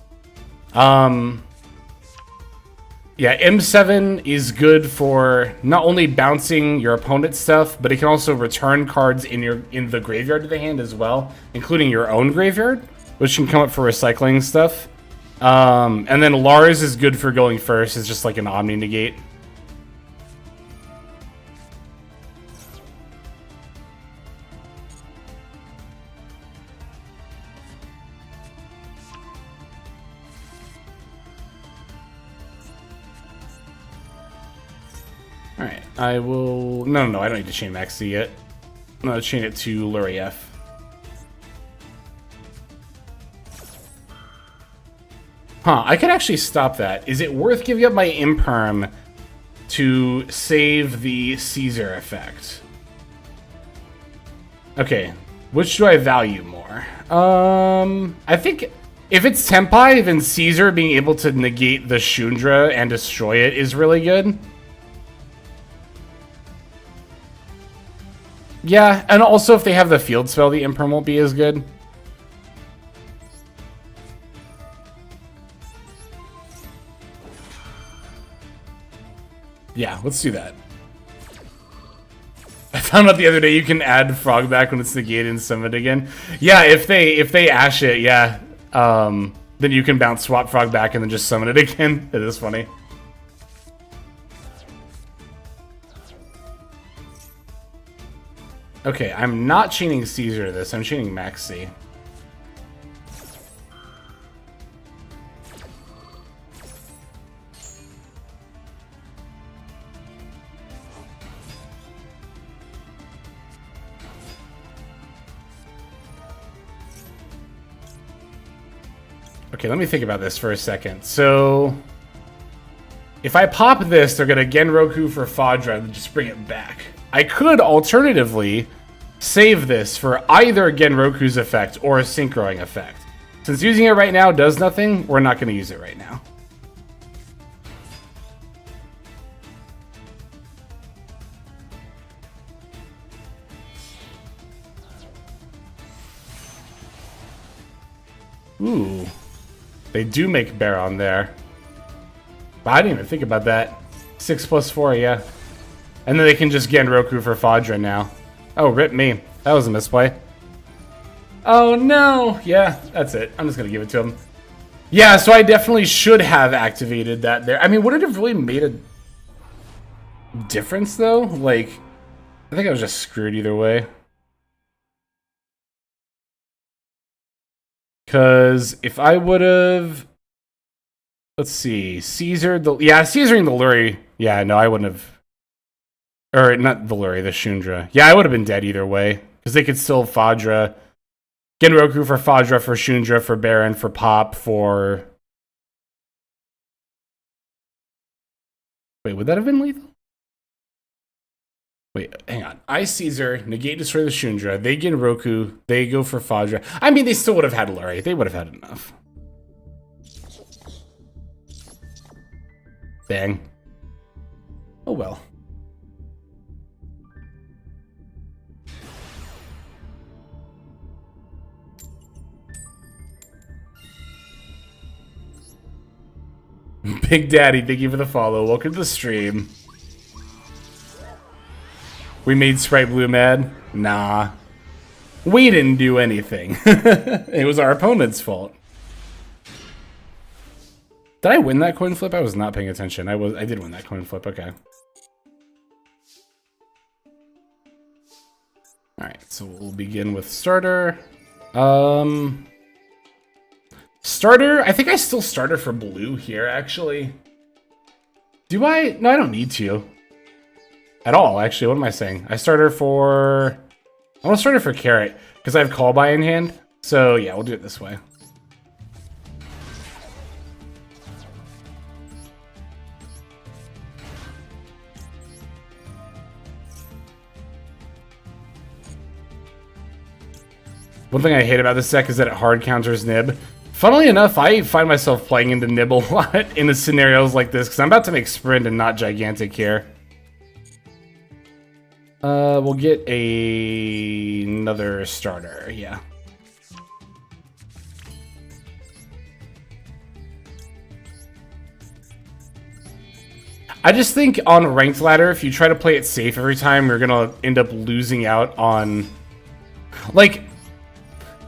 Yeah, M7 is good for not only bouncing your opponent's stuff, but it can also return cards in the graveyard to the hand as well, including your own graveyard, which can come up for recycling stuff. And then Lars is good for going first. It's just like an Omni Negate. Alright, I will... No, I don't need to chain Maxi yet. I'm going to chain it to Lurief. Huh, I could actually stop that. Is it worth giving up my Imperm to save the Caesar effect? Okay, which do I value more? I think if it's Tempai, then Caesar being able to negate the Shundra and destroy it is really good. Yeah, and also if they have the field spell, the Imperm won't be as good. Yeah, let's do that. I found out the other day you can add Frog back when it's negated and summon it again. Yeah, if they ash it, yeah, then you can bounce swap Frog back and then just summon it again. It is funny. Okay, I'm not chaining Caesar to this. I'm chaining Maxi. Okay, let me think about this for a second. So, if I pop this, they're going to Genroku for Fadra and just bring it back. I could alternatively save this for either Genroku's effect or a Synchroing effect. Since using it right now does nothing, we're not going to use it right now. Ooh. They do make Baron there. But I didn't even think about that. 6+4, yeah. And then they can just Genroku for Fadra now. Oh, rip me. That was a misplay. Oh, no. Yeah, that's it. I'm just going to give it to him. Yeah, so I definitely should have activated that there. I mean, would it have really made a difference, though? Like, I think I was just screwed either way. Because if I would have... Let's see. Caesar... Caesaring the Lurie. Yeah, no, I wouldn't have... Or, not the Lurie, the Shundra. Yeah, I would have been dead either way. Because they could still Fadra. Genroku for Fadra, for Shundra, for Baron, for Pop, for... Wait, would that have been lethal? Wait, hang on. I Caesar, negate destroy the Shundra. They Genroku. They go for Fadra. I mean, they still would have had Lurie. They would have had enough. Dang. Oh well. Big Daddy, thank you for the follow. Welcome to the stream. We made Sprite Blue mad? Nah. We didn't do anything. It was our opponent's fault. Did I win that coin flip? I was not paying attention. I did win that coin flip, okay. Alright, so we'll begin with starter. Starter, I think I still starter for blue here, actually. Do I? No, I don't need to. At all, actually. What am I saying? I want to start her for carrot, because I have call by in hand. So, yeah, we'll do it this way. One thing I hate about this deck is that it hard counters Nib. Funnily enough, I find myself playing into Nib a lot in the scenarios like this, because I'm about to make Sprint and not Gigantic here. We'll get another starter, yeah. I just think on ranked ladder, if you try to play it safe every time, you're gonna end up losing out on, like,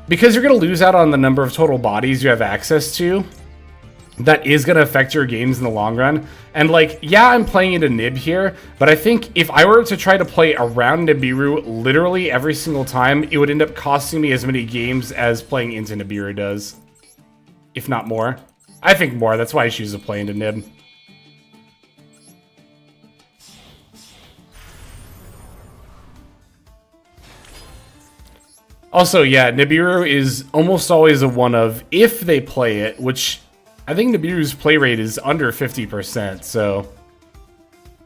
because you're gonna lose out on the number of total bodies you have access to. That is going to affect your games in the long run. And, like, yeah, I'm playing into Nib here, but I think if I were to try to play around Nibiru literally every single time, it would end up costing me as many games as playing into Nibiru does. If not more. I think more. That's why I choose to play into Nib. Also, yeah, Nibiru is almost always a one of if they play it, which I think Nibiru's play rate is under 50%, so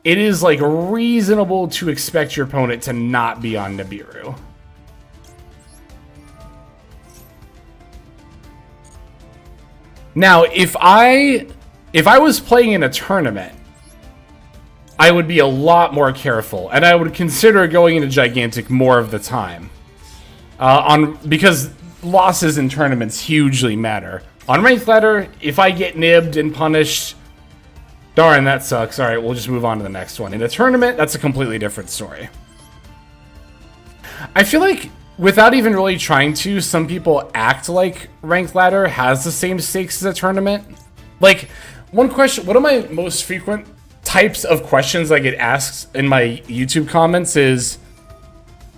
it is, like, reasonable to expect your opponent to not be on Nibiru. Now, if I was playing in a tournament, I would be a lot more careful, and I would consider going into Gigantic more of the time. Because losses in tournaments hugely matter. On ranked ladder, if I get nibbed and punished, darn, that sucks. Alright, we'll just move on to the next one. In a tournament, that's a completely different story. I feel like, without even really trying to, some people act like ranked ladder has the same stakes as a tournament. Like, one question, one of my most frequent types of questions I get asked in my YouTube comments is,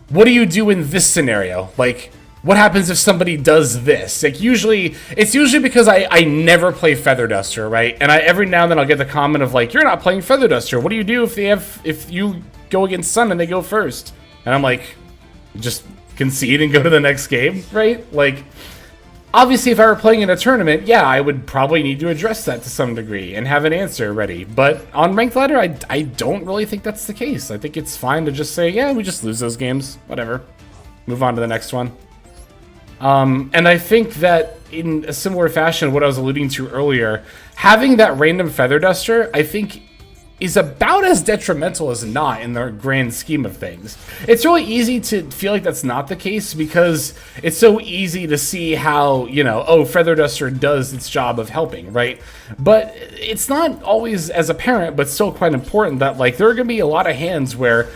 what do you do in this scenario? Like, what happens if somebody does this? Like, it's usually because I never play Feather Duster, right? And every now and then I'll get the comment of, like, you're not playing Feather Duster. What do you do if you go against Sun and they go first? And I'm like, just concede and go to the next game, right? Like, obviously, if I were playing in a tournament, yeah, I would probably need to address that to some degree and have an answer ready. But on ranked ladder, I don't really think that's the case. I think it's fine to just say, yeah, we just lose those games. Whatever. Move on to the next one. And I think that in a similar fashion, what I was alluding to earlier, having that random Feather Duster, I think, is about as detrimental as not in the grand scheme of things. It's really easy to feel like that's not the case because it's so easy to see how, you know, oh, Feather Duster does its job of helping, right? But it's not always as apparent, but still quite important that, like, there are going to be a lot of hands where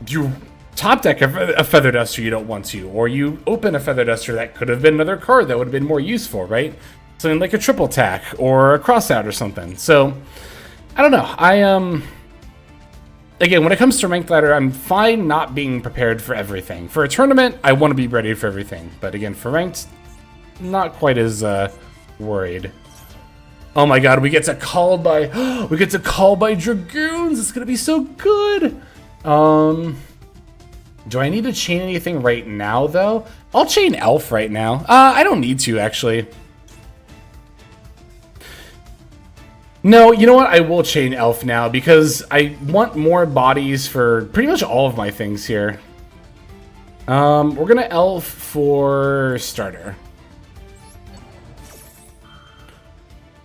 you top deck a Feather Duster you don't want to, or you open a Feather Duster that could have been another card that would have been more useful, right? Something like a triple tack or a crossout or something. So, I don't know. Again, when it comes to ranked ladder, I'm fine not being prepared for everything. For a tournament, I want to be ready for everything. But again, for ranked, not quite as worried. Oh my god, we get to call by Dragoons. It's gonna be so good. Do I need to chain anything right now, though? I'll chain Elf right now. I don't need to, actually. No, you know what? I will chain Elf now, because I want more bodies for pretty much all of my things here. We're gonna Elf for starter.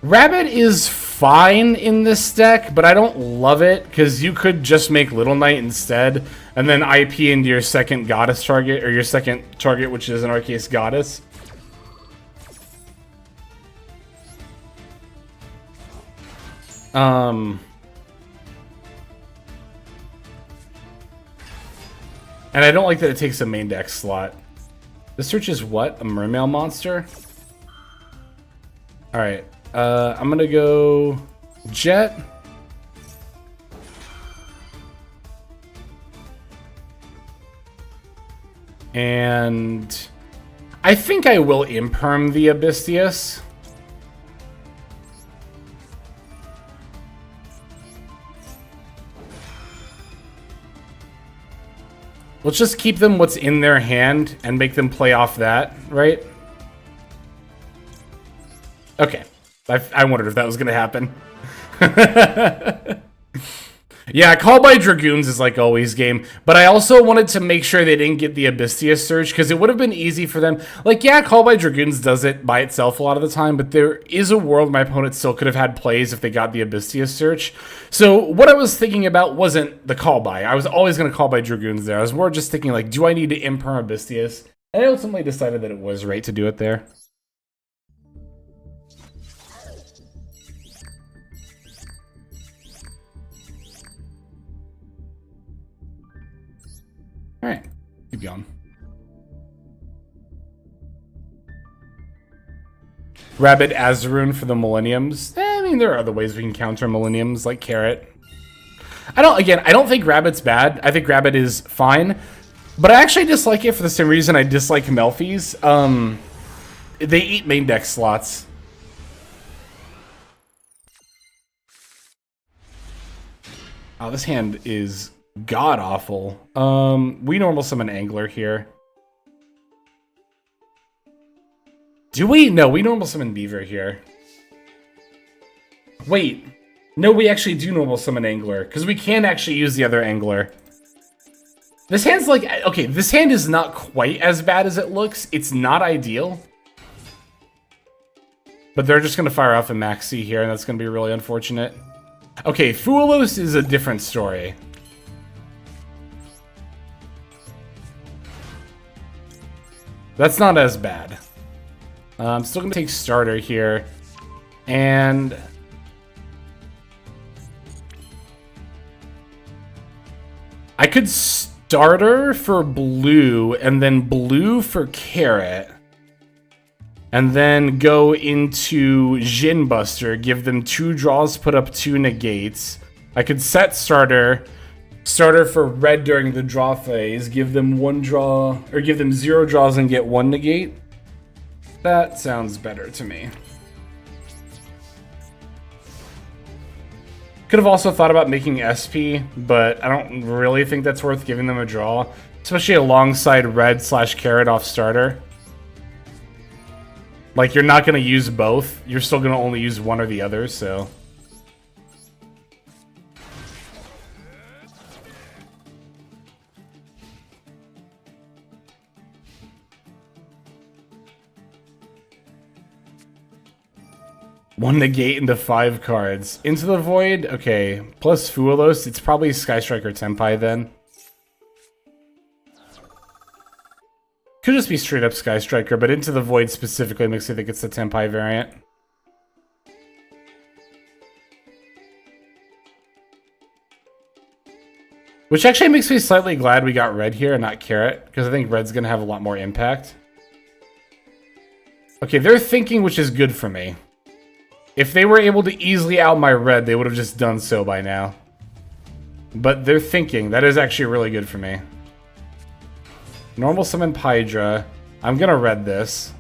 Rabbit is fine in this deck, but I don't love it, because you could just make Little Knight instead, and then IP into your second Goddess target, or your second target, which is in our case Goddess. And I don't like that it takes a main deck slot. This search is what? A mermail monster? Alright. I'm gonna go Jet. And I think I will imperm the Abystius. Let's just keep them what's in their hand and make them play off that, right? Okay. I wondered if that was going to happen. Yeah, Call by Dragoons is like always game, but I also wanted to make sure they didn't get the Abystius Surge, because it would have been easy for them. Like, yeah, Call by Dragoons does it by itself a lot of the time, but there is a world my opponent still could have had plays if they got the Abystius Surge. So what I was thinking about wasn't the Call by. I was always going to Call by Dragoons there. I was more just thinking, like, do I need to imperm Abystius? And I ultimately decided that it was right to do it there. Alright, keep going. Rabbit Azaroon for the Millenniums. I mean, there are other ways we can counter Millenniums, like Carrot. I don't think Rabbit's bad. I think Rabbit is fine. But I actually dislike it for the same reason I dislike Melfi's. They eat main deck slots. Oh, this hand is god-awful. We normal summon Angler here. Do we? No, we normal summon Beaver here. Wait. No, we actually do normal summon Angler, because we can actually use the other Angler. This hand's like... Okay, this hand is not quite as bad as it looks. It's not ideal. But they're just going to fire off a Maxi here, and that's going to be really unfortunate. Okay, Fuelos is a different story. That's not as bad. I'm still going to take Starter here. And... I could Starter for Blue, and then Blue for Carrot. And then go into Jin Buster, give them 2 draws, put up 2 negates. I could set Starter for red during the draw phase, give them 1 draw, or give them 0 draws and get 1 negate. That sounds better to me. Could have also thought about making SP, but I don't really think that's worth giving them a draw, especially alongside red/carrot off Starter. Like, you're not going to use both. You're still going to only use one or the other, so... One negate into 5 cards. Into the Void? Okay. Plus Fuelos, it's probably Sky Striker Tenpai then. Could just be straight up Sky Striker, but Into the Void specifically makes me think it's the Tenpai variant. Which actually makes me slightly glad we got red here and not carrot, because I think red's going to have a lot more impact. Okay, they're thinking, which is good for me. If they were able to easily out my red, they would have just done so by now. But they're thinking. That is actually really good for me. Normal summon Pydra. I'm gonna red this.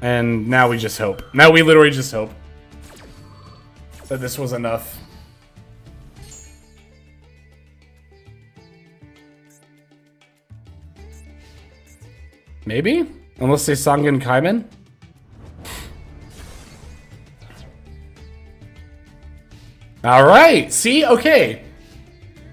And now we just hope. Now we literally just hope that this was enough. Maybe? Unless they Sangan Kaiman? Alright, see? Okay.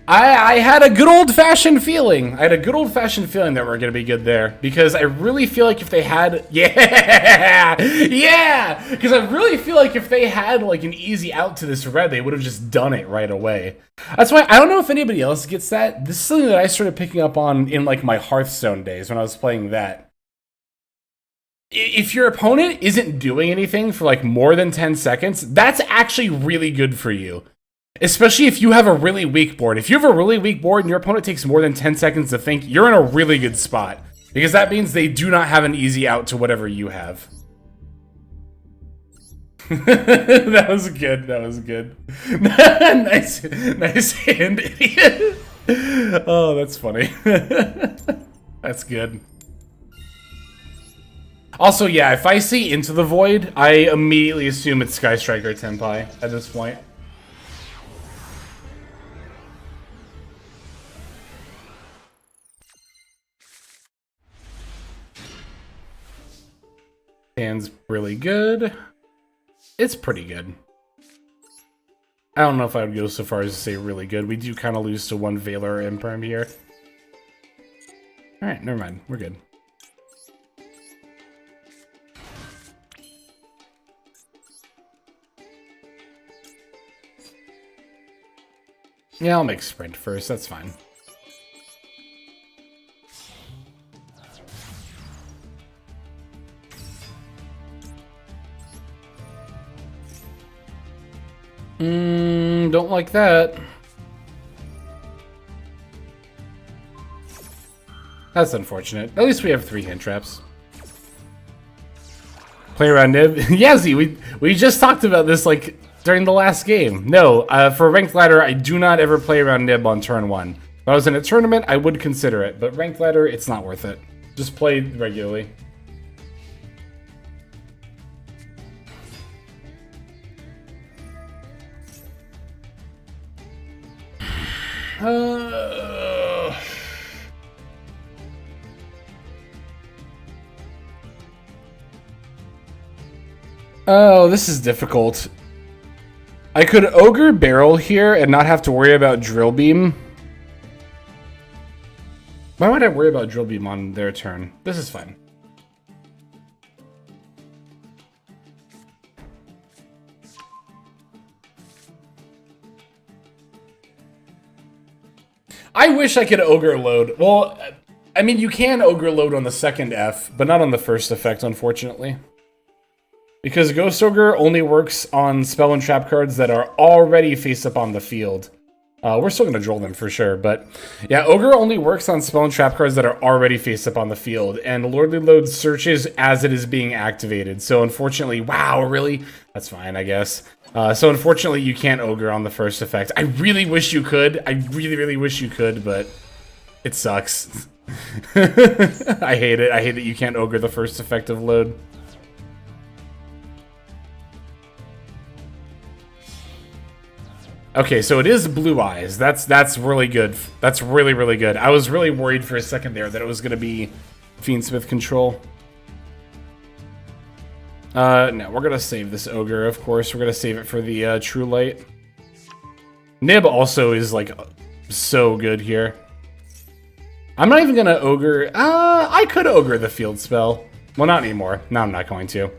I had a good old-fashioned feeling. I had a good old-fashioned feeling that we're going to be good there. Because I really feel like if they had... Yeah! Yeah! Because I really feel like if they had, like, an easy out to this red, they would have just done it right away. That's why I don't know if anybody else gets that. This is something that I started picking up on in, like, my Hearthstone days when I was playing that. If your opponent isn't doing anything for, like, more than 10 seconds, that's actually really good for you. Especially if you have a really weak board. If you have a really weak board and your opponent takes more than 10 seconds to think, you're in a really good spot. Because that means they do not have an easy out to whatever you have. That was good. That was good. nice hand, idiot. Oh, that's funny. That's good. Also, yeah, if I see Into the Void, I immediately assume it's Sky Striker Tenpai at this point. Hand's really good. It's pretty good. I don't know if I would go so far as to say really good. We do kind of lose to one Valor Imperm here. Alright, never mind. We're good. Yeah, I'll make Sprint first. That's fine. Don't like that. That's unfortunate. At least we have 3 hand traps. Play around Nib. Yazzie, we just talked about this like during the last game. No, for ranked ladder, I do not ever play around Nib on turn 1. If I was in a tournament, I would consider it, but ranked ladder, it's not worth it. Just play regularly. Oh, this is difficult. I could Ogre Barrel here and not have to worry about Drill Beam. Why would I worry about Drill Beam on their turn? This is fine. I wish I could Ogre Load. Well, I mean, you can Ogre Load on the second F, but not on the first effect, unfortunately. Because Ghost Ogre only works on spell and trap cards that are already face up on the field. We're still going to drill them for sure, but yeah, Ogre only works on spell and trap cards that are already face up on the field, and Lordly Load searches as it is being activated. So unfortunately, wow, really? That's fine, I guess. So unfortunately, you can't Ogre on the first effect. I really wish you could. I really, really wish you could, but it sucks. I hate it. I hate that you can't Ogre the first effective load. Okay, so it is Blue Eyes. That's really good. That's really, really good. I was really worried for a second there that it was going to be Fiendsmith control. No, we're going to save this Ogre, of course. We're going to save it for the True Light. Nib also is, like, so good here. I'm not even going to Ogre... I could Ogre the field spell. Well, not anymore. No, I'm not going to.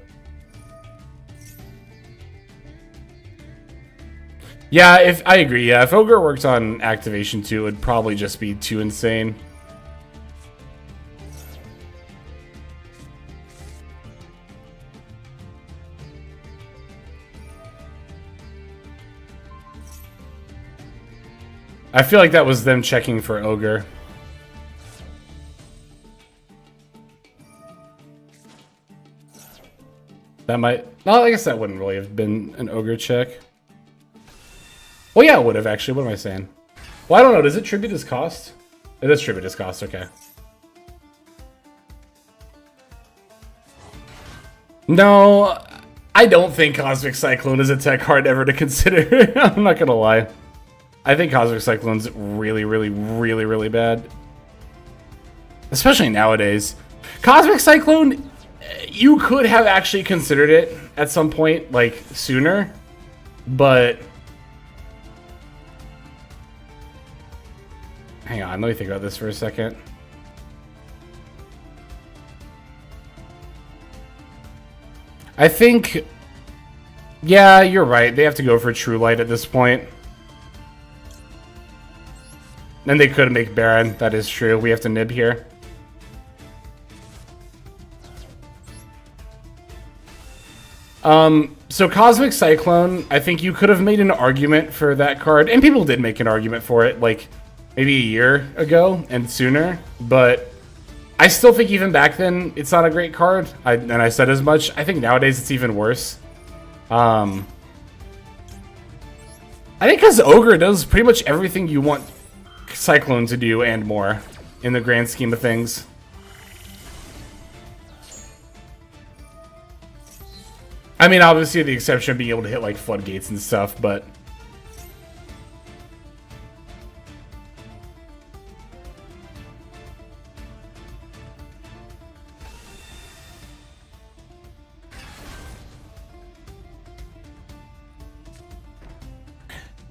Yeah, I agree. Yeah, if Ogre worked on activation 2, it would probably just be too insane. I feel like that was them checking for Ogre. That might... No, I guess that wouldn't really have been an Ogre check. Well, yeah, it would have, actually. What am I saying? Well, I don't know. Does it tribute his cost? It does tribute his cost, okay. No, I don't think Cosmic Cyclone is a tech card ever to consider. I'm not gonna lie. I think Cosmic Cyclone's really, really, really, really bad. Especially nowadays. Cosmic Cyclone, you could have actually considered it at some point, like, sooner. But... hang on, let me think about this for a second. I think... yeah, you're right. They have to go for True Light at this point. And they could make Baron. That is true. We have to nib here. So Cosmic Cyclone, I think you could have made an argument for that card, and people did make an argument for it, like, maybe a year ago and sooner, but I still think even back then, it's not a great card, and I said as much. I think nowadays it's even worse. I think because Ogre does pretty much everything you want Cyclone to do and more, in the grand scheme of things. I mean, obviously the exception of being able to hit, like, floodgates and stuff, but...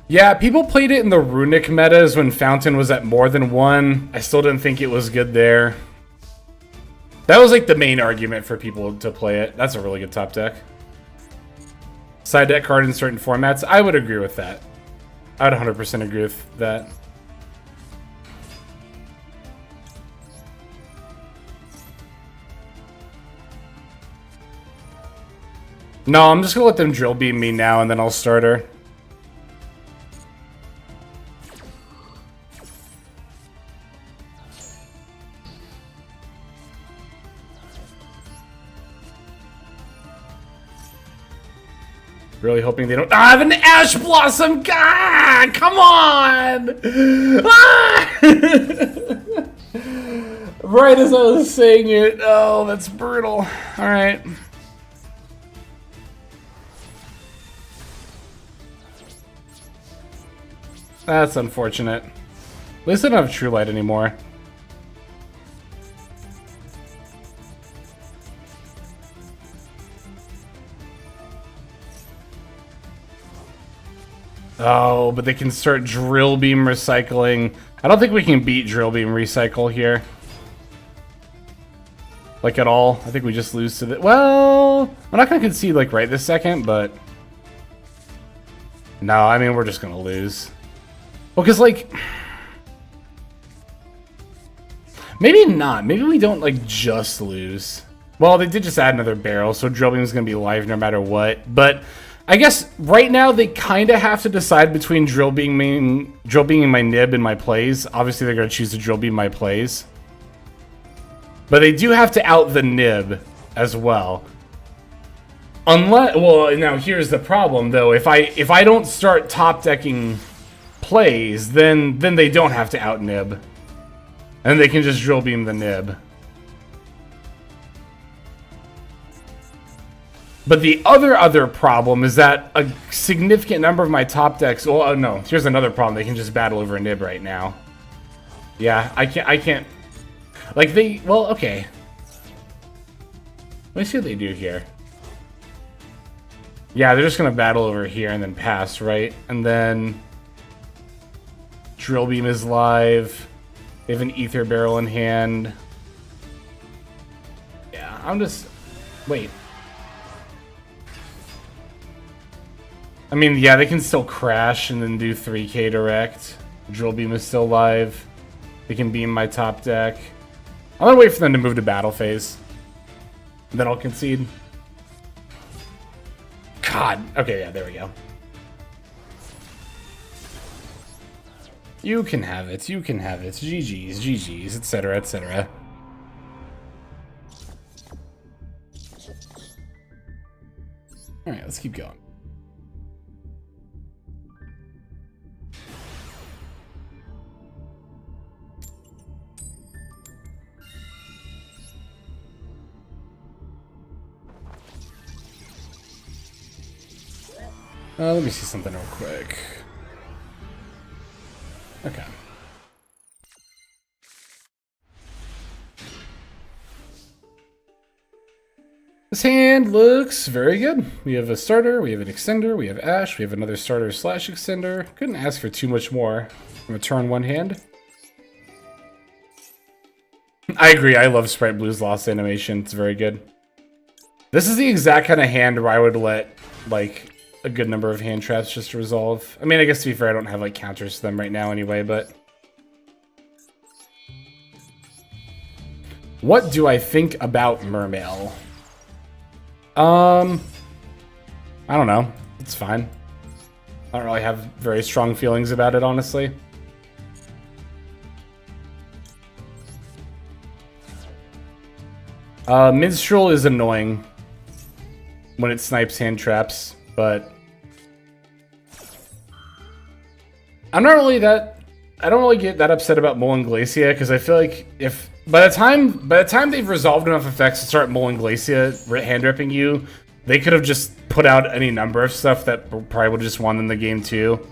Yeah, people played it in the Runic metas when Fountain was at more than 1. I still didn't think it was good there. That was, like, the main argument for people to play it. That's a really good top deck. Side deck card in certain formats. I would agree with that. I would 100% agree with that. No, I'm just gonna let them drill beam me now and then I'll start her. Really hoping they don't. I have an Ash Blossom! God, come on! Ah! Right as I was saying it. Oh, that's brutal. Alright. That's unfortunate. At least I don't have True Light anymore. Oh, but they can start Drill Beam recycling. I don't think we can beat Drill Beam recycle here. Like, at all. I think we just lose to the... Well, I'm not going to concede, like, right this second, but... No, I mean, we're just going to lose. Well, because, like... Maybe not. Maybe we don't, like, just lose. Well, they did just add another barrel, so Drill Beam is going to be live no matter what. But... I guess right now they kind of have to decide between drill beaming my nib and my plays. Obviously they're going to choose to drill beam my plays. But they do have to out the nib as well. Unless, well, now here's the problem though. If I don't start top decking plays, then they don't have to out nib. And they can just drill beam the nib. But the other problem is that a significant number of my top decks... Well, oh no, here's another problem. They can just battle over a nib right now. Yeah, I can't... Like, they... Well, okay. Let me see what they do here. Yeah, they're just going to battle over here and then pass, right? And then... Drill Beam is live. They have an Ether Barrel in hand. Yeah, I'm just... Wait. I mean, yeah, they can still crash and then do 3k direct. Drill Beam is still live. They can beam my top deck. I'm gonna wait for them to move to battle phase. And then I'll concede. God. Okay, yeah, there we go. You can have it. You can have it. GG's, GG's, etc., etc. Alright, let's keep going. Let me see something real quick. Okay. This hand looks very good. We have a starter, we have an extender, we have Ash, we have another starter / extender. Couldn't ask for too much more from a turn 1 hand. I agree, I love Sprite Blue's Lost Animation. It's very good. This is the exact kind of hand where I would let, like, a good number of hand traps just to resolve. I mean, I guess to be fair, I don't have like counters to them right now anyway, but... What do I think about Mermail? I don't know. It's fine. I don't really have very strong feelings about it, honestly. Minstrel is annoying when it snipes hand traps, but I don't really get that upset about Molten Glacia, because I feel like if by the time they've resolved enough effects to start Molten Glacia hand ripping you, they could have just put out any number of stuff that probably would have just won them the game too.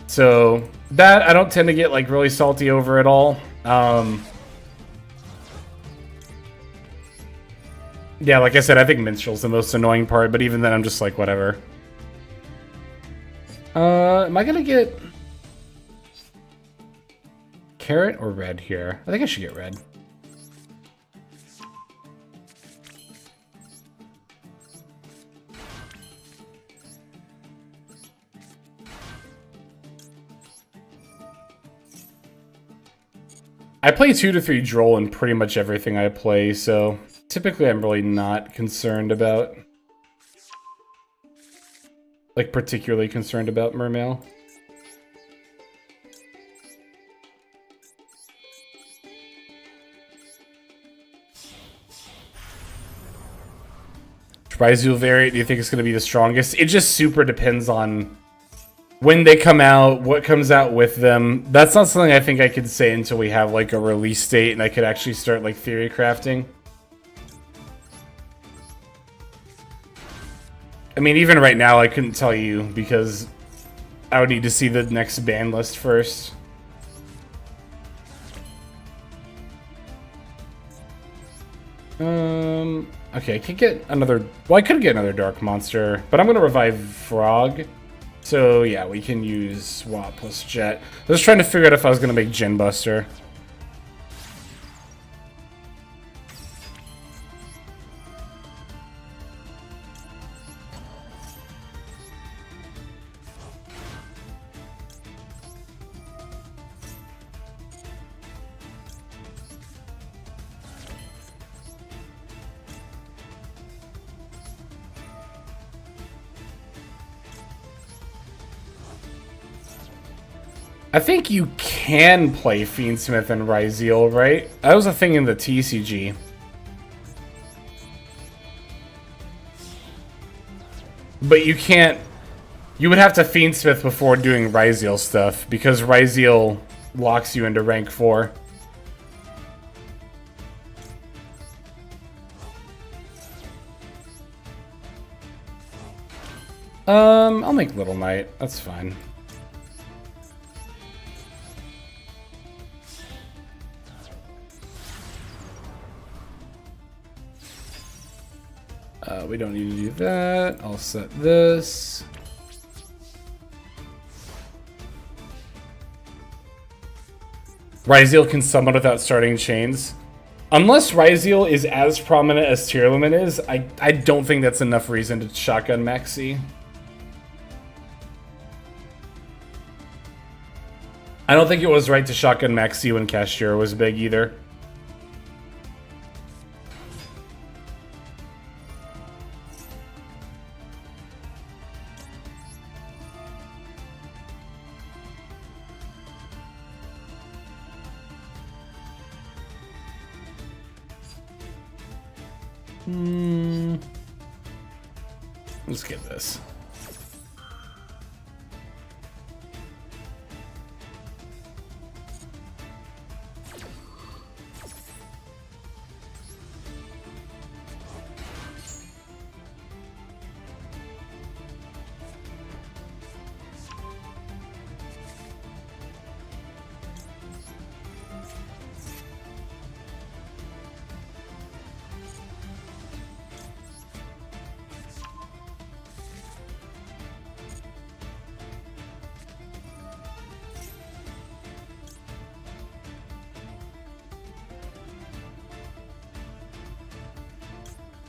So that I don't tend to get like really salty over at all. Yeah, like I said, I think Minstrel's the most annoying part, but even then I'm just like, whatever. Am I gonna get carrot or red here? I think I should get red. I play 2 to 3 Droll in pretty much everything I play, so typically I'm really not concerned about, like, particularly concerned about Mermail. Raizu variant, do you think it's going to be the strongest? It just super depends on when they come out, what comes out with them. That's not something I think I could say until we have like a release date and I could actually start like theory crafting. I mean, even right now I couldn't tell you because I would need to see the next ban list first. Okay, I could get another... Well, I could get another Dark Monster, but I'm going to revive Frog. So, yeah, we can use Swap plus Jet. I was trying to figure out if I was going to make Gen Buster. I think you can play Fiendsmith and Ryzeal, right? That was a thing in the TCG. But you can't... You would have to Fiendsmith before doing Ryzeal stuff, because Ryzeal locks you into rank 4. I'll make Little Knight. That's fine. We don't need to do that. I'll set this. Ryzeal can summon without starting chains. Unless Ryzeal is as prominent as Tearlament is, I don't think that's enough reason to shotgun Maxi. I don't think it was right to shotgun Maxi when Cashier was big either. Let's get this.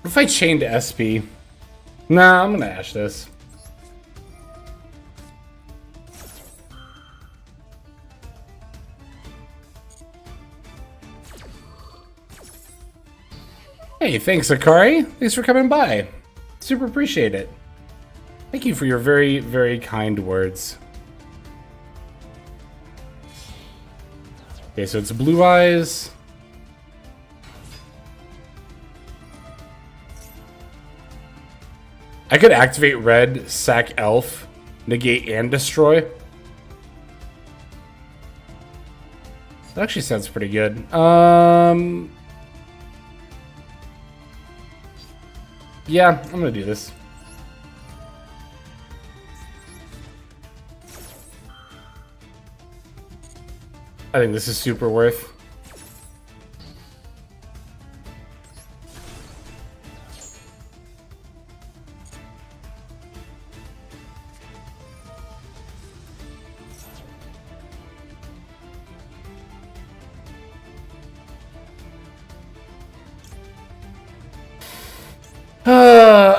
What if I chained SP? Nah, I'm gonna Ash this. Hey, thanks, Akari. Thanks for coming by. Super appreciate it. Thank you for your very, very kind words. Okay, so it's Blue Eyes. I could activate Red, sack Elf, negate and destroy. That actually sounds pretty good. Yeah, I'm gonna do this. I think this is super worth.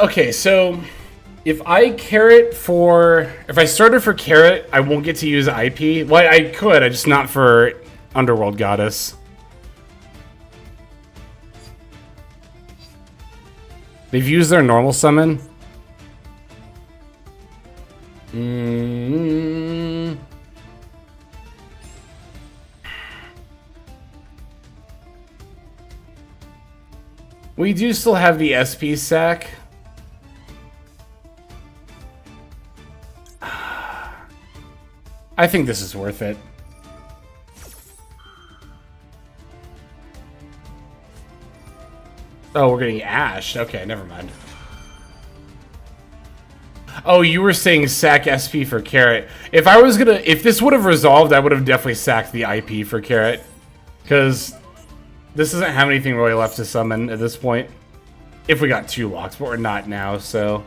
Okay, so if I started for carrot, I won't get to use IP. Well, I could, I just not for Underworld Goddess. They've used their normal summon. We do still have the SP sack. I think this is worth it. Oh, we're getting ashed. Okay, never mind. Oh, you were saying sack SP for carrot. If this would have resolved, I would have definitely sacked the IP for carrot. Because this doesn't have anything really left to summon at this point. If we got 2 locks, but we're not now, so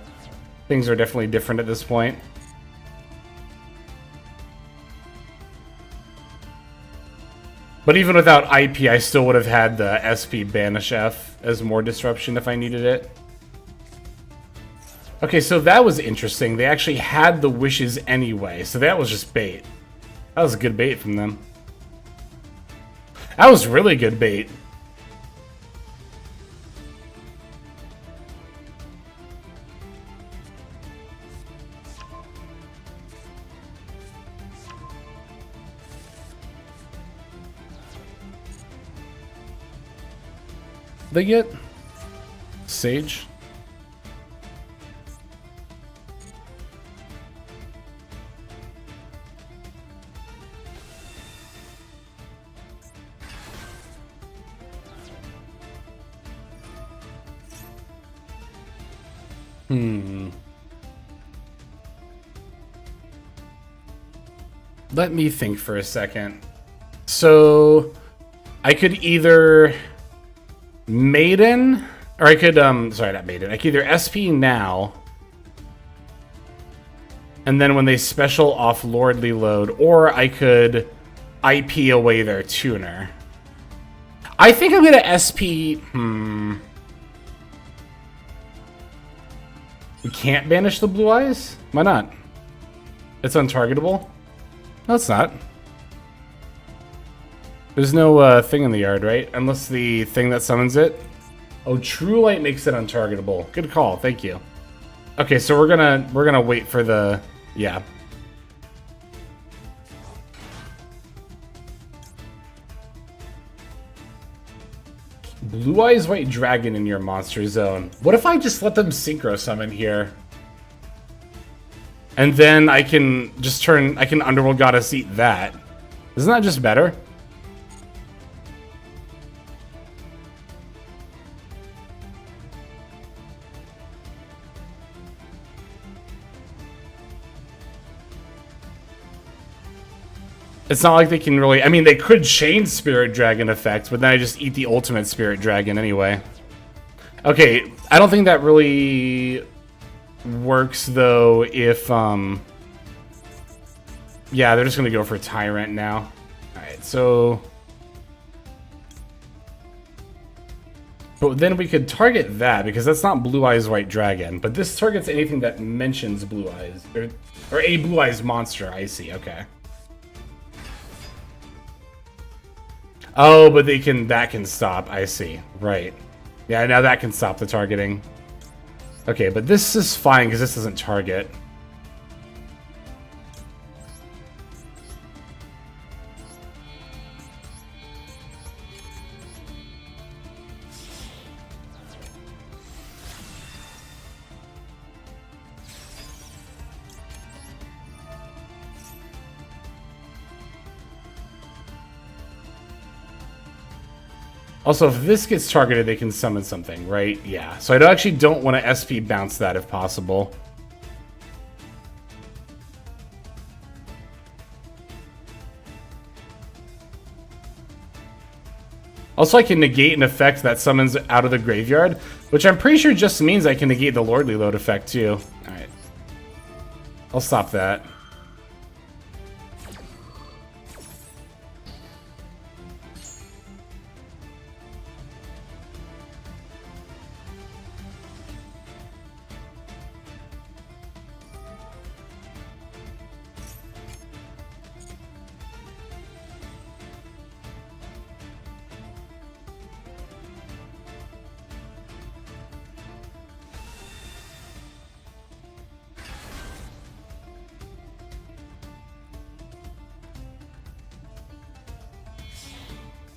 things are definitely different at this point. But even without IP, I still would have had the SP Banish F as more disruption if I needed it. Okay, so that was interesting. They actually had the wishes anyway, so that was just bait. That was a good bait from them. That was really good bait. They get Sage. Let me think for a second. So I could either Maiden, or I could, sorry, not Maiden. I could either SP now, and then when they special off Lordly Load, or I could IP away their tuner. I think I'm gonna SP, We can't banish the Blue Eyes? Why not? It's untargetable? No, it's not. There's no thing in the yard, right? Unless the thing that summons it. Oh, True Light makes it untargetable. Good call, thank you. Okay, so we're gonna wait for the yeah. Blue Eyes White Dragon in your monster zone. What if I just let them synchro summon here? And then I can just I can Underworld Goddess eat that. Isn't that just better? It's not like they can really... I mean, they could chain Spirit Dragon effect, but then I just eat the ultimate Spirit Dragon anyway. Okay, I don't think that really works, though, if... Yeah, they're just going to go for Tyrant now. Alright, so... But then we could target that, because that's not Blue Eyes White Dragon. But this targets anything that mentions Blue Eyes. Or a Blue Eyes monster, I see, okay. Oh, but that can stop, I see. Right. Yeah, now that can stop the targeting. Okay, but this is fine because this doesn't target. Also, if this gets targeted, they can summon something, right? Yeah. So I actually don't want to SP bounce that if possible. Also, I can negate an effect that summons out of the graveyard, which I'm pretty sure just means I can negate the Lordly Load effect, too. Alright. I'll stop that.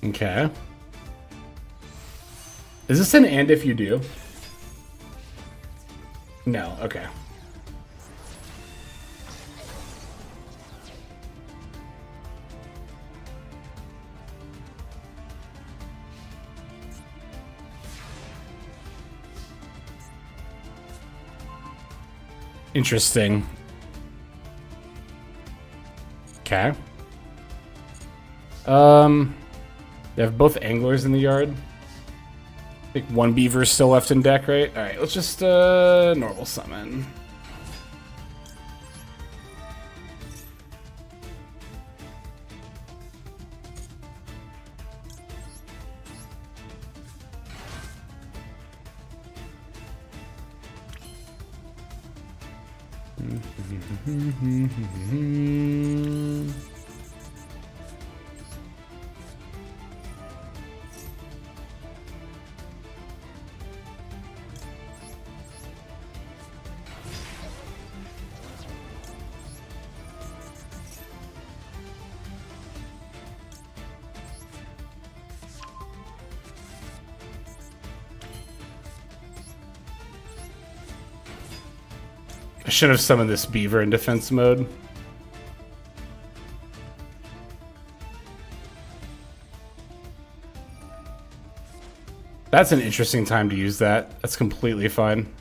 Okay. Is this an and if you do? No, okay. Interesting. Okay. They have both anglers in the yard. I think one beaver is still left in deck, right? Alright, let's just normal summon. I should have summoned this beaver in defense mode. That's an interesting time to use that. That's completely fine.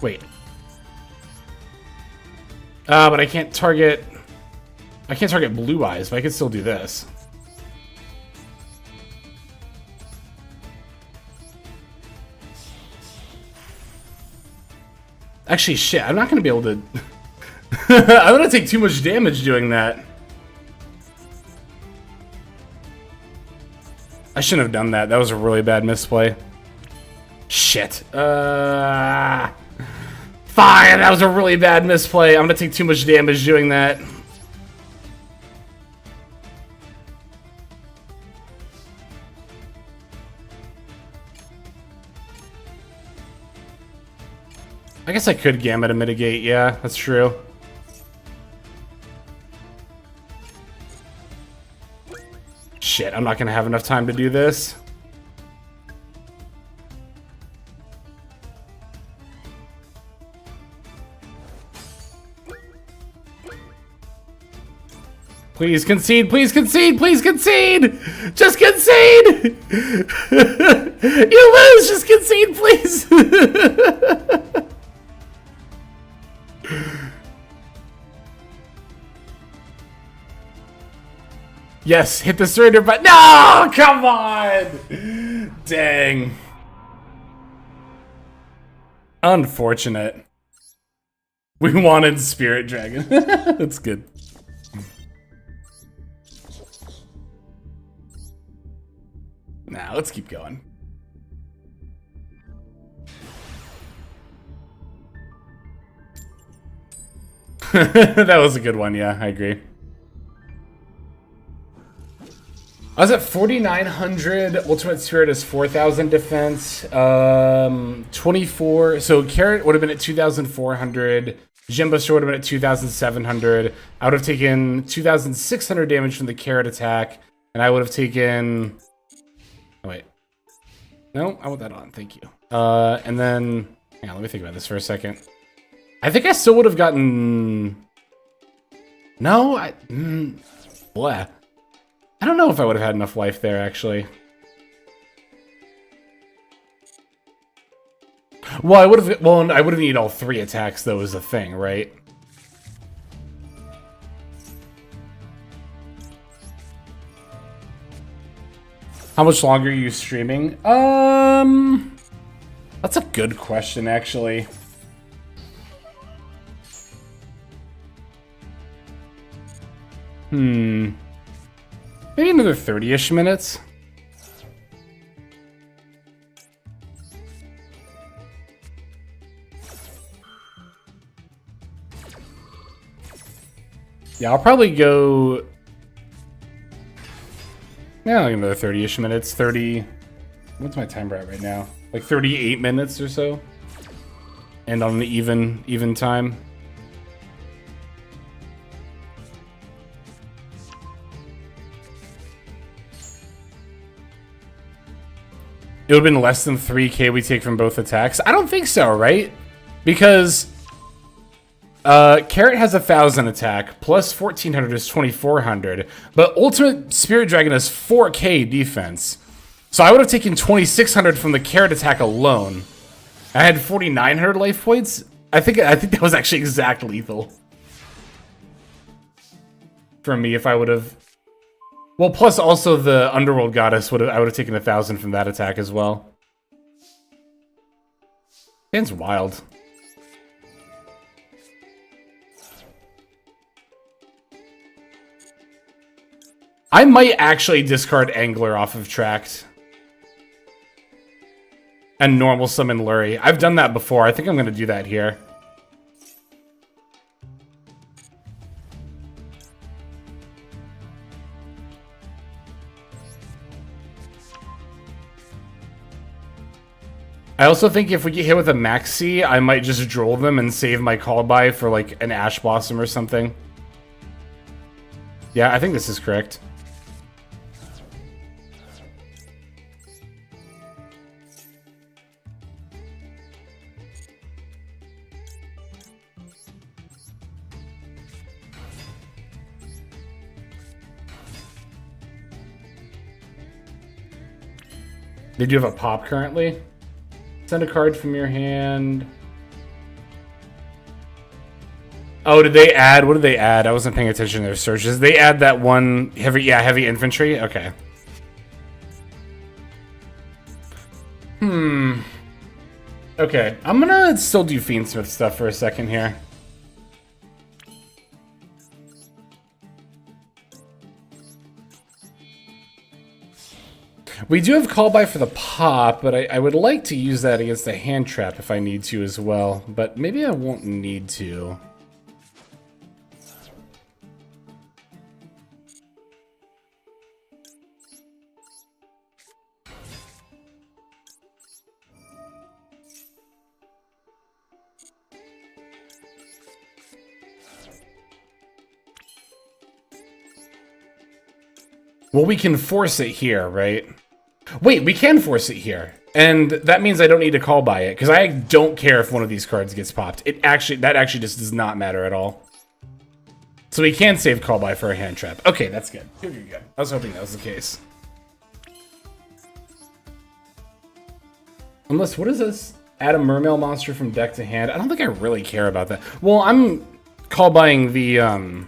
Wait. But I can't target... I can't target Blue Eyes, but I can still do this. Actually, shit, I'm not going to be able to... I'm going to take too much damage doing that. I shouldn't have done that. That was a really bad misplay. Shit. Fine, that was a really bad misplay. I'm gonna take too much damage doing that. I guess I could Gamma to mitigate, yeah, that's true. Shit, I'm not gonna have enough time to do this. Please concede, please concede, please concede! Just concede! You lose, just concede, please! Yes, hit the surrender button. No, come on. Dang. Unfortunate. We wanted Spirit Dragon. That's good. Nah, let's keep going. That was a good one, yeah, I agree. I was at 4,900. Ultimate Spirit is 4,000 defense. 24. So Carrot would have been at 2,400. Jimbo Store would have been at 2,700. I would have taken 2,600 damage from the Carrot attack, and I would have taken. Oh wait, no, I want that on. Thank you. And then, hang on, let me think about this for a second. I think I still would have gotten. No, blah. I don't know if I would have had enough life there, actually. Well, I would have. Well, I would have needed all 3 attacks, though, is the thing, right? How much longer are you streaming? That's a good question, actually. Maybe another 30-ish minutes. Yeah, I'll probably go... Yeah, like another 30-ish minutes. 30... What's my timer at right now? Like 38 minutes or so. And on an even time. It would have been less than 3k we take from both attacks. I don't think so, right? Because Carrot has 1,000 attack, plus 1,400 is 2,400. But Ultimate Spirit Dragon has 4k defense. So I would have taken 2,600 from the Carrot attack alone. I had 4,900 life points. I think that was actually exact lethal. For me, if I would have... Well, plus also the Underworld Goddess I would have taken 1,000 from that attack as well. It's wild. I might actually discard Angler off of Tract. And normal summon Lurie. I've done that before. I think I'm going to do that here. I also think if we get hit with a Maxi, I might just droll them and save my call by for like an Ash Blossom or something. Yeah, I think this is correct. Did you have a pop currently? Send a card from your hand. Oh, did they add? What did they add? I wasn't paying attention to their searches. They add that one heavy infantry? Okay. Okay, I'm gonna still do Fiendsmith stuff for a second here. We do have call by for the pop, but I would like to use that against the hand trap if I need to as well. But maybe I won't need to. Well, we can force it here, right? Wait, we can force it here. And that means I don't need to call by it, because I don't care if one of these cards gets popped. That actually just does not matter at all. So we can save call by for a hand trap. Okay, that's good. Good. I was hoping that was the case. Unless, what is this? Add a Mermail monster from deck to hand. I don't think I really care about that. Well, I'm call buying the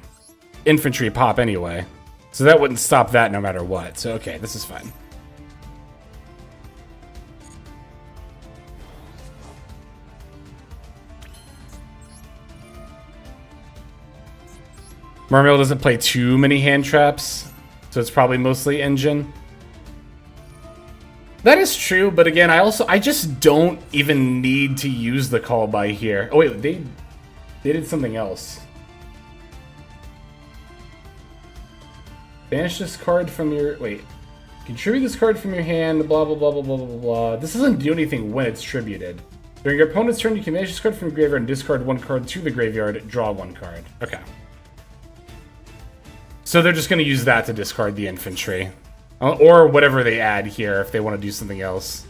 infantry pop anyway. So that wouldn't stop that no matter what. So, okay, this is fine. Mermail doesn't play too many hand traps, so it's probably mostly engine. That is true, but again, I just don't even need to use the call by here. Oh wait, they did something else. Banish this card from your... Wait. Contribute this card from your hand, blah, blah, blah, blah, blah, blah, blah. This doesn't do anything when it's tributed. During your opponent's turn, you can banish this card from your graveyard and discard one card to the graveyard, draw one card. Okay. So they're just going to use that to discard the infantry. Or whatever they add here if they want to do something else.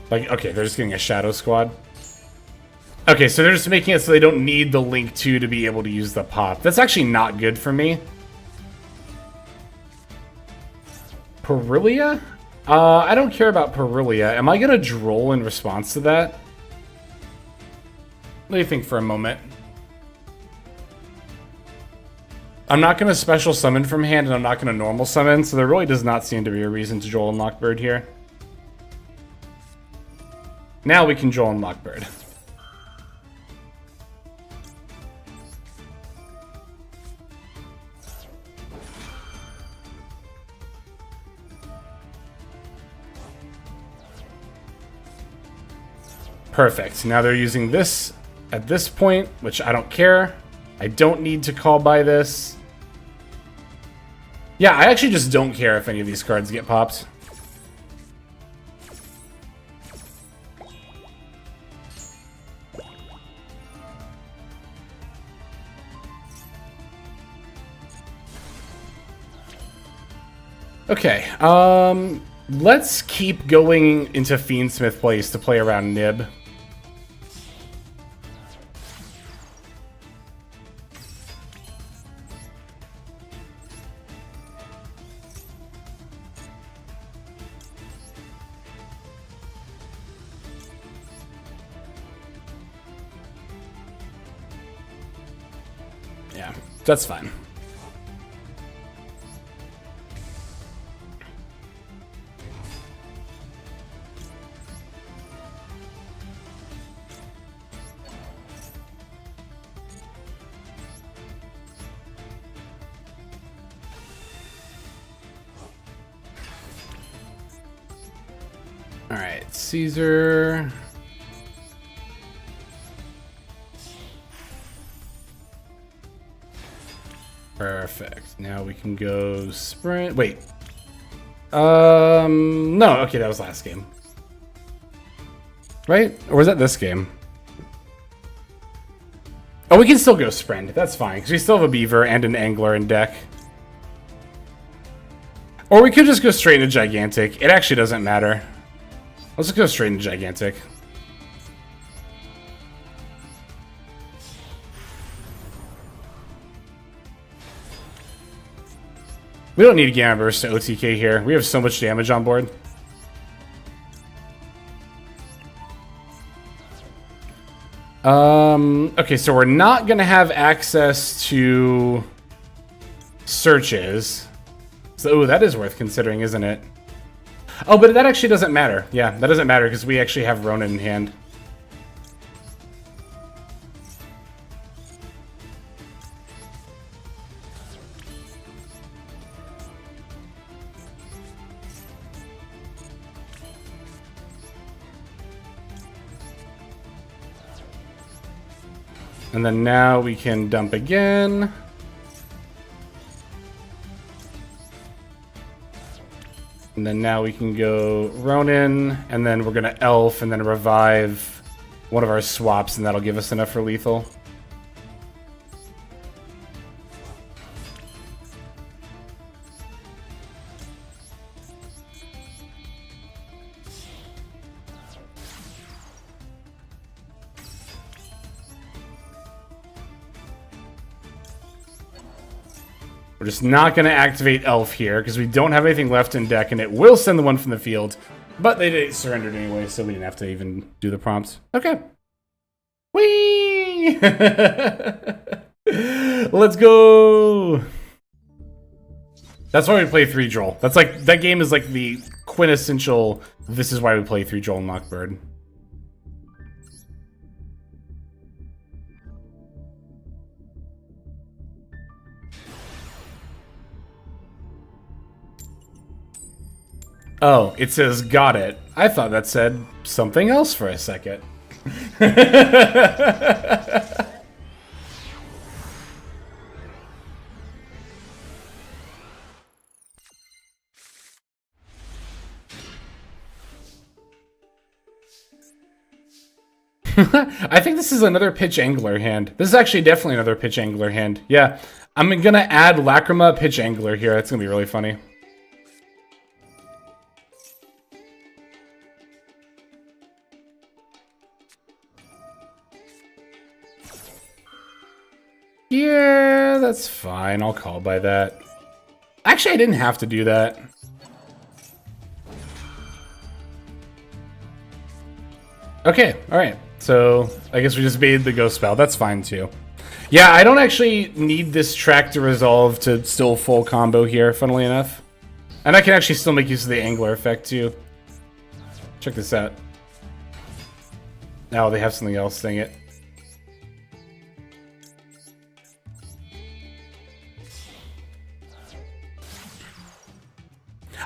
Like, okay, they're just getting a Shadow Squad. Okay, so they're just making it so they don't need the Link 2 to be able to use the pop. That's actually not good for me. Perilia? I don't care about Perilia. Am I going to droll in response to that? Let me think for a moment. I'm not going to special summon from hand, and I'm not going to normal summon, so there really does not seem to be a reason to droll and Lockbird here. Now we can droll and Lockbird. Perfect. Now they're using this at this point, which I don't care. I don't need to call by this. Yeah, I actually just don't care if any of these cards get popped. Okay, let's keep going into Fiendsmith Place to play around Nib. Yeah, that's fine. All right, Caesar. Perfect. Now we can go sprint. Wait. No. Okay, that was last game. Right? Or was that this game? Oh, we can still go sprint. That's fine, because we still have a beaver and an angler in deck. Or we could just go straight into gigantic. It actually doesn't matter. Let's just go straight into gigantic. We don't need a Gamma Burst to OTK here. We have so much damage on board. Okay, so we're not going to have access to searches. So, ooh, that is worth considering, isn't it? Oh, but that actually doesn't matter. Yeah, that doesn't matter because we actually have Ronin in hand. And then now we can dump again. And then now we can go Ronin, and then we're gonna Elf, and then revive one of our swaps, and that'll give us enough for lethal. We're just not going to activate Elf here because we don't have anything left in deck, and it will send the one from the field. But they surrendered anyway, so we didn't have to even do the prompts. Okay. Whee! Let's go! That's why we play 3-Droll. That's like, that game is like the quintessential, this is why we play 3-Droll and Lockbird. Oh, it says got it. I thought that said something else for a second. I think this is another pitch angler hand. This is actually definitely another pitch angler hand. Yeah, I'm gonna add Lacrima pitch angler here. That's gonna be really funny. Yeah, that's fine. I'll call by that. Actually, I didn't have to do that. Okay, alright. So, I guess we just baited the ghost spell. That's fine, too. Yeah, I don't actually need this track to resolve to still full combo here, funnily enough. And I can actually still make use of the angler effect, too. Check this out. Oh, they have something else, dang it.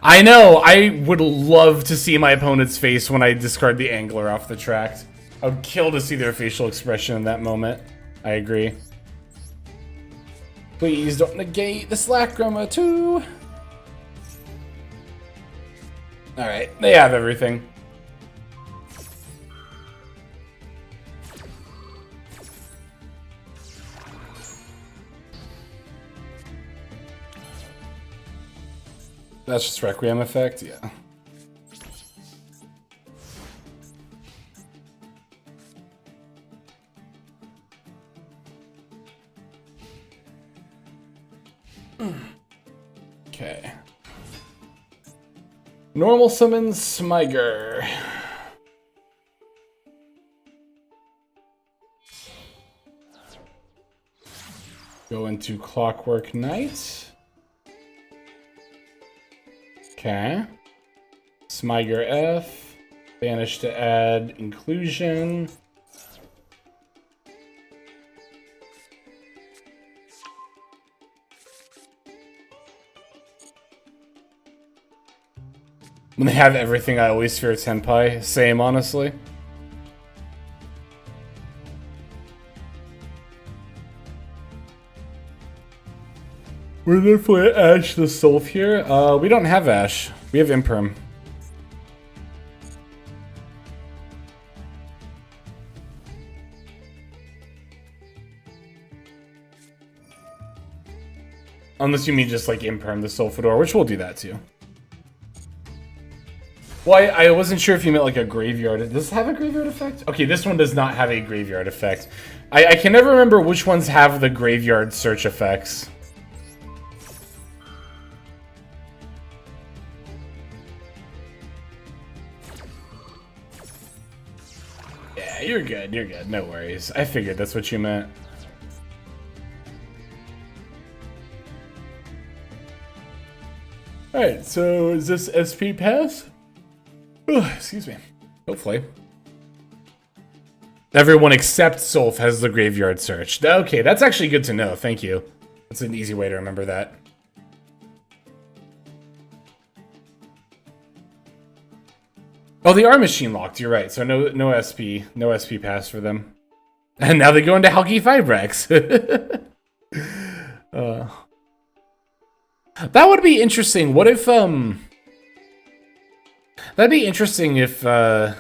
I know! I would love to see my opponent's face when I discard the angler off the track. I would kill to see their facial expression in that moment. I agree. Please don't negate the Lacrima too! Alright, they have everything. That's just Requiem effect, yeah. Okay. Normal summons Smyger. Go into Clockwork Knight. Okay. Smyger F. Banish to add inclusion. When they have everything, I always fear Tenpai. Same, honestly. We're gonna play Ash the Sylph here. We don't have Ash. We have Imperm. Unless you mean just like Imperm the Sylphador, which we'll do that too. Well, I wasn't sure if you meant like a graveyard. Does this have a graveyard effect? Okay, this one does not have a graveyard effect. I can never remember which ones have the graveyard search effects. Yeah, you're good, you're good. No worries. I figured that's what you meant. Alright, so is this SP pass? Excuse me. Hopefully. Everyone except Sylph has the graveyard search. Okay, that's actually good to know. Thank you. That's an easy way to remember that. Oh, they are machine locked. You're right. So no SP pass for them. And now they go into Halki Fibrex. That would be interesting. What if that'd be interesting if, or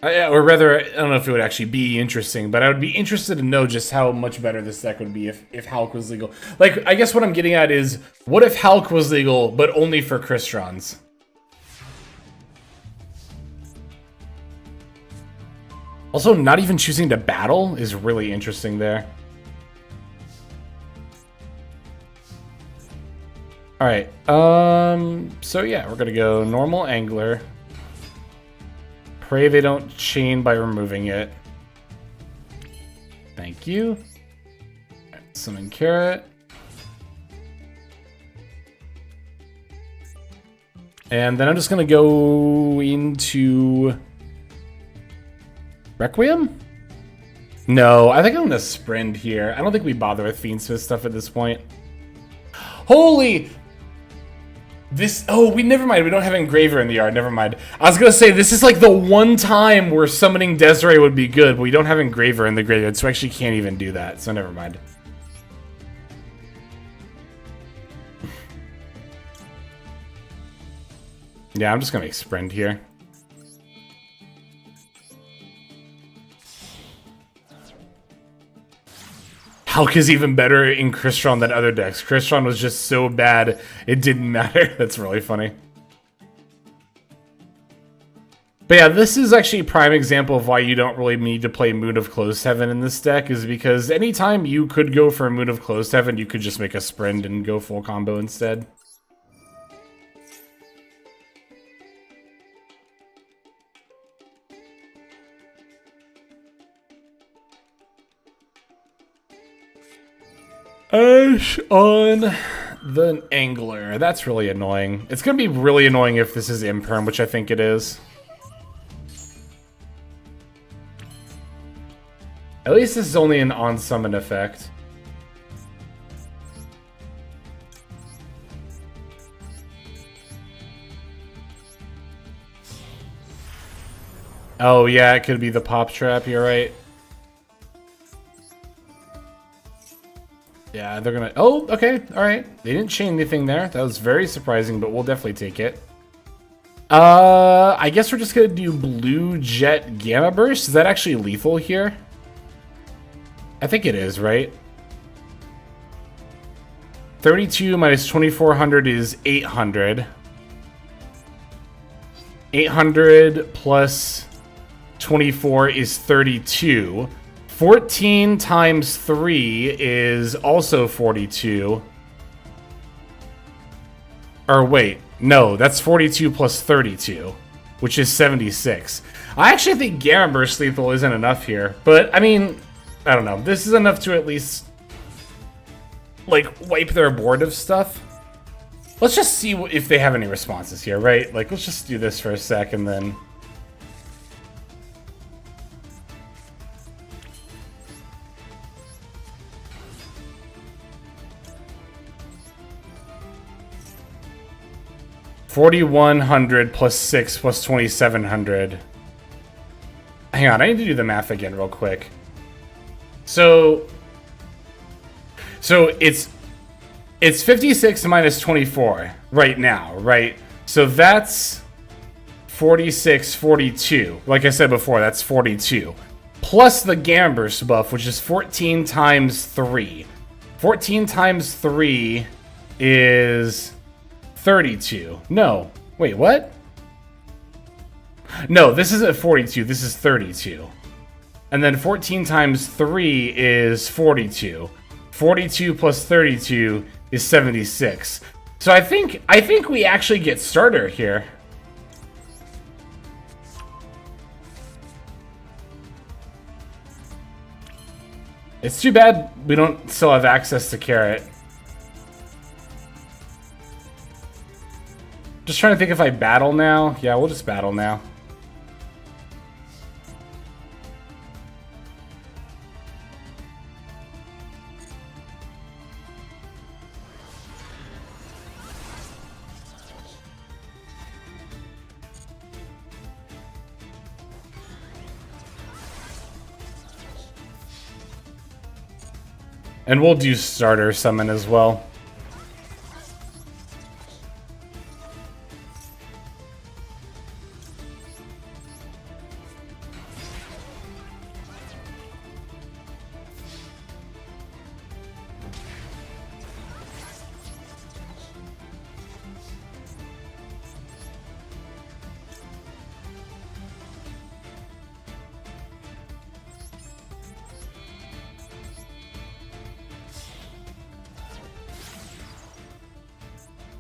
rather, I don't know if it would actually be interesting, but I would be interested to know just how much better this deck would be if Hulk was legal. Like, I guess what I'm getting at is, what if Hulk was legal, but only for Cristrons? Also, not even choosing to battle is really interesting there. Alright, so yeah, we're gonna go normal angler. Pray they don't chain by removing it. Thank you. Summon Carrot. And then I'm just gonna go into Requiem? No, I think I'm gonna sprint here. I don't think we bother with Fiendsmith stuff at this point. Holy! We never mind. We don't have Engraver in the yard. Never mind. I was gonna say, this is like the one time where summoning Desiree would be good, but we don't have Engraver in the graveyard, so I actually can't even do that, so never mind. Yeah, I'm just gonna make sprint here. Hulk is even better in Crystron than other decks. Crystron was just so bad, it didn't matter. That's really funny. But yeah, this is actually a prime example of why you don't really need to play Moon of Closed Heaven in this deck, is because anytime you could go for a Moon of Closed Heaven, you could just make a sprint and go full combo instead. Ash on the Angler. That's really annoying. It's going to be really annoying if this is Imperm, which I think it is. At least this is only an on-summon effect. Oh yeah, it could be the pop trap, you're right. Yeah, they're gonna... Oh, okay, alright. They didn't chain anything there. That was very surprising, but we'll definitely take it. I guess we're just gonna do Blue Jet Gamma Burst. Is that actually lethal here? I think it is, right? 32 minus 2400 is 800. 800 plus 24 is 32. 14 times 3 is also 42. Or wait, no, that's 42 plus 32, which is 76. I actually think Gamma Burst lethal isn't enough here, but I mean, I don't know. This is enough to at least, like, wipe their board of stuff. Let's just see if they have any responses here, right? Like, let's just do this for a sec and then... $4,100 plus 6 plus 2,700. Hang on, I need to do the math again real quick. So it's 56 minus 24 right now, right? So that's 46, 42. Like I said before, that's 42. Plus the Gamma Burst buff, which is 14 times 3. 14 times 3 is 32. No. Wait, what? No, this isn't 42. This is 32. And then 14 times 3 is 42. 42 plus 32 is 76. So I think we actually get starter here. It's too bad we don't still have access to Carrot. Just trying to think if I battle now. Yeah, we'll just battle now. And we'll do starter summon as well.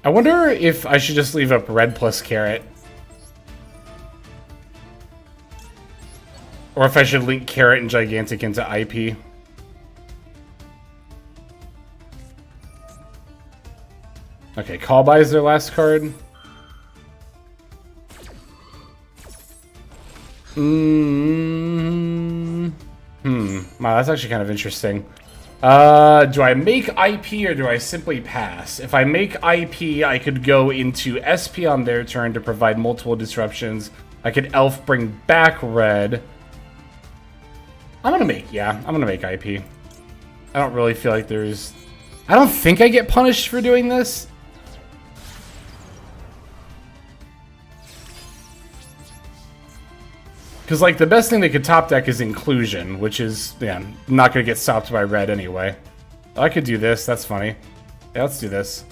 I wonder if I should just leave up red plus Carrot. Or if I should link Carrot and Gigantic into IP. Okay, Call By is their last card. Wow, that's actually kind of interesting. Do I make IP or do I simply pass? If I make IP, I could go into SP on their turn to provide multiple disruptions. I could Elf bring back red. I'm gonna make IP. I don't really feel like there's... I don't think I get punished for doing this. Because, like, the best thing they could top deck is Inclusion, which is, yeah, not going to get stopped by red anyway. I could do this. That's funny. Yeah, let's do this.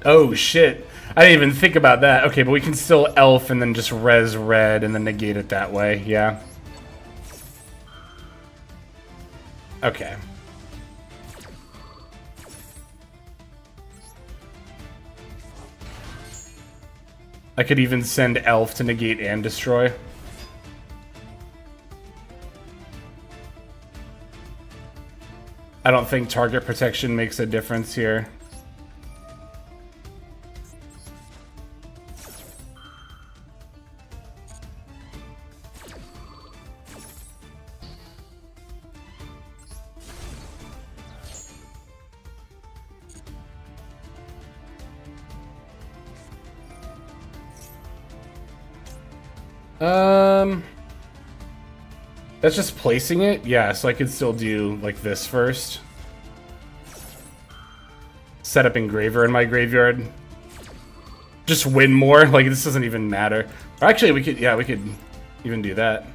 Oh, shit. I didn't even think about that. Okay, but we can still Elf and then just res red and then negate it that way. Yeah. Okay. I could even send Elf to negate and destroy. I don't think target protection makes a difference here. That's just placing it? Yeah, so I could still do, like, this first. Set up Engraver in my graveyard. Just win more? Like, this doesn't even matter. Or actually, we could even do that.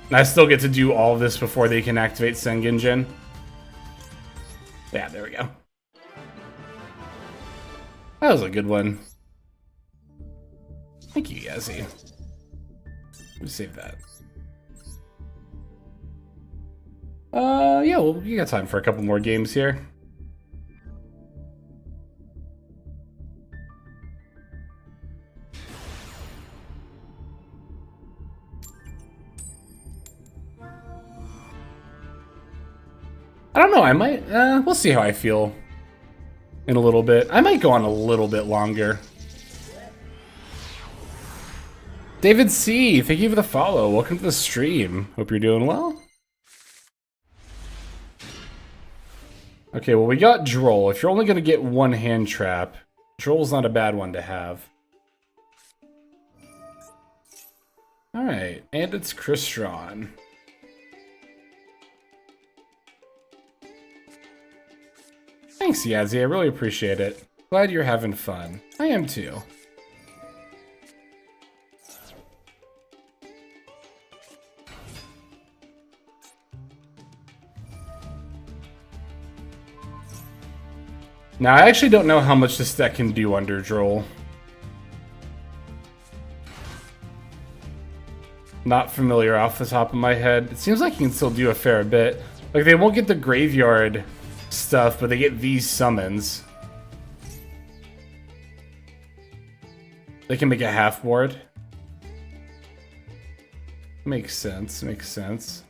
And I still get to do all of this before they can activate Sengenjin. Yeah, there we go. That was a good one. Thank you, Yazzie. Let me save that. Yeah, well, you got time for a couple more games here. I don't know, I might, we'll see how I feel in a little bit. I might go on a little bit longer. David C., thank you for the follow. Welcome to the stream. Hope you're doing well. Okay, well, we got Droll. If you're only going to get one hand trap, Droll's not a bad one to have. Alright, and it's Crystron. Thanks, Yazzie. I really appreciate it. Glad you're having fun. I am too. Now, I actually don't know how much this deck can do under Droll. Not familiar off the top of my head. It seems like you can still do a fair bit. Like, they won't get the graveyard stuff, but they get these summons. They can make a half board. Makes sense, makes sense.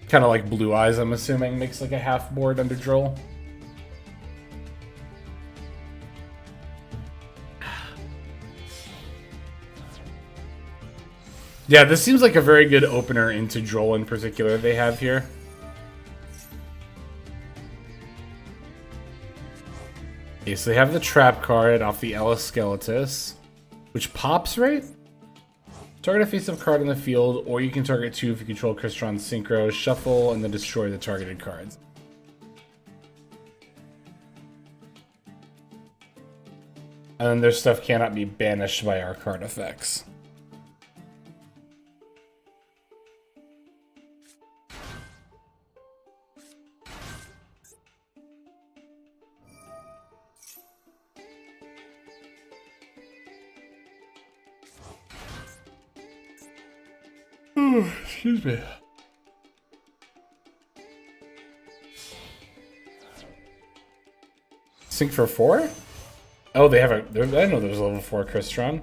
Kind of like Blue Eyes, I'm assuming, makes like a half board under Droll. Yeah, this seems like a very good opener into Droll in particular they have here. Okay, so they have the trap card off the Ellis Skeletus, which pops, right? Target a face-up card in the field, or you can target 2 if you control Crystron's Synchro, shuffle, and then destroy the targeted cards. And then their stuff cannot be banished by our card effects. Excuse me. Sync for 4? Oh, they have a... I didn't know there was a level 4 Crystron.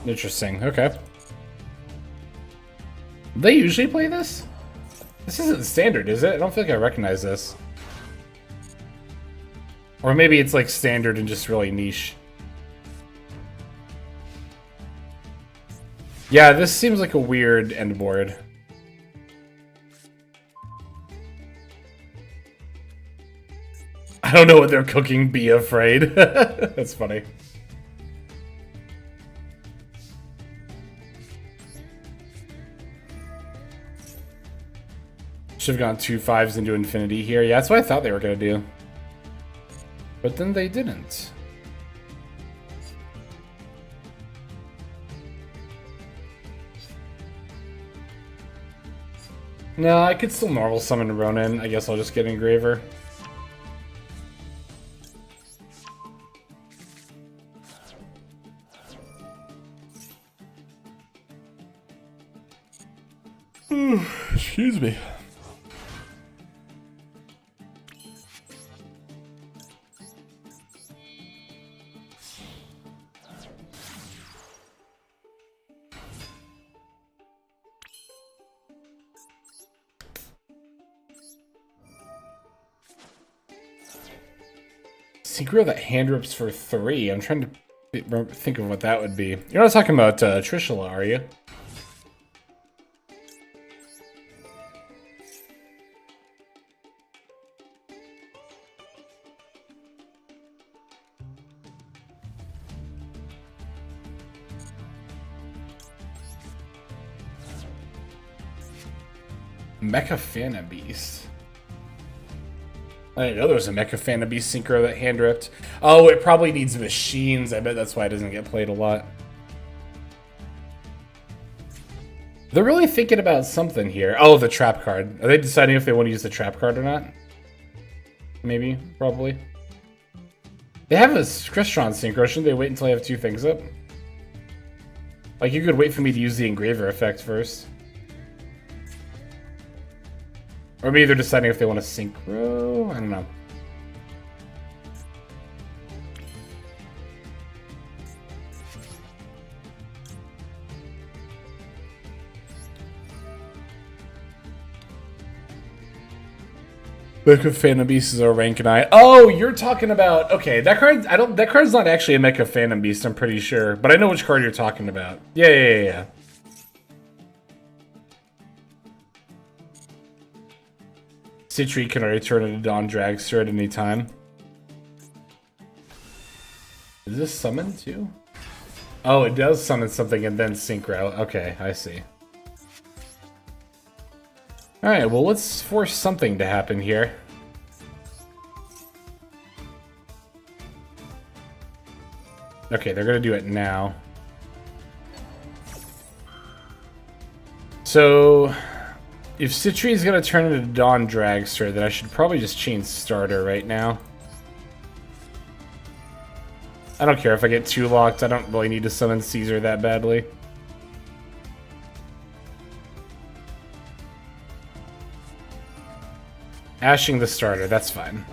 Interesting, okay. They usually play this? This isn't standard, is it? I don't feel like I recognize this. Or maybe it's like standard and just really niche. Yeah, this seems like a weird end board. I don't know what they're cooking, be afraid. That's funny. Should have gone 2 5s into infinity here. Yeah, that's what I thought they were going to do. But then they didn't. No, I could still normal summon Ronin. I guess I'll just get Engraver. Excuse me. Synchro that hand rips for 3. I'm trying to think of what that would be. You're not talking about Trishula, are you? Mecha Phantom Beast. I didn't know there was a Mecha Phantom Beast synchro that hand ripped. Oh, it probably needs machines. I bet that's why it doesn't get played a lot. They're really thinking about something here. Oh, the trap card. Are they deciding if they want to use the trap card or not? Maybe, probably. They have a Crystron synchro. Shouldn't they wait until I have 2 things up? Like, you could wait for me to use the Engraver effect first. Or maybe they're deciding if they want to synchro. I don't know. Mecha Phantom Beast is our rank and I. Oh, you're talking about... Okay, that card... That card's not actually a Mecha Phantom Beast, I'm pretty sure. But I know which card you're talking about. Yeah. Citri can already turn into Dawn Dragster at any time. Is this summon too? Oh, it does summon something and then synchro. Okay, I see. Alright, well, let's force something to happen here. Okay, they're gonna do it now. So... if Citri is going to turn into Dawn Dragster, then I should probably just change starter right now. I don't care if I get 2 locked. I don't really need to summon Caesar that badly. Ashing the starter, that's fine.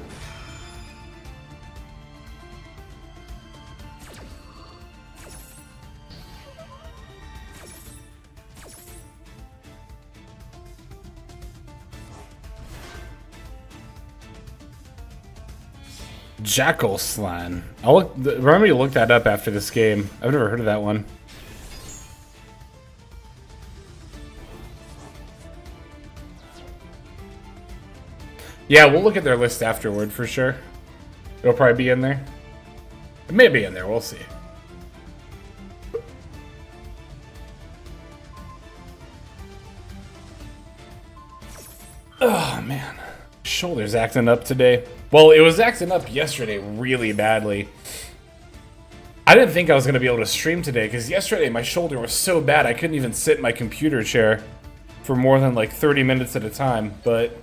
Jackal Slan. Remember to look that up after this game. I've never heard of that one. Yeah, we'll look at their list afterward for sure. It'll probably be in there. It may be in there, we'll see. Oh man. Shoulder's acting up today. Well, it was acting up yesterday really badly. I didn't think I was going to be able to stream today, because yesterday my shoulder was so bad I couldn't even sit in my computer chair for more than like 30 minutes at a time, but...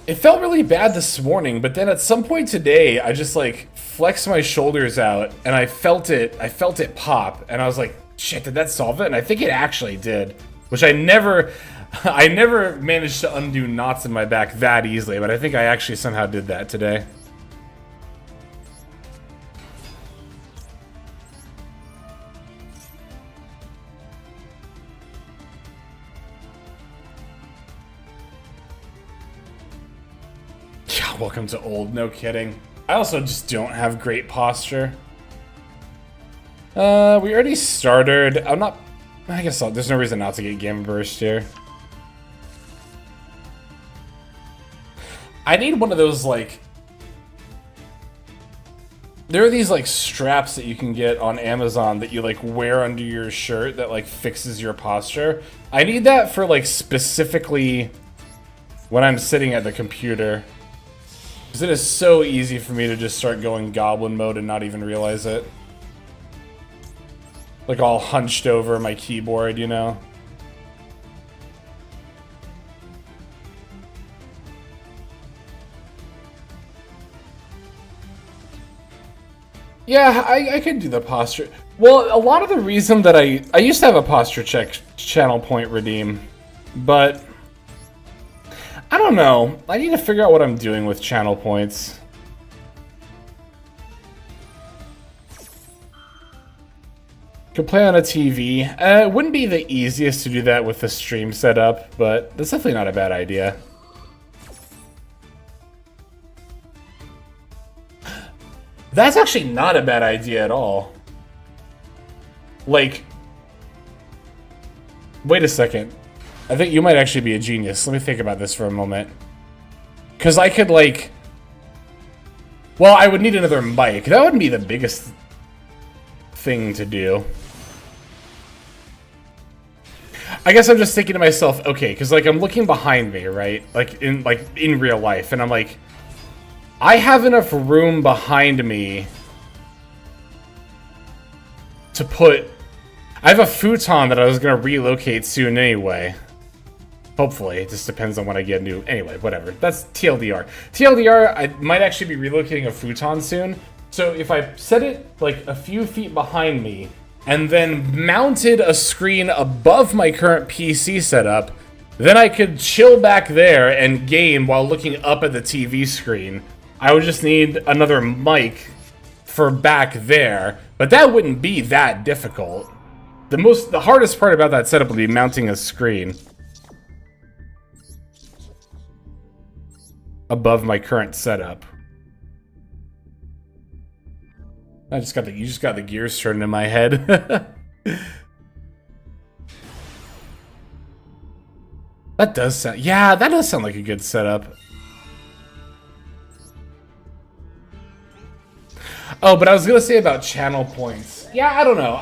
it felt really bad this morning, but then at some point today, I just like flex my shoulders out, and I felt it pop, and I was like, shit, did that solve it? And I think it actually did, which I never managed to undo knots in my back that easily, but I think I actually somehow did that today. Yeah, welcome to old, no kidding. I also just don't have great posture. We already started. I guess there's no reason not to get Gamma Burst here. I need one of those, like... There are these, like, straps that you can get on Amazon that you, like, wear under your shirt that, like, fixes your posture. I need that for, like, specifically when I'm sitting at the computer. Because it is so easy for me to just start going goblin mode and not even realize it. Like all hunched over my keyboard, you know? Yeah, I could do the posture. Well, a lot of the reason that I used to have a posture check channel point redeem, but I don't know. I need to figure out what I'm doing with channel points. Could play on a TV. It wouldn't be the easiest to do that with the stream setup, but that's definitely not a bad idea. That's actually not a bad idea at all. Like, wait a second. I think you might actually be a genius. Let me think about this for a moment. Because I could, like... Well, I would need another mic. That wouldn't be the biggest thing to do. I guess I'm just thinking to myself, okay, because, like, I'm looking behind me, right? Like in real life, and I'm like... I have enough room behind me to put... I have a futon that I was going to relocate soon anyway. Hopefully. It just depends on when I get new... Anyway, whatever. That's TLDR. TLDR, I might actually be relocating a futon soon. So if I set it, like, a few feet behind me, and then mounted a screen above my current PC setup, then I could chill back there and game while looking up at the TV screen. I would just need another mic for back there, but that wouldn't be that difficult. The hardest part about that setup would be mounting a screen above my current setup. You just got the gears turning in my head. That does sound like a good setup. Oh, but I was gonna say about channel points. Yeah, I don't know.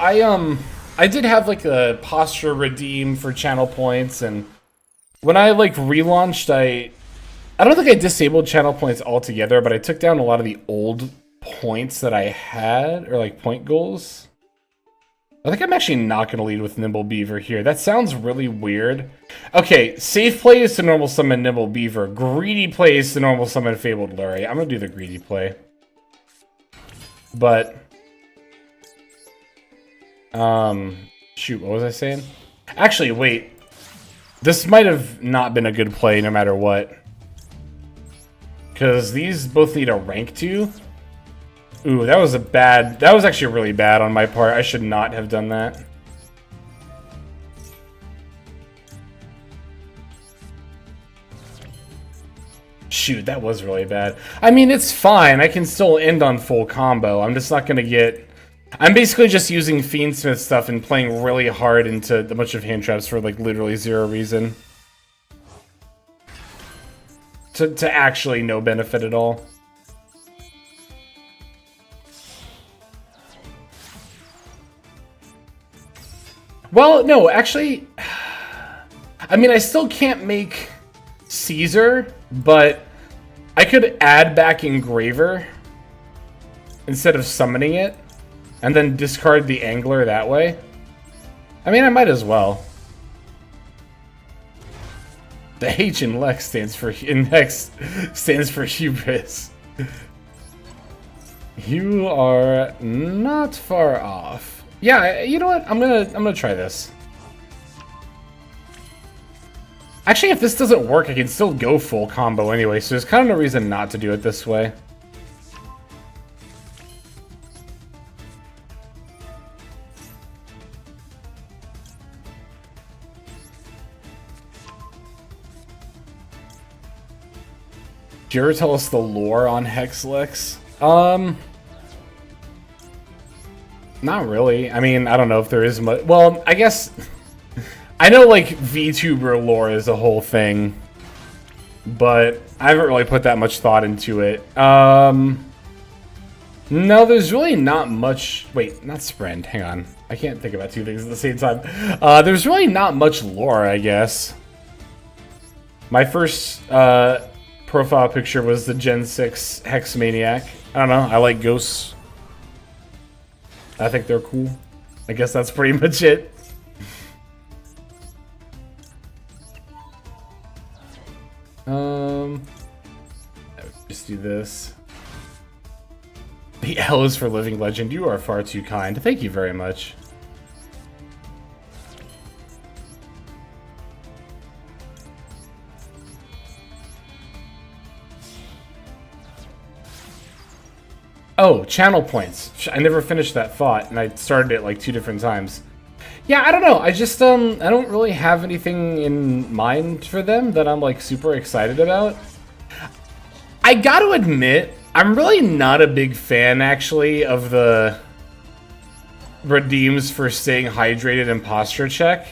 I did have like a posture redeem for channel points, and when I like relaunched, I don't think I disabled channel points altogether, but I took down a lot of the old points that I had, or like point goals. I think I'm actually not gonna lead with Nimble Beaver here. That sounds really weird. Okay, safe play is to normal summon Nimble Beaver. Greedy play is to normal summon Fabled Lurie. I'm gonna do the greedy play. But, shoot, what was I saying? Actually, wait. This might have not been a good play no matter what. Because these both need a rank 2. Ooh, that was actually really bad on my part. I should not have done that. Shoot, that was really bad. I mean, it's fine. I can still end on full combo. I'm just not going to get... I'm basically just using Fiendsmith stuff and playing really hard into a bunch of hand traps for, like, literally zero reason. To actually no benefit at all. Well, no, actually... I mean, I still can't make Caesar, but I could add back Engraver instead of summoning it, and then discard the Angler that way. I mean, I might as well. The H in Lex stands for hubris. You are not far off. Yeah, you know what? I'm gonna try this. Actually, if this doesn't work, I can still go full combo anyway, so there's kind of no reason not to do it this way. Do you ever tell us the lore on Hexlex? Not really. I mean, I don't know if there is much. Well, I guess I know like VTuber lore is a whole thing, but I haven't really put that much thought into it. No, there's really not much. Wait, not Sprint. Hang on. I can't think about two things at the same time. There's really not much lore, I guess. My first profile picture was the Gen 6 Hex Maniac. I don't know. I like ghosts. I think they're cool. I guess that's pretty much it. Just do this. The L is for Living Legend. You are far too kind. Thank you very much. Oh, channel points. I never finished that thought, and I started it like 2 different times. Yeah, I don't know. I just, I don't really have anything in mind for them that I'm, like, super excited about. I gotta admit, I'm really not a big fan, actually, of the redeems for staying hydrated and posture check.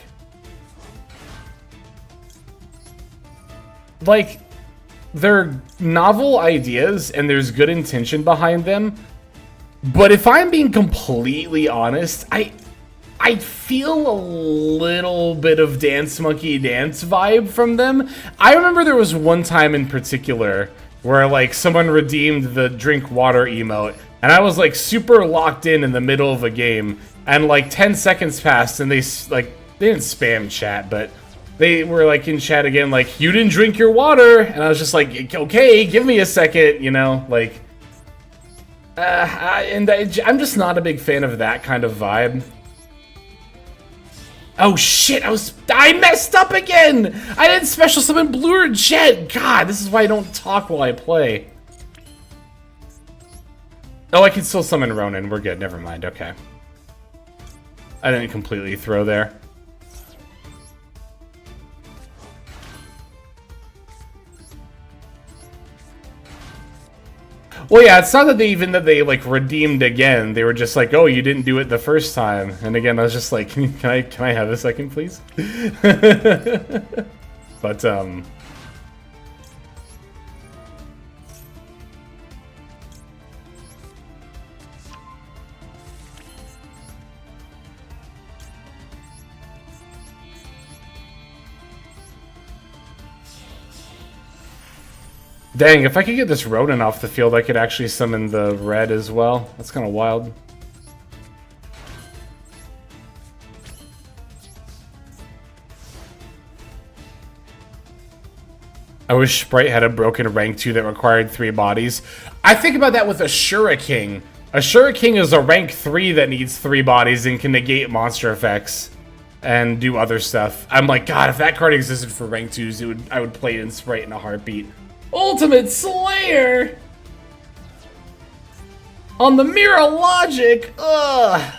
Like, they're novel ideas, and there's good intention behind them. But if I'm being completely honest, I feel a little bit of Dance Monkey Dance vibe from them. I remember there was one time in particular where like someone redeemed the drink water emote, and I was like super locked in the middle of a game, and like 10 seconds passed and they didn't spam chat, but they were like in chat again like, you didn't drink your water, and I was just like, okay, give me a second, you know, like I'm just not a big fan of that kind of vibe. Oh shit, I messed up again! I didn't special summon Blue or Jet! God, this is why I don't talk while I play. Oh, I can still summon Ronin. We're good, never mind, okay. I didn't completely throw there. Well, yeah, it's not that they like redeemed again. They were just like, "Oh, you didn't do it the first time." And again, I was just like, "Can I have a second, please?" But dang, if I could get this Ronin off the field, I could actually summon the red as well. That's kind of wild. I wish Sprite had a broken rank 2 that required 3 bodies. I think about that with Ashura King. Ashura King is a rank 3 that needs 3 bodies and can negate monster effects and do other stuff. I'm like, God, if that card existed for rank 2s, I would play it in Sprite in a heartbeat. Ultimate Slayer! On the Mirror Logic! Ugh!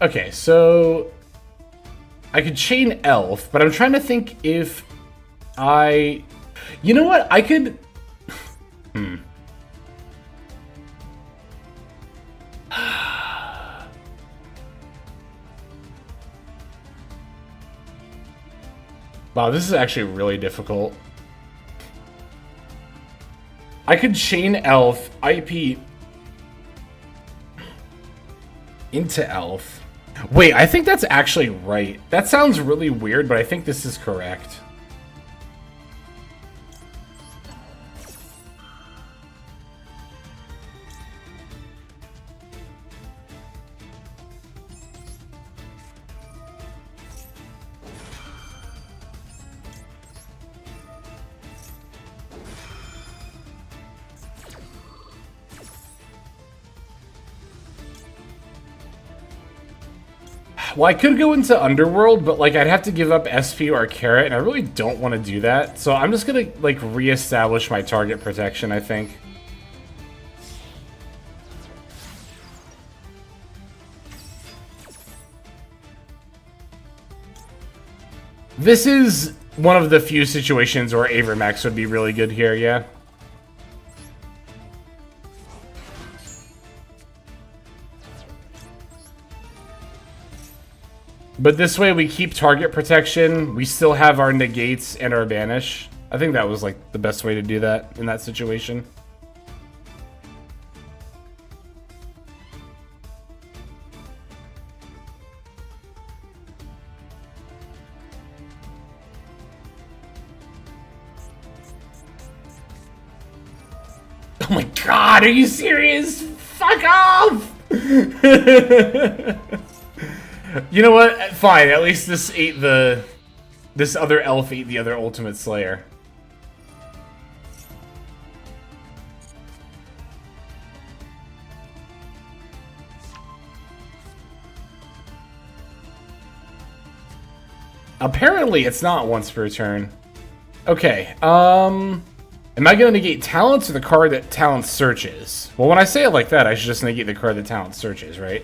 Okay, so I could chain Elf, but I'm trying to think if I... You know what? I could... Wow, this is actually really difficult. I could chain Elf, IP into Elf. Wait, I think that's actually right. That sounds really weird, but I think this is correct. Well, I could go into Underworld, but like I'd have to give up SP or Carrot, and I really don't want to do that. So I'm just gonna like reestablish my target protection, I think. This is one of the few situations where Avermax would be really good here, yeah. But this way we keep target protection, we still have our negates and our banish. I think that was like the best way to do that in that situation. Oh my god, are you serious? Fuck off! You know what? Fine, at least this ate the... This other elf ate the other Ultimate Slayer. Apparently it's not once per turn. Okay, am I gonna negate talents or the card that talent searches? Well, when I say it like that, I should just negate the card that talent searches, right?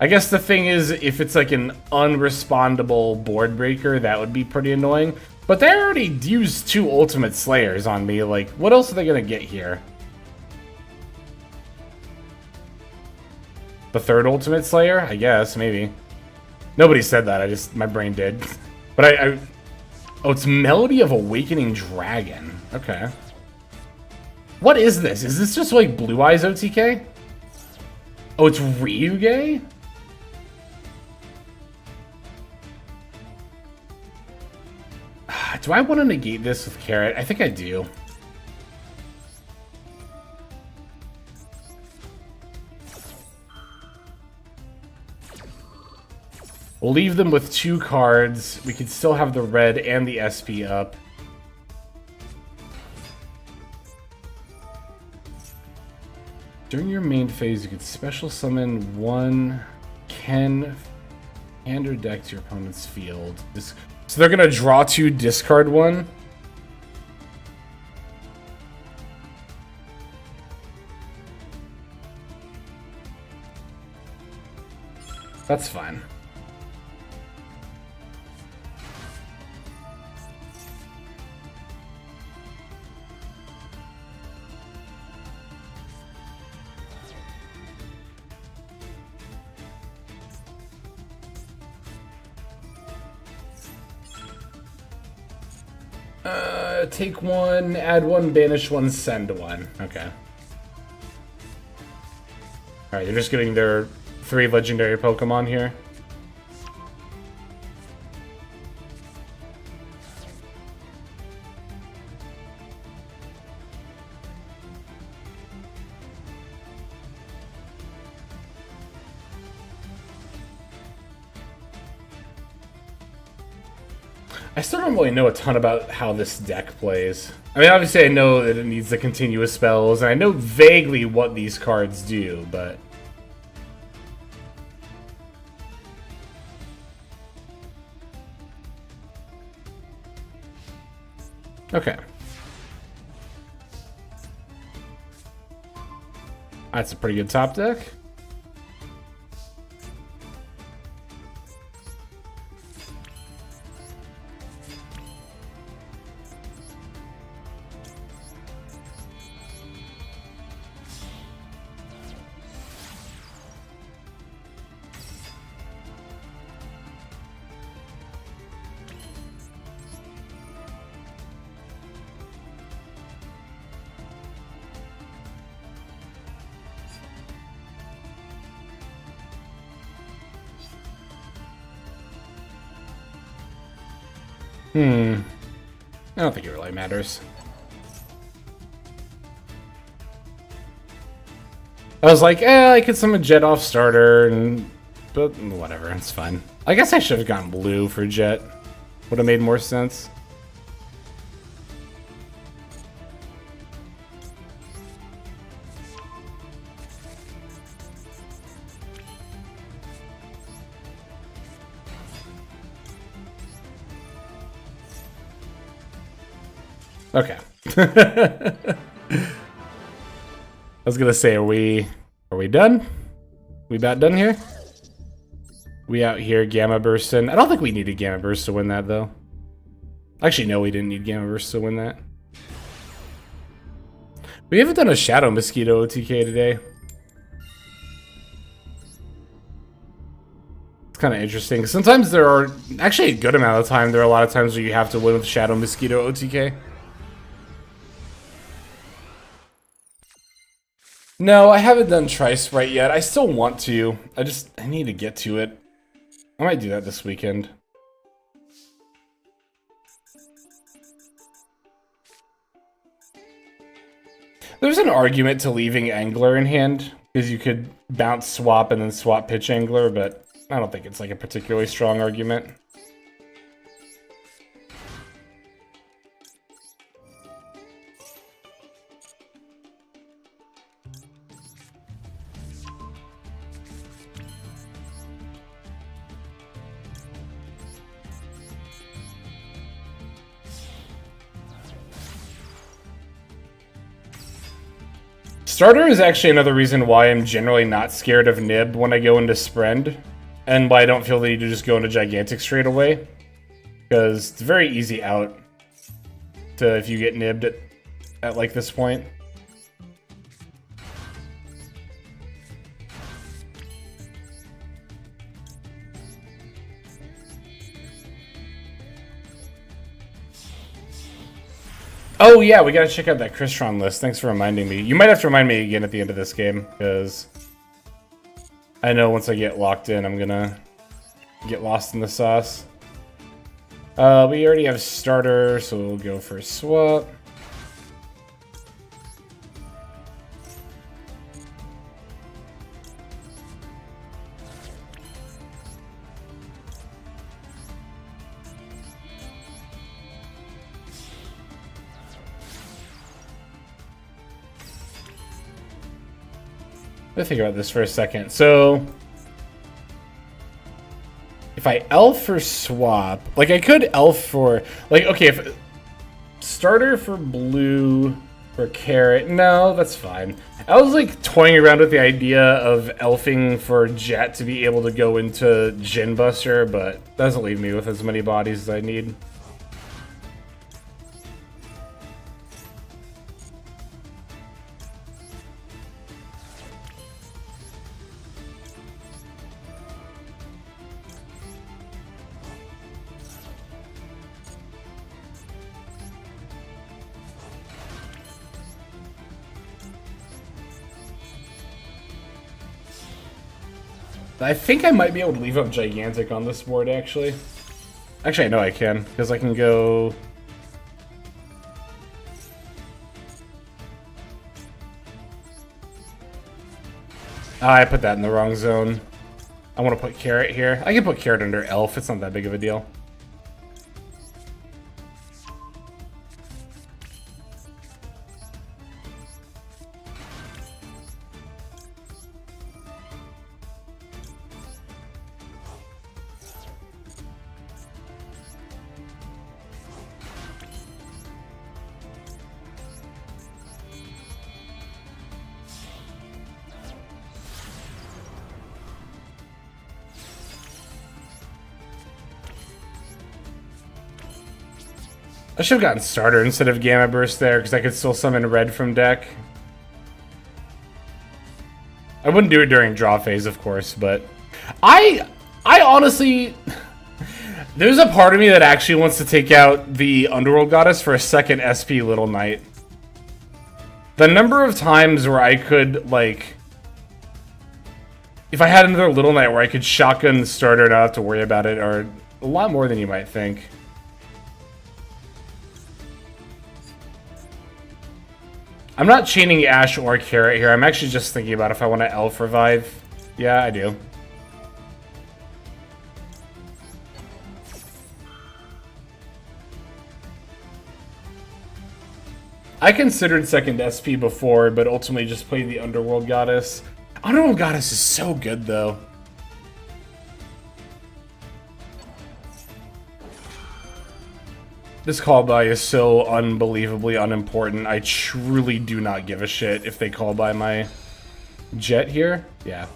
I guess the thing is, if it's like an unrespondable board breaker, that would be pretty annoying. But they already used 2 Ultimate Slayers on me, like, what else are they gonna get here? The 3rd Ultimate Slayer? I guess, maybe. Nobody said that, my brain did. But oh, it's Melody of Awakening Dragon. Okay. What is this? Is this just like Blue Eyes OTK? Oh, it's Ryuge? Do I want to negate this with Carrot? I think I do. We'll leave them with 2 cards. We could still have the red and the SP up. During your main phase, you could special summon 1 Ken hand or deck to your opponent's field. So they're gonna draw 2, discard 1. That's fine. Take 1, add 1, banish 1, send 1. Okay. Alright, they're just getting their 3 legendary Pokemon here. I still don't really know a ton about how this deck plays. I mean, obviously I know that it needs the continuous spells, and I know vaguely what these cards do, but... Okay. That's a pretty good top deck. I don't think it really matters. I was like, I could summon Jet off starter, but whatever, it's fine. I guess I should have gone blue for Jet. Would have made more sense. Okay. I was gonna say, are we done? We about done here? We out here Gamma Bursting. I don't think we needed Gamma Burst to win that, though. Actually, no, we didn't need Gamma Burst to win that. We haven't done a Shadow Mosquito OTK today. It's kind of interesting. Sometimes there are, actually a good amount of time, there are a lot of times where you have to win with Shadow Mosquito OTK. No, I haven't done Tri-Sprite yet. I still want to. I need to get to it. I might do that this weekend. There's an argument to leaving Angler in hand, because you could bounce swap and then swap pitch Angler, but I don't think it's like a particularly strong argument. Starter is actually another reason why I'm generally not scared of Nib when I go into Sprend, and why I don't feel the need to just go into Gigantic straight away, because it's a very easy out to if you get nibbed at like this point. Oh yeah, we gotta check out that Crystron list. Thanks for reminding me. You might have to remind me again at the end of this game, because I know once I get locked in, I'm gonna get lost in the sauce. We already have starter, so we'll go for a swap. Let me think about this for a second. So, if I elf for swap, like I could elf for, like, okay, if starter for blue for carrot, no, that's fine. I was like toying around with the idea of elfing for Jet to be able to go into Gin Buster, but that doesn't leave me with as many bodies as I need. I think I might be able to leave up Gigantic on this board, actually. Actually, I know I can, because I can go... I put that in the wrong zone. I want to put Carrot here. I can put Carrot under Elf, it's not that big of a deal. I should have gotten Starter instead of Gamma Burst there, because I could still summon red from deck. I wouldn't do it during draw phase, of course, but... I honestly... There's a part of me that actually wants to take out the Underworld Goddess for a second SP Little Knight. The number of times where I could, like... If I had another Little Knight where I could shotgun the Starter and not have to worry about it are a lot more than you might think. I'm not chaining Ash or Carrot here. I'm actually just thinking about if I want to Elf Revive. Yeah, I do. I considered second SP before, but ultimately just played the Underworld Goddess. Underworld Goddess is so good, though. This call by is so unbelievably unimportant. I truly do not give a shit if they call by my jet here. Yeah.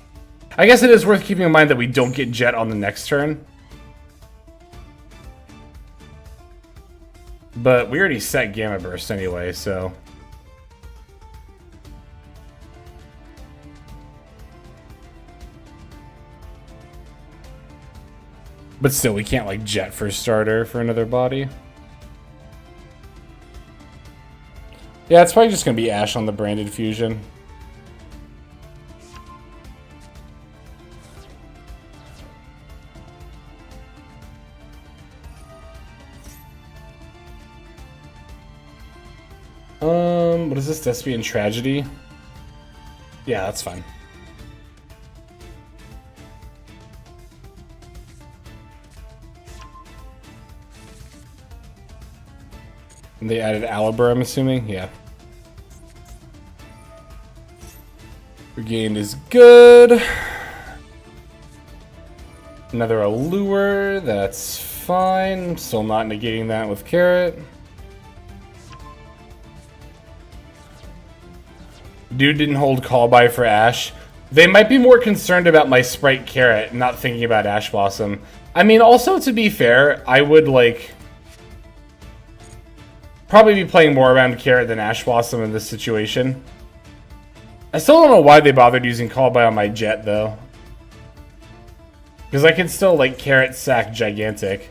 I guess it is worth keeping in mind that we don't get jet on the next turn. But we already set Gamma Burst anyway, so... But still, we can't, like, jet for starter for another body. Yeah, it's probably just gonna be Ash on the branded fusion. What is this? Thespian Tragedy? Yeah, that's fine. And they added Alibur, I'm assuming? Yeah. Regained is good. Another Allure, that's fine. Still not negating that with Carrot. Dude didn't hold call by for Ash. They might be more concerned about my Sprite Carrot, not thinking about Ash Blossom. I mean, also, to be fair, I would, like... probably be playing more around Carrot than Ash Blossom in this situation. I still don't know why they bothered using call by on my jet, though. Because I can still, like, Carrot sack Gigantic.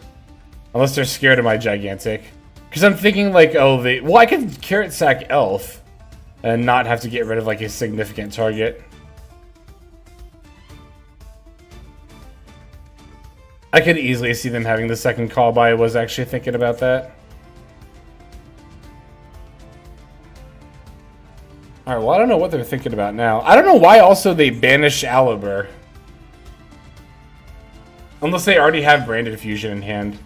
Unless they're scared of my Gigantic. Because I'm thinking, like, oh, they... well, I could Carrot sack Elf. And not have to get rid of, like, a significant target. I could easily see them having the second call by. I was actually thinking about that. Alright, well, I don't know what they're thinking about now. I don't know why also they banish Alibur. Unless they already have Branded Fusion in hand.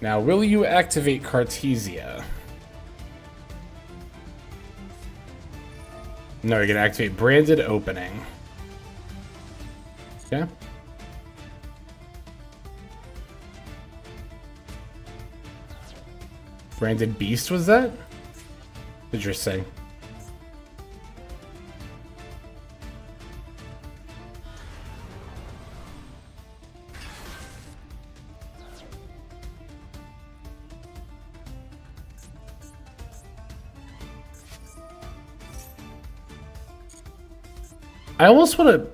Now, will you activate Cartesia? No, you're gonna activate Branded Opening. Okay. Branded Beast, was that? Interesting. I almost want to...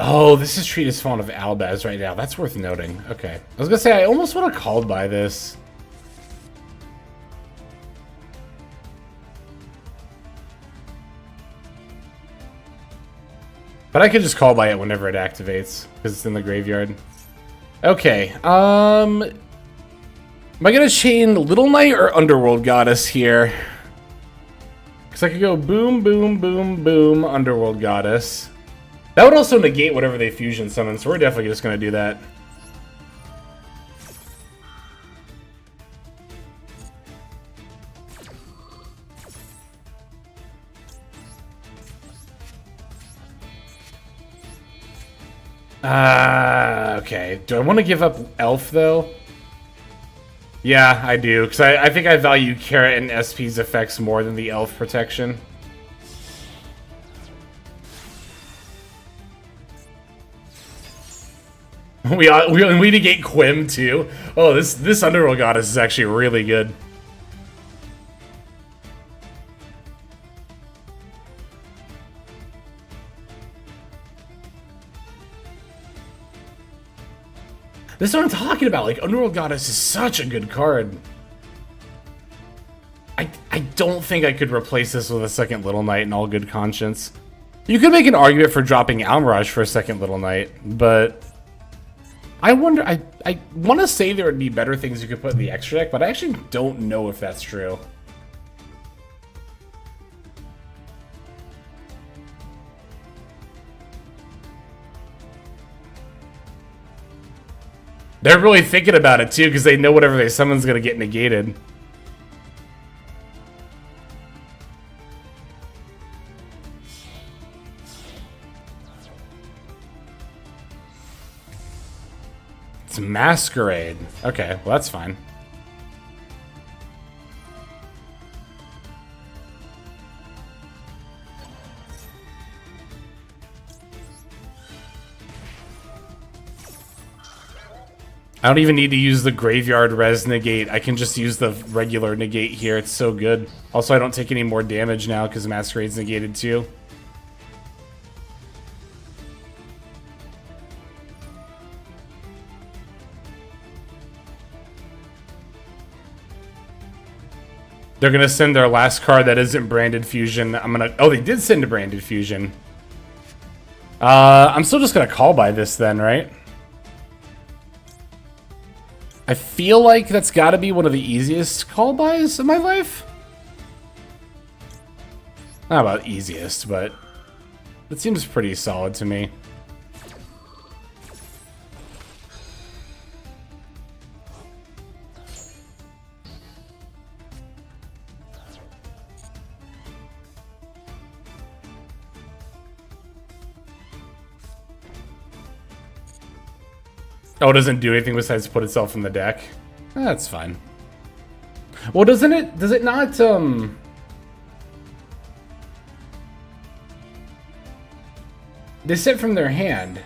oh, this is Treatise Fawn of Albaz right now. That's worth noting. Okay. I was going to say, I almost want to call by this. But I could just call by it whenever it activates, because it's in the graveyard. Okay. Am I going to chain Little Knight or Underworld Goddess here? Because I could go boom, boom, boom, boom, Underworld Goddess. That would also negate whatever they fusion summon, so we're definitely just going to do that. Okay. Do I want to give up Elf, though? Yeah, I do, because I think I value Carrot and SP's effects more than the Elf protection. We negate Quim too. Oh, this Underworld Goddess is actually really good. This is what I'm talking about. Like, Underworld Goddess is such a good card. I don't think I could replace this with a second Little Knight in all good conscience. You could make an argument for dropping Almirage for a second Little Knight, but I wonder, I want to say there would be better things you could put in the extra deck, but I actually don't know if that's true. They're really thinking about it too, because they know whatever they summon's gonna get negated. It's Masquerade. Okay, well that's fine. I don't even need to use the Graveyard Res Negate. I can just use the regular Negate here. It's so good. Also, I don't take any more damage now because Masquerade's negated too. They're gonna send their last card that isn't Branded Fusion. Oh, they did send a Branded Fusion. I'm still just gonna call by this then, right? I feel like that's gotta be one of the easiest call buys of my life. Not about easiest, but it seems pretty solid to me. Oh, it doesn't do anything besides put itself in the deck? That's fine. Well, does it not, they sent from their hand.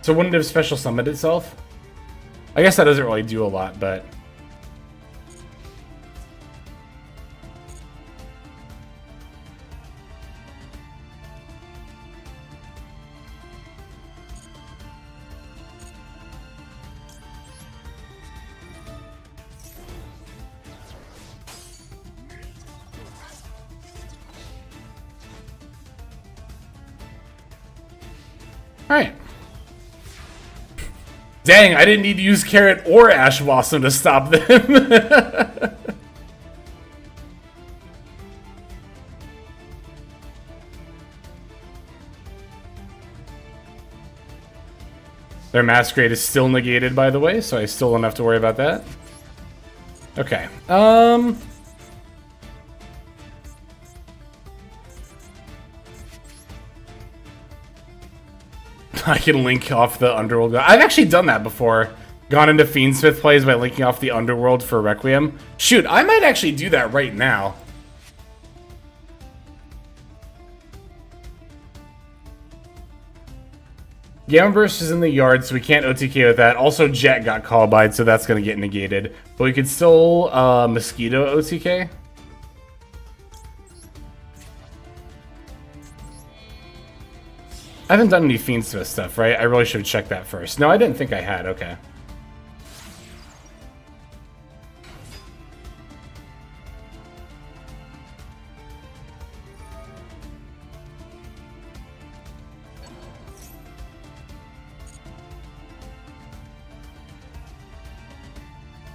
So wouldn't it have special summoned itself? I guess that doesn't really do a lot, but... Alright. Dang, I didn't need to use Carrot or Ash Blossom to stop them. Their Masquerade is still negated, by the way, so I still don't have to worry about that. Okay. I can link off the Underworld. I've actually done that before. Gone into Fiendsmith plays by linking off the Underworld for Requiem. Shoot, I might actually do that right now. Gammaburst is in the yard, so we can't OTK with that. Also, Jet got called by, so that's going to get negated. But we could still Mosquito OTK. I haven't done any Fiendsmith stuff, right? I really should have checked that first. No, I didn't think I had. Okay.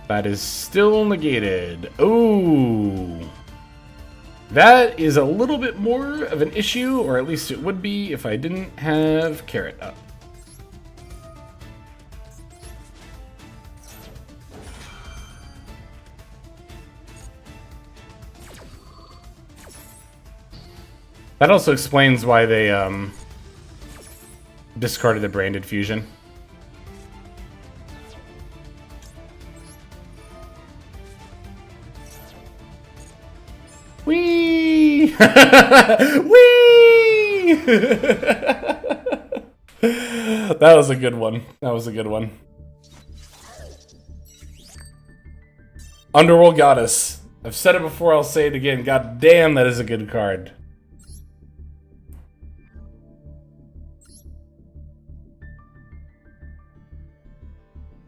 That is still negated. Ooh. That is a little bit more of an issue, or at least it would be if I didn't have Carrot up. That also explains why they discarded the Branded Fusion. Whee! Whee! That was a good one. That was a good one. Underworld Goddess. I've said it before, I'll say it again. God damn, that is a good card.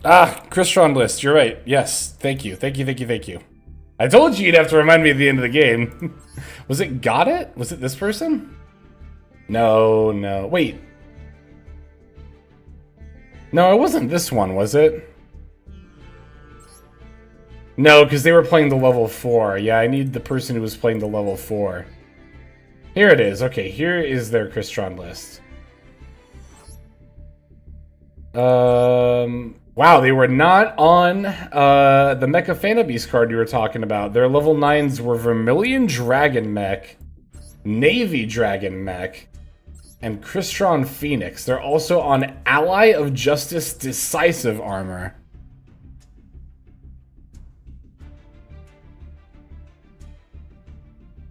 Ah, Crystron list. You're right. Yes. Thank you. Thank you, thank you, thank you. I told you you'd have to remind me at the end of the game. Was it Got It? Was it this person? No, no. Wait. No, it wasn't this one, was it? No, because they were playing the level 4. Yeah, I need the person who was playing the level 4. Here it is. Okay, here is their Crystron list. Wow, they were not on the Mecha Fanabeast card you were talking about. Their level 9s were Vermilion Dragon Mech, Navy Dragon Mech, and Crystron Phoenix. They're also on Ally of Justice Decisive Armor.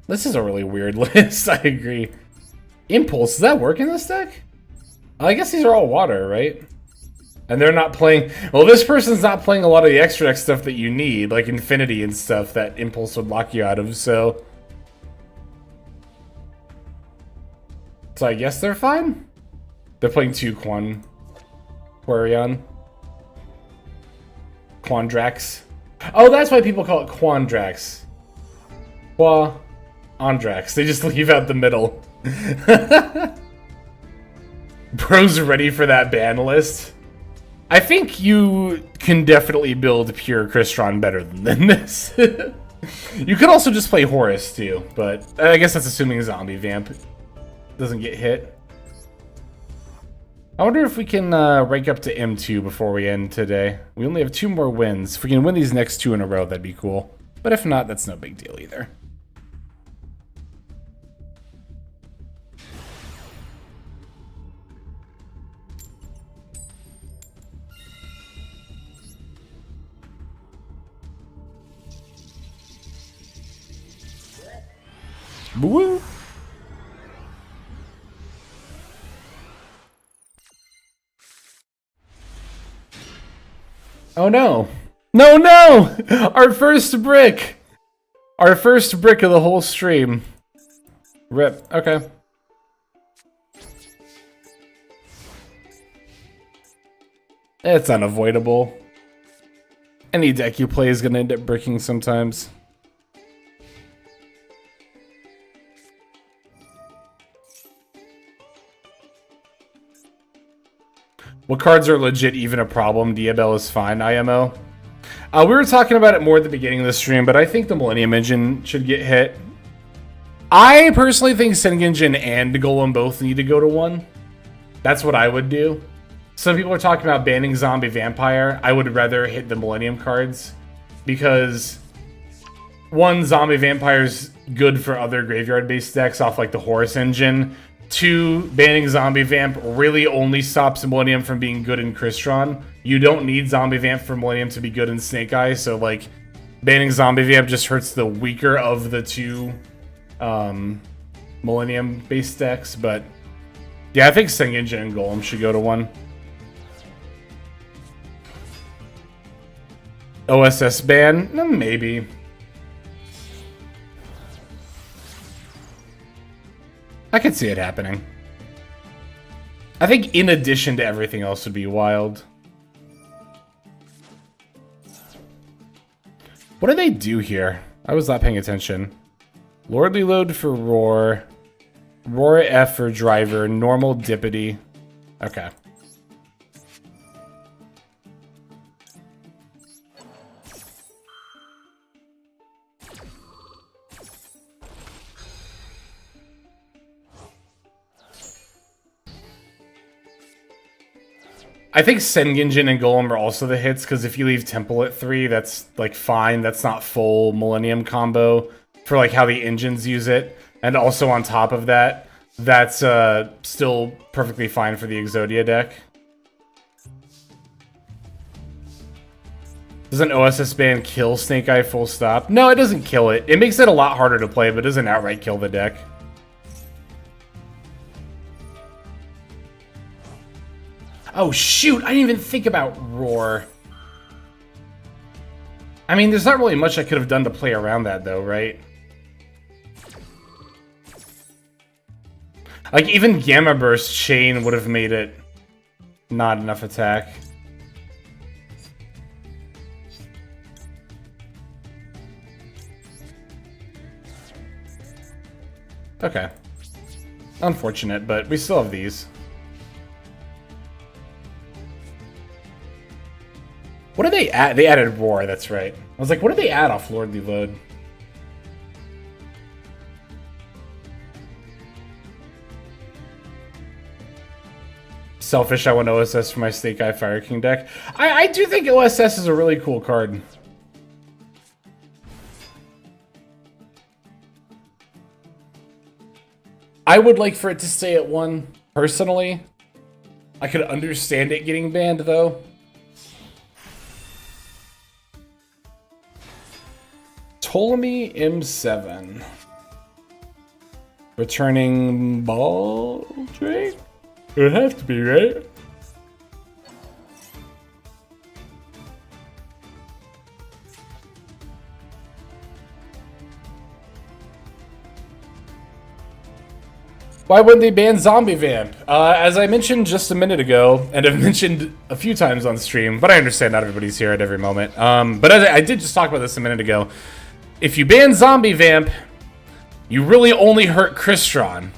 This is a really weird list, I agree. Impulse, does that work in this deck? I guess these are all water, right? And they're not playing... Well, this person's not playing a lot of the extra deck stuff that you need, like Infinity and stuff that Impulse would lock you out of, so... So I guess they're fine? They're playing 2 Quarion. Quandrax. Oh, that's why people call it Quandrax. Andrax. They just leave out the middle. Bro's ready for that ban list. I think you can definitely build pure Crystron better than this. You could also just play Horus too, but I guess that's assuming Zombie Vamp doesn't get hit. I wonder if we can rank up to M2 before we end today. We only have 2 more wins. If we can win these next 2 in a row, that'd be cool. But if not, that's no big deal either. Woo! Oh no! No, no! Our first brick! Our first brick of the whole stream. Rip. Okay. It's unavoidable. Any deck you play is gonna end up bricking sometimes. What cards are legit even a problem? Diabell is fine. IMO. We were talking about it more at the beginning of the stream, but I think the Millennium Engine should get hit. I personally think Sengenjin and Golem both need to go to 1. That's what I would do. Some people are talking about banning Zombie Vampire. I would rather hit the Millennium cards. Because, 1, Zombie Vampire's good for other graveyard-based decks off like the Horus Engine. 2, banning Zombie Vamp really only stops Millennium from being good in Crystron. You don't need Zombie Vamp for Millennium to be good in Snake Eye, so like, banning Zombie Vamp just hurts the weaker of the 2 Millennium-based decks, but yeah, I think Sengenjin and Golem should go to 1. OSS ban? Maybe. I could see it happening. I think in addition to everything else would be wild. What do they do here? I was not paying attention. Lordly Load for Roar. Roar F for Driver. Normal Dippity. Okay. I think Sengenjin and Golem are also the hits, because if you leave Temple at 3, that's, like, fine. That's not full Millennium combo for, like, how the engines use it. And also on top of that, that's still perfectly fine for the Exodia deck. Does an OSS ban kill Snake Eye full stop? No, it doesn't kill it. It makes it a lot harder to play, but it doesn't outright kill the deck. Oh shoot, I didn't even think about Roar. I mean, there's not really much I could have done to play around that though, right? Like, even Gamma Burst Chain would have made it not enough attack. Okay. Unfortunate, but we still have these. What did they add? They added Roar, that's right. I was like, what did they add off Lordly Load? Selfish, I want OSS for my Snake Eye Fire King deck. I do think OSS is a really cool card. I would like for it to stay at 1, personally. I could understand it getting banned, though. Ptolemy M7. Returning Baldric? It would have to be, right? Why wouldn't they ban Zombie Vamp? As I mentioned just a minute ago, and have mentioned a few times on stream, but I understand not everybody's here at every moment. But as I did just talk about this a minute ago. If you ban Zombie Vamp, you really only hurt Crystron.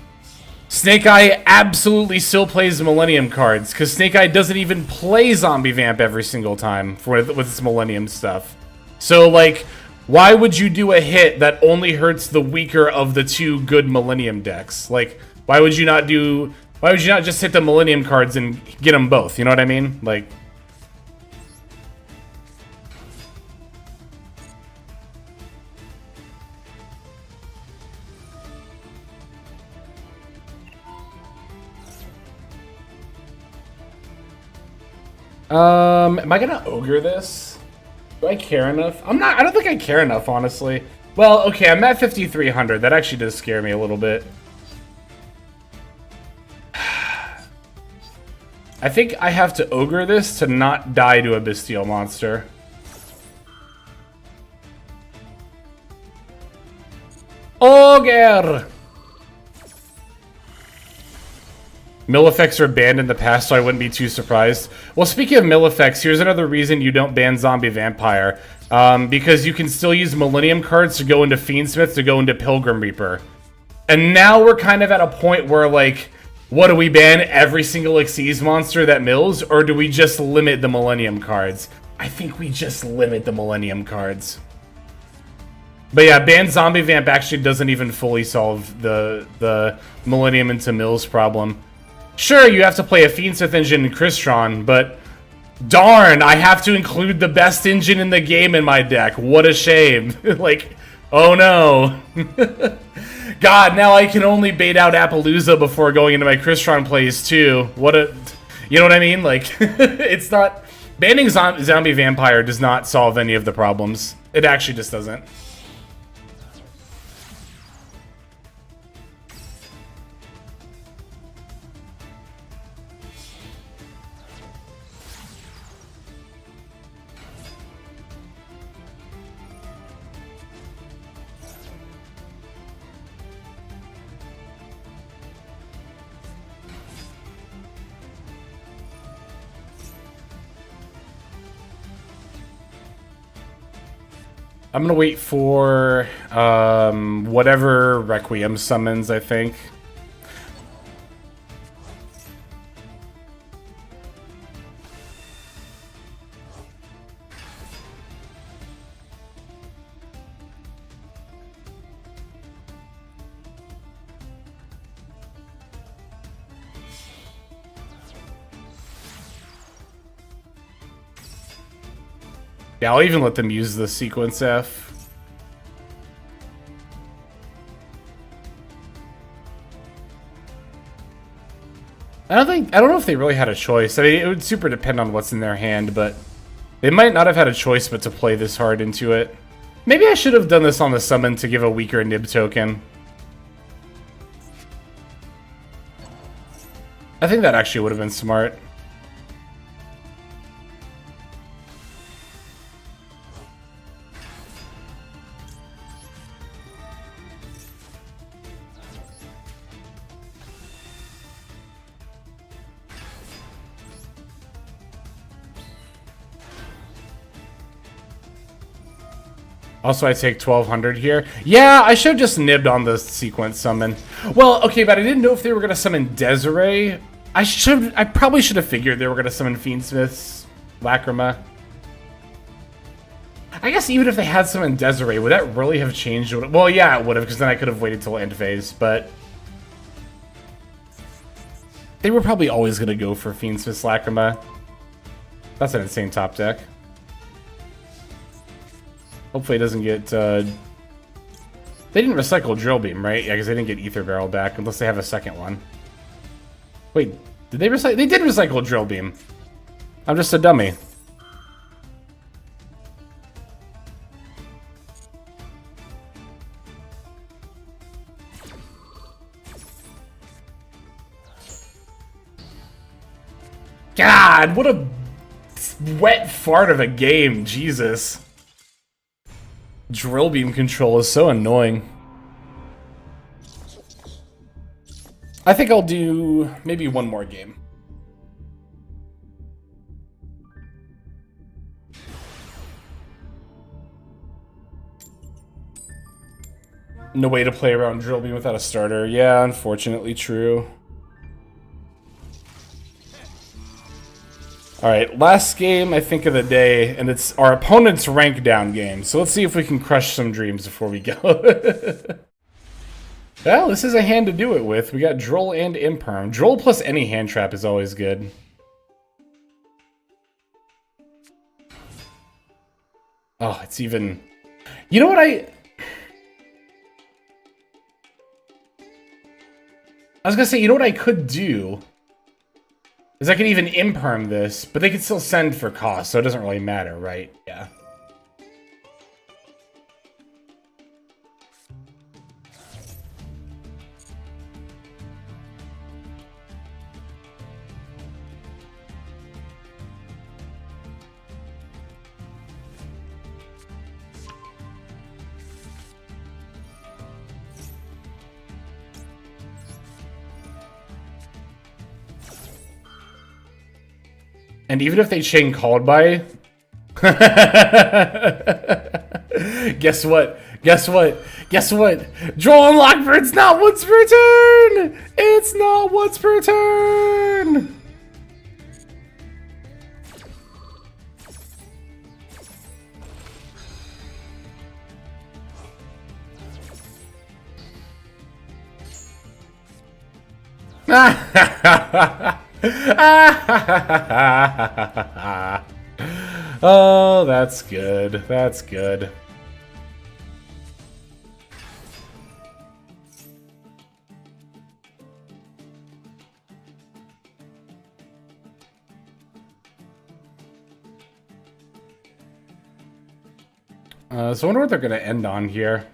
Snake Eye absolutely still plays the Millennium cards, because Snake Eye doesn't even play Zombie Vamp every single time with its Millennium stuff. So, like, why would you do a hit that only hurts the weaker of the 2 good Millennium decks? Like, why would you not just hit the Millennium cards and get them both? You know what I mean? Like... am I gonna ogre this? Do I care enough? I don't think I care enough, honestly. Well, okay, I'm at 5,300. That actually does scare me a little bit. I think I have to ogre this to not die to a Bestial monster. Ogre! Mill effects are banned in the past, so I wouldn't be too surprised. Well, speaking of mill effects, here's another reason you don't ban Zombie Vampire. Because you can still use Millennium cards to go into Fiendsmith, to go into Pilgrim Reaper. And now we're kind of at a point where, like, what do we ban? Every single Xyz monster that mills? Or do we just limit the Millennium cards? I think we just limit the Millennium cards. But yeah, ban Zombie Vamp actually doesn't even fully solve the Millennium into mills problem. Sure, you have to play a Fiendsmith engine in Crystron, but darn, I have to include the best engine in the game in my deck. What a shame. Like, oh no. God, now I can only bait out Appaloosa before going into my Crystron plays too. What a... You know what I mean? Like, it's not... Banning Zombie Vampire does not solve any of the problems. It actually just doesn't. I'm gonna wait for whatever Requiem summons, I think. Yeah, I'll even let them use the sequence F. I don't know if they really had a choice. I mean, it would super depend on what's in their hand, but they might not have had a choice but to play this hard into it. Maybe I should have done this on the summon to give a weaker nib token. I think that actually would have been smart. Also, I take 1200 here. Yeah, I should have just nibbed on the sequence summon. Well, okay, but I didn't know if they were gonna summon Desiree. I probably should have figured they were gonna summon Fiendsmith's Lacrima. I guess even if they had summoned Desiree, would that really have changed? Well, yeah, it would have, because then I could have waited till end phase, but they were probably always gonna go for Fiendsmith's Lacrima. That's an insane top deck. Hopefully it doesn't get, They didn't recycle Drill Beam, right? Yeah, because they didn't get Ether Barrel back, unless they have a second one. Wait, did they recycle? They did recycle Drill Beam. I'm just a dummy. God, what a wet fart of a game, Jesus. Drill Beam control is so annoying. I think I'll do maybe one more game. No way to play around Drill Beam without a starter. Yeah, unfortunately true. Alright, last game, I think, of the day, and it's our opponent's rank down game. So let's see if we can crush some dreams before we go. Well, this is a hand to do it with. We got Droll and Imperm. Droll plus any hand trap is always good. Oh, it's even... You know what I was gonna say, you know what I could do? Is I could even imperm this, but they could still send for cost, so it doesn't really matter, right? Yeah. And even if they chain called by... Guess what? Guess what? Guess what? Droll and Lockbird's not once per turn! It's not once per turn! Oh, that's good. That's good. So I wonder what they're gonna end on here.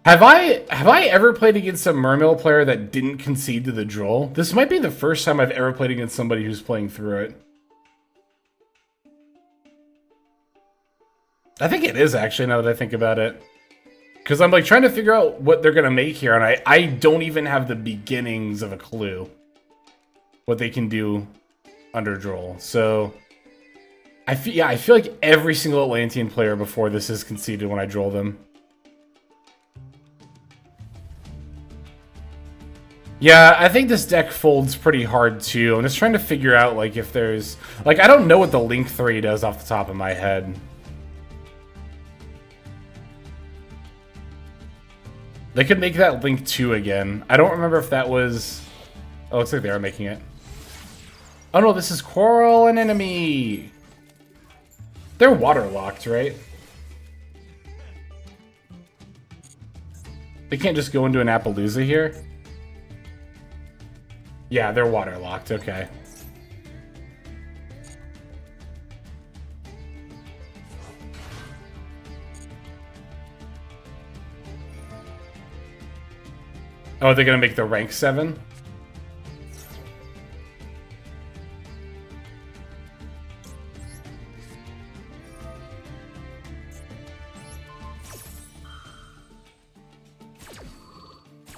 Have I ever played against a Mermail player that didn't concede to the Droll? This might be the first time I've ever played against somebody who's playing through it. I think it is, actually, now that I think about it. Because I'm like trying to figure out what they're gonna make here, and I don't even have the beginnings of a clue what they can do under Droll. So I feel like every single Atlantean player before this has conceded when I Droll them. Yeah, I think this deck folds pretty hard too. I'm just trying to figure out like if there's like I don't know what the Link 3 does off the top of my head. They could make that Link 2 again. I don't remember if that was... Oh, looks like they are making it. Oh no, this is Quarrel and Enemy! They're waterlocked, right? They can't just go into an Appaloosa here? Yeah, they're waterlocked, okay. Oh, they're gonna make the rank 7?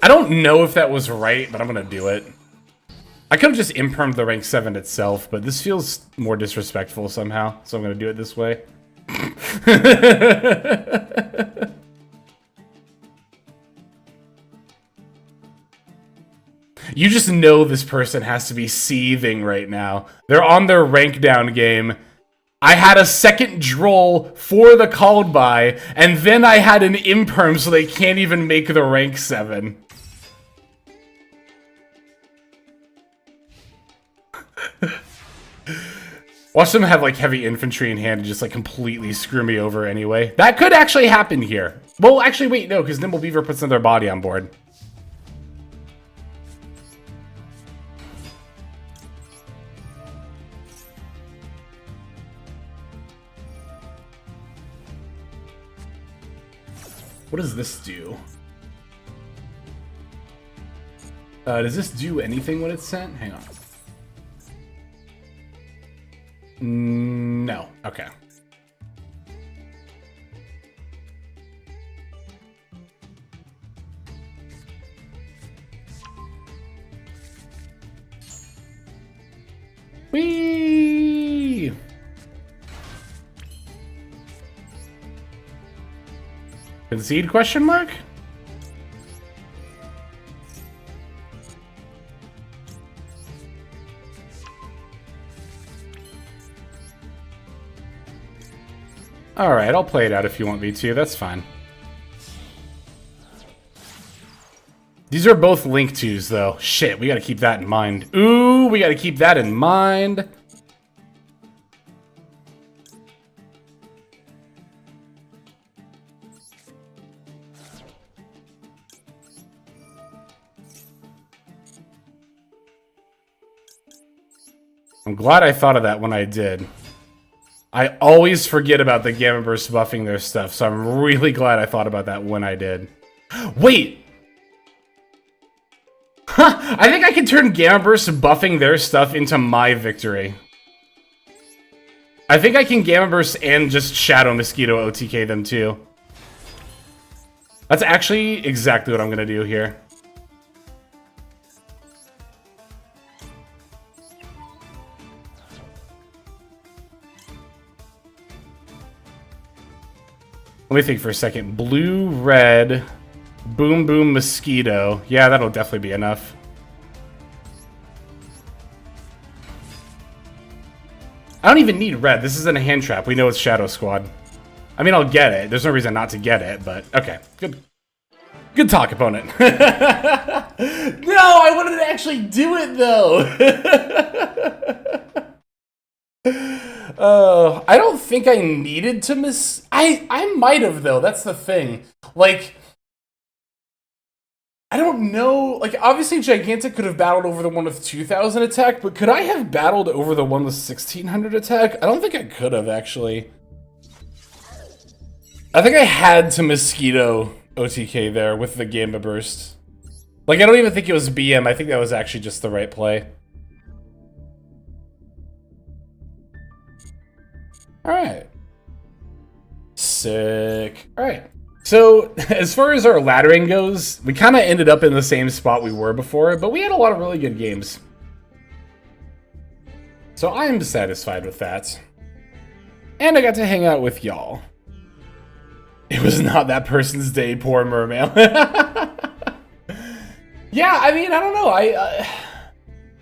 I don't know if that was right, but I'm gonna do it. I could have just impermed the rank 7 itself, but this feels more disrespectful somehow, so I'm gonna do it this way. You just know this person has to be seething right now. They're on their rank down game. I had a second droll for the called by, and then I had an imperm so they can't even make the rank 7. Watch them have like heavy infantry in hand and just like completely screw me over anyway. That could actually happen here. Well, actually wait, no, because Nimble Beaver puts another body on board. What does this do? Does this do anything when it's sent? Hang on. No. Okay. Whee! Concede question mark? Alright, I'll play it out if you want me to. That's fine. These are both link 2s, though. Shit, we gotta keep that in mind. Ooh, we gotta keep that in mind. I'm glad I thought of that when I did. I always forget about the Gamma Burst buffing their stuff, so I'm really glad I thought about that when I did. Wait! Huh! I think I can turn Gamma Burst buffing their stuff into my victory. I think I can Gamma Burst and just Shadow Mosquito OTK them too. That's actually exactly what I'm gonna do here. Let me think for a second. Blue, red, boom, boom, mosquito. Yeah, that'll definitely be enough. I don't even need red. This isn't a hand trap. We know it's Shadow Squad. I mean, I'll get it. There's no reason not to get it, but okay. Good. Good talk, opponent. No, I wanted to actually do it, though. I don't think I needed to miss... I might have, though. That's the thing. Like, I don't know. Like, obviously, Gigantic could have battled over the one with 2,000 attack, but could I have battled over the one with 1,600 attack? I don't think I could have, actually. I think I had to Mosquito OTK there with the Gamma Burst. Like, I don't even think it was BM. I think that was actually just the right play. Alright. Sick. Alright. So, as far as our laddering goes, we kind of ended up in the same spot we were before, but we had a lot of really good games. So I'm satisfied with that. And I got to hang out with y'all. It was not that person's day, poor Mermail. Yeah, I mean, I don't know.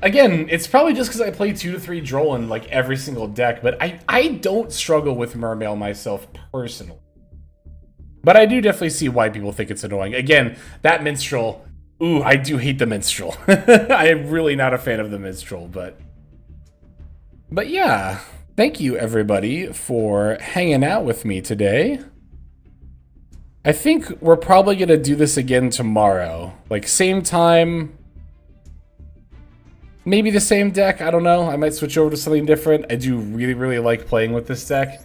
Again, it's probably just because I play 2 to 3 Droll in like every single deck, but I don't struggle with Mermail myself personally. But I do definitely see why people think it's annoying. Again, that Minstrel, ooh, I do hate the Minstrel. I am really not a fan of the Minstrel, but yeah, thank you everybody for hanging out with me today. I think we're probably going to do this again tomorrow. Like, same time... Maybe the same deck, I don't know. I might switch over to something different. I do really, really like playing with this deck.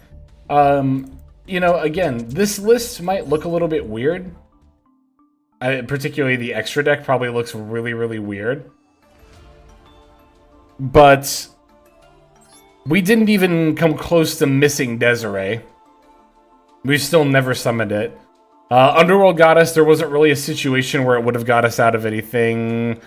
You know, again, this list might look a little bit weird. Particularly the extra deck probably looks really, really weird. But we didn't even come close to missing Desiree. We still never summoned it. Underworld Goddess, there wasn't really a situation where it would have got us out of anything.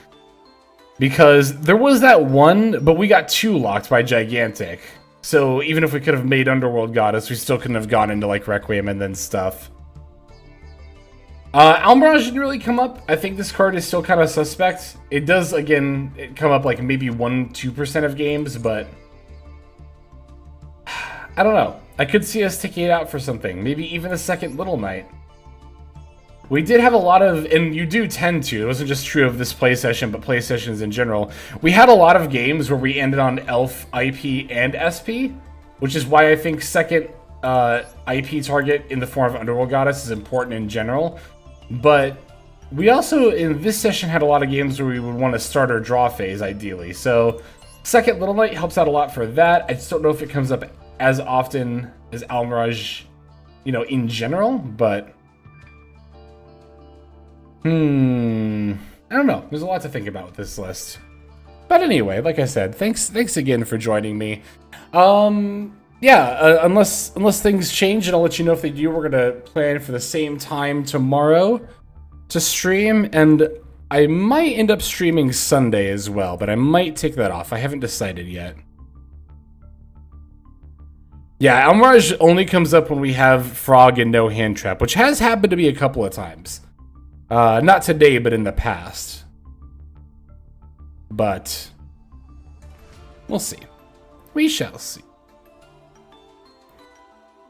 Because there was that one, but we got 2 locked by Gigantic. So even if we could have made Underworld Goddess, we still couldn't have gone into like Requiem and then stuff. Almirage didn't really come up. I think this card is still kind of suspect. It does, again, come up like maybe 1-2% of games, but I don't know. I could see us taking it out for something. Maybe even a second Little Knight. We did have a lot of, and you do tend to, it wasn't just true of this play session, but play sessions in general. We had a lot of games where we ended on Elf, IP, and SP, which is why I think second IP target in the form of Underworld Goddess is important in general. But we also, in this session, had a lot of games where we would want to start or draw phase, ideally. So, second Little Knight helps out a lot for that. I just don't know if it comes up as often as Almirage, you know, in general, but I don't know. There's a lot to think about with this list. But anyway, like I said, thanks again for joining me. Yeah, unless things change, and I'll let you know if they do, we're gonna plan for the same time tomorrow to stream, and I might end up streaming Sunday as well, but I might take that off. I haven't decided yet. Yeah, Almirage only comes up when we have Frog and no hand trap, which has happened to me a couple of times. Not today, but in the past. But we'll see. We shall see.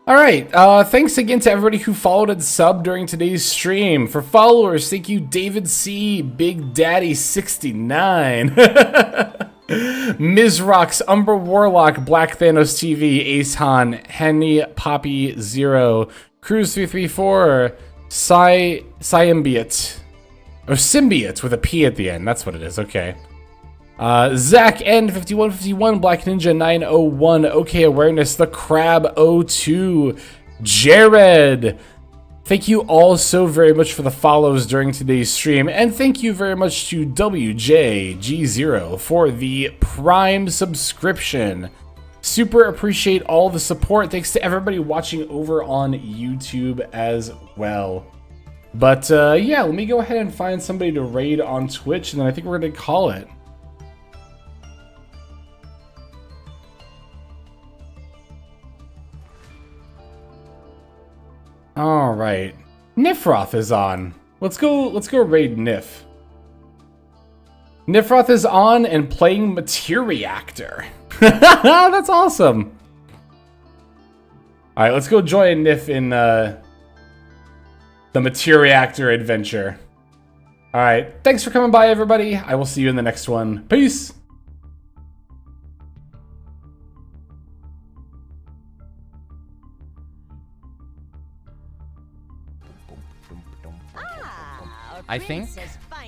Alright, thanks again to everybody who followed and subbed during today's stream. For followers, thank you David C, Big Daddy 69, Ms. Rocks, Umber Warlock, Black Thanos TV, Ace Han, Henny Poppy 0, Cruise 334, Symbiote, or Symbiote with a P at the end, that's what it is, okay. Zach N5151, Black Ninja 901, OK Awareness, The Crab 02, Jared. Thank you all so very much for the follows during today's stream, and thank you very much to WJG0 for the Prime subscription. Super appreciate all the support. Thanks to everybody watching over on YouTube as well. But yeah, let me go ahead and find somebody to raid on Twitch, and then I think we're gonna call it. All right, Nifroth is on. Let's go raid Nif. Nifroth is on and playing Materiactor. That's awesome. All right, let's go join Nif in the Materiactor adventure. All right, thanks for coming by, everybody. I will see you in the next one. Peace. I think